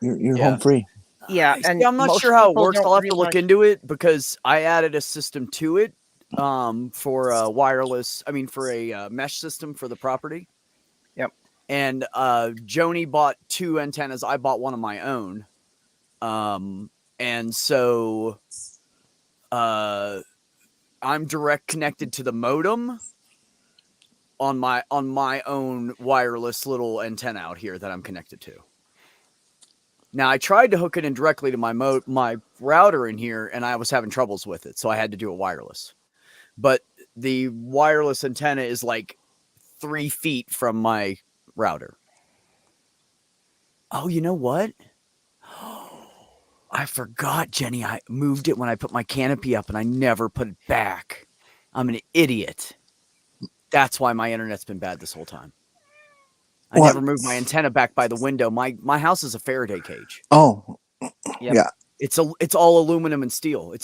you're Yeah. home free. Yeah, See, and I'm not most sure how it people works. don't I'll have to look realize- into it because I added a system to it for a wireless, for a mesh system for the property. Yep. And Joni bought 2 antennas. I bought one of my own. And so I'm direct connected to the modem on my own wireless little antenna out here that I'm connected to. Now I tried to hook it in directly to my router in here, and I was having troubles with it, so I had to do it wireless. But the wireless antenna is like 3 feet from my router. Oh, you know what? I forgot, Jenny. I moved it when I put my canopy up, and I never put it back. I'm an idiot. That's why my internet's been bad this whole time. I What? never moved my antenna back by the window. My house is a Faraday cage. Oh, Yep. yeah. It's all aluminum and steel.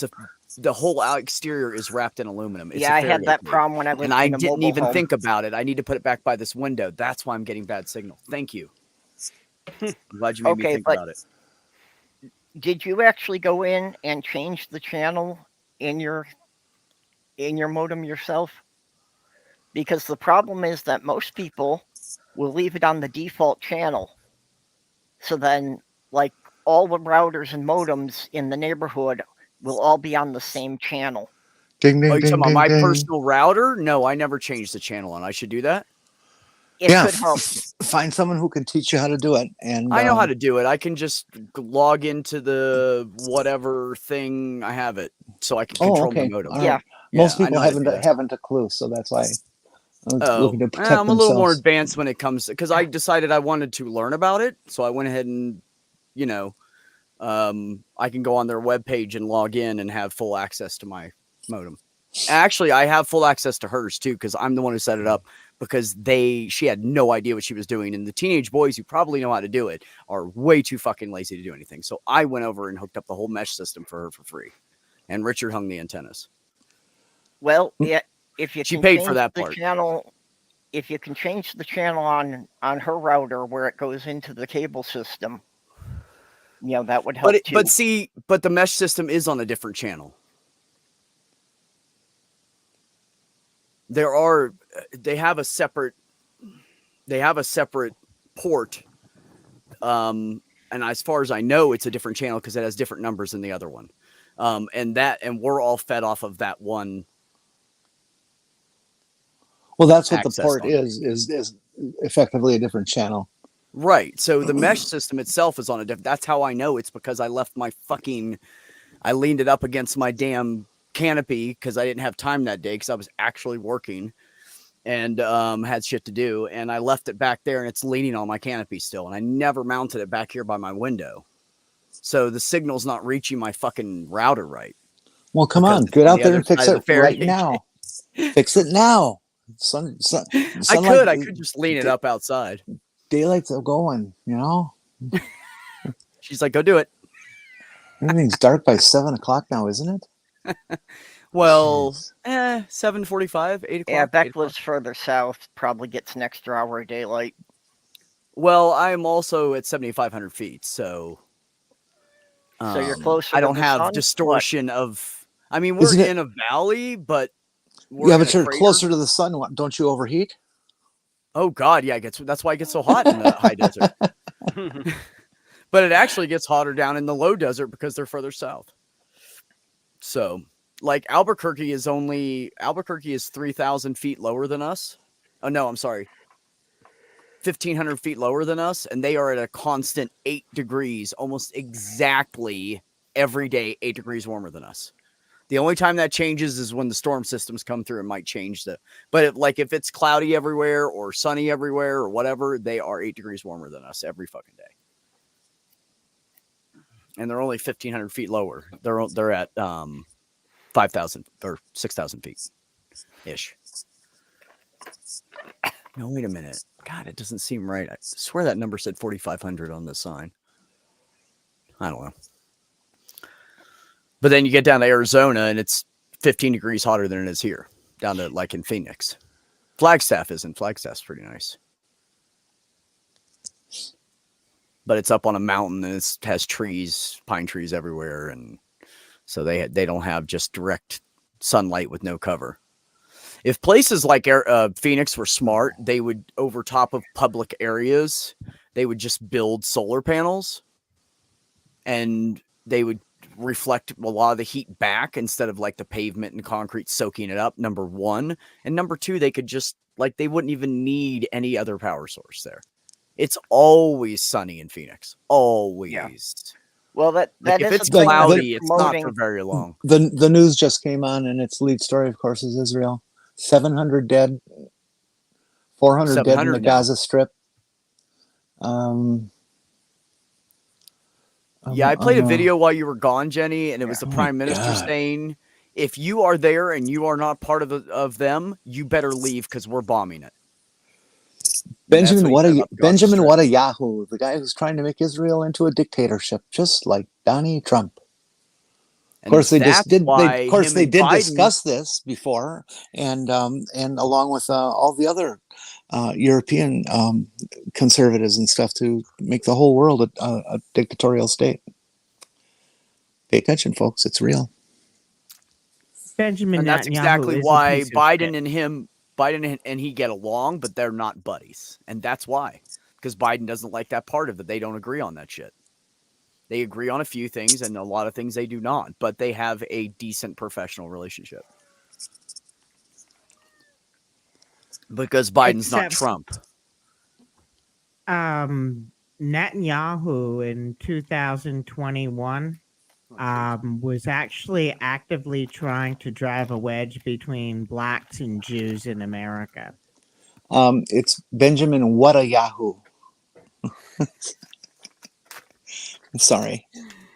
The whole exterior is wrapped in aluminum. It's Yeah, a I had Faraday that cage. problem when I lived And I in a didn't mobile even home. think about it. I need to put it back by this window. That's why I'm getting bad signal. Thank you. I'm glad you made me Okay, think but- about it. Did you actually go in and change the channel in your modem yourself? Because the problem is that most people will leave it on the default channel. So then, like, all the routers and modems in the neighborhood will all be on the same channel. Ding ding Oh, you ding talking about ding my ding. personal router? No, I never changed the channel on. I should do that. It Yeah, could help. find someone who can teach you how to do it. And I know how to do it. I can just log into the whatever thing I have it, so I can Oh, control okay. the modem. All right. Yeah. Most Yeah, I people know how to do that. haven't a clue, so that's why I'm Oh, looking to protect I'm a little more themselves. advanced when it comes because I decided I wanted to learn about it, so I went ahead and I can go on their webpage and log in and have full access to my modem. Actually, I have full access to hers too because I'm the one who set it up because she had no idea what she was doing, and the teenage boys who probably know how to do it are way too fucking lazy to do anything. So I went over and hooked up the whole mesh system for her for free, and Richard hung the antennas. Well, yeah, if you She can paid change for that the part. channel, if you can change the channel on her router where it goes into the cable system, that would help too. But the mesh system is on a different channel. They have a separate port. And as far as I know, it's a different channel because it has different numbers than the other one. And we're all fed off of that one. Well, that's what the access port on it. is effectively a different channel. Right. So the mesh system itself is on a different. That's how I know it's because I left I leaned it up against my damn canopy because I didn't have time that day because I was actually working and had shit to do. And I left it back there and it's leaning on my canopy still. And I never mounted it back here by my window. So the signal's not reaching my fucking router right. Well, come Because on, it's get on out the there other and fix side of it the right Faraday now. Fix it now. I could just lean it up outside. Daylight's going, She's like, go do it. Everything's dark by 7 o'clock now, isn't it? Well, Jeez. 7:45, 8 o'clock. Yeah, 8 Beck o'clock. lives further south, probably gets an extra hour of daylight. Well, I'm also at 7,500 feet, so So you're closer I to don't the have sun? distortion of. I mean, Isn't we're it- in a valley, but we're Yeah, in but a you're crater. closer to the sun. Don't you overheat? Oh God, yeah, that's why it gets so hot in the high desert. But it actually gets hotter down in the low desert because they're further south. So, like Albuquerque is 3,000 feet lower than us. Oh no, I'm sorry. 1,500 feet lower than us, and they are at a constant 8 degrees, almost exactly every day, 8 degrees warmer than us. The only time that changes is when the storm systems come through and might change but if it's cloudy everywhere or sunny everywhere or whatever, they are 8 degrees warmer than us every fucking day. and they're only 1,500 feet lower. They're at 5,000 or 6,000 feet ish. No, wait a minute. God, it doesn't seem right. I swear that number said 4,500 on the sign. I don't know. But then you get down to Arizona and it's 15 degrees hotter than it is here, down to like in Phoenix. Flagstaff isn't. Flagstaff's pretty nice. But it's up on a mountain and it has trees, pine trees everywhere. And so they don't have just direct sunlight with no cover. If places like Phoenix were smart, they would, over top of public areas, they would just build solar panels and they would reflect a lot of the heat back instead of like the pavement and concrete soaking it up, number one. And number two, they could just, like, they wouldn't even need any other power source there. It's always sunny in Phoenix. Always. Yeah. Well, that Like if is it's a thing that's cloudy, it's not promoting- for very long. The news just came on, and its lead story, of course, is Israel. 700 dead, 400 dead in 700 the now. Gaza Strip. Yeah, I played a video while you were gone, Jenny, and it was the Oh my Prime Minister God. saying, if you are there and you are not part of them, you better leave because we're bombing it. Benjamin Benjamin Netanyahu, the guy who's trying to make Israel into a dictatorship, just like Donnie Trump. Of course, they did discuss this before, and along with all the other European conservatives and stuff, to make the whole world a dictatorial state. Pay attention, folks; it's real. Benjamin And that's Netanyahu exactly is a why piece of Biden and he get along, but they're not buddies. And that's why. Because Biden doesn't like that part of it. They don't agree on that shit. They agree on a few things and a lot of things they do not, but they have a decent professional relationship. Because Biden's not Except- Trump. Netanyahu in 2021 was actually actively trying to drive a wedge between blacks and Jews in America. It's Benjamin Netanyahu. Sorry.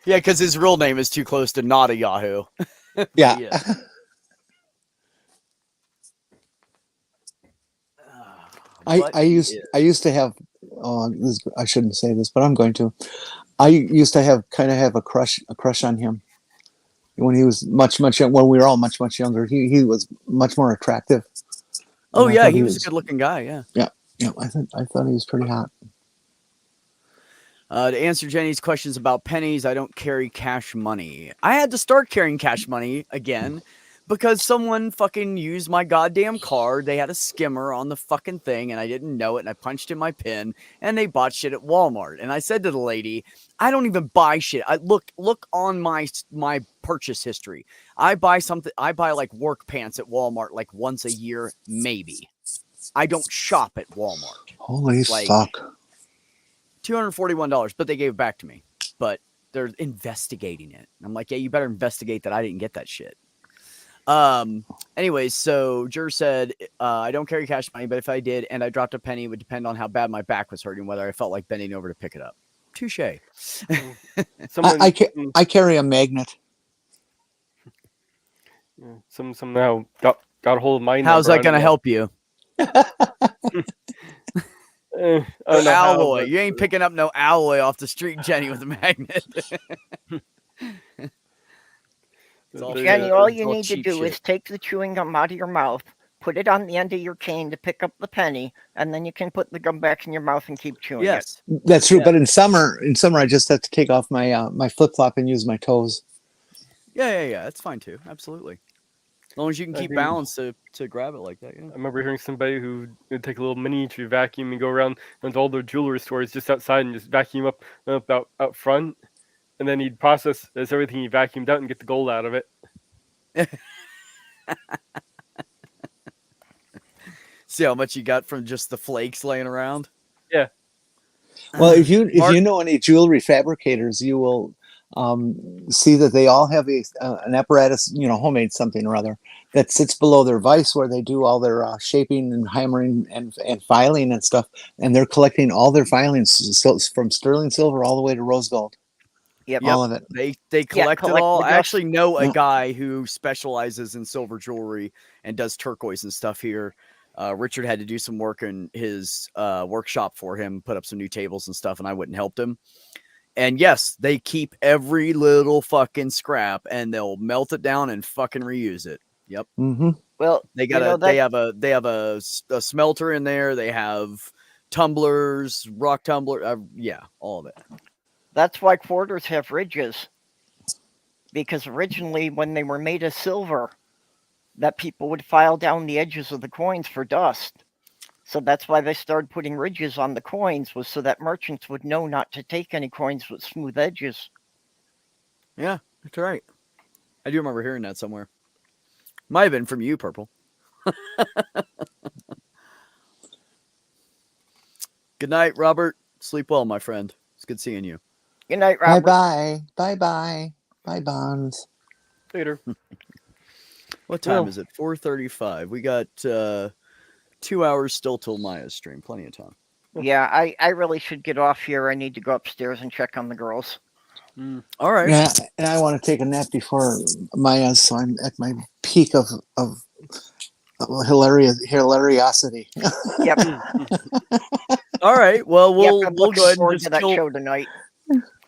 Yeah, because his real name is too close to not a Yahoo. Yeah. Yeah. I used to have I shouldn't say this, but I'm going to. I used to have a crush on him when he was much young, when we were all much younger. He was much more attractive. Oh And I yeah, thought he was a good looking guy, yeah. Yeah, I thought he was pretty hot. To answer Jenny's questions about pennies, I don't carry cash money. I had to start carrying cash money again because someone fucking used my goddamn card. They had a skimmer on the fucking thing and I didn't know it, and I punched in my PIN and they bought shit at Walmart. And I said to the lady, I don't even buy shit. I look on my purchase history. I buy like work pants at Walmart like once a year, maybe. I don't shop at Walmart. Holy fuck. $241, but they gave it back to me. But they're investigating it. I'm like, yeah, you better investigate that I didn't get that shit. Anyways, so Jer said, I don't carry cash money, but if I did and I dropped a penny, it would depend on how bad my back was hurting, whether I felt like bending over to pick it up. Touche. I carry a magnet. Somehow got a hold of my number. How's that going to help you? Alloy. You ain't picking up no alloy off the street, Jenny, with a magnet. Jenny, all you need to do is take the chewing gum out of your mouth, put it on the end of your cane to pick up the penny, and then you can put the gum back in your mouth and keep chewing it. That's true. Yeah. But in summer, I just have to take off my my flip flop and use my toes. Yeah. That's fine too. Absolutely. As long as you can keep balance to grab it like that. Yeah. I remember hearing somebody who would take a little miniature vacuum and go around into all their jewelry stores just outside and just vacuum up out front. And then he'd process everything he vacuumed out and get the gold out of it. See how much you got from just the flakes laying around? Yeah. Well, if you know any jewelry fabricators, you will see that they all have an apparatus, homemade something or other, that sits below their vise where they do all their shaping and hammering and filing and stuff. And they're collecting all their filings from sterling silver all the way to rose gold. Yep. all of it. They collect it collect all. the I dust. actually know a Yeah. guy who specializes in silver jewelry and does turquoise and stuff here. Richard had to do some work in his workshop for him, put up some new tables and stuff, and I went and helped him. And yes, they keep every little fucking scrap and they'll melt it down and fucking reuse it. Yep. Mm-hmm. Well, They got they have a smelter in there. They have tumblers, rock tumbler. Yeah, all of it. that's why quarters have ridges. Because originally, when they were made of silver, that people would file down the edges of the coins for dust. So that's why they started putting ridges on the coins, was so that merchants would know not to take any coins with smooth edges. Yeah, that's right. I do remember hearing that somewhere. Might have been from you, Purple. Good night, Robert. Sleep well, my friend. It's good seeing you. Good night, Bye Robert. bye. Bye bye. Bye, Bonds. Later. What time Well- is it? 4:35. We got 2 hours still till Maya's stream. Plenty of time. Yeah, I really should get off here. I need to go upstairs and check on the girls. All right. Yeah, and I want to take a nap before Maya's, so I'm at my peak of hilariosity. Yep. All right. Well, Yep, we'll I'm we'll looking go ahead and forward just to that kill. show tonight.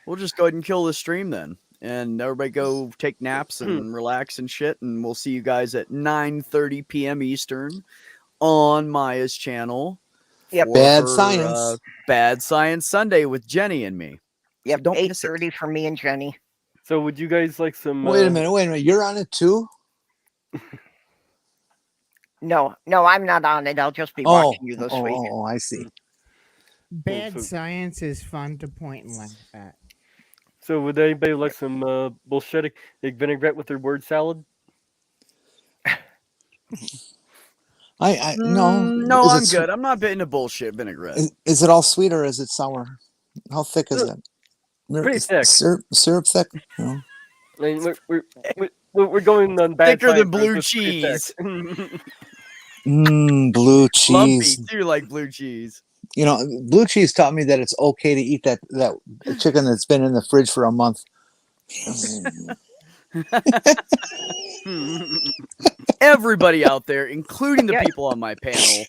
We'll just go ahead and kill the stream then, and everybody go take naps and relax and shit. And we'll see you guys at 9:30 p.m. Eastern on Maya's channel. Yep. for Bad her, Science. Bad Science Sunday with Jenny and me. Yep, don't miss it. 8:30 for me and Jenny. So would you guys like some? Wait a minute. You're on it too? No, I'm not on it. I'll just be watching you this week. Oh, I see. Bad so- science is fun to point and laugh at. So would anybody like some bullshitting vinaigrette with their word salad? I no. No, Is it I'm swe- good. I'm not bitten to bullshit vinaigrette. Is it all sweet or is it sour? How thick is it? Pretty thick. Syrup thick? No. I mean, we're going on bad Thicker than science, blue it's pretty thick. Blue Lumpy, cheese. do you like blue cheese? You know, blue cheese taught me that it's okay to eat that chicken that's been in the fridge for a month. Everybody out there, including the Yeah. people on my panel,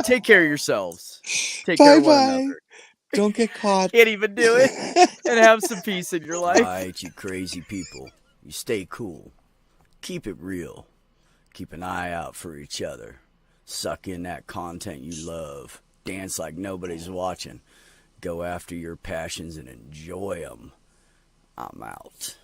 take care of yourselves. Take care of one Bye-bye. another. Don't get caught. Can't even do it. And have some peace in your life. All right, you crazy people. You stay cool. Keep it real. Keep an eye out for each other. Suck in that content you love. Dance like nobody's watching. Go after your passions and enjoy them. I'm out.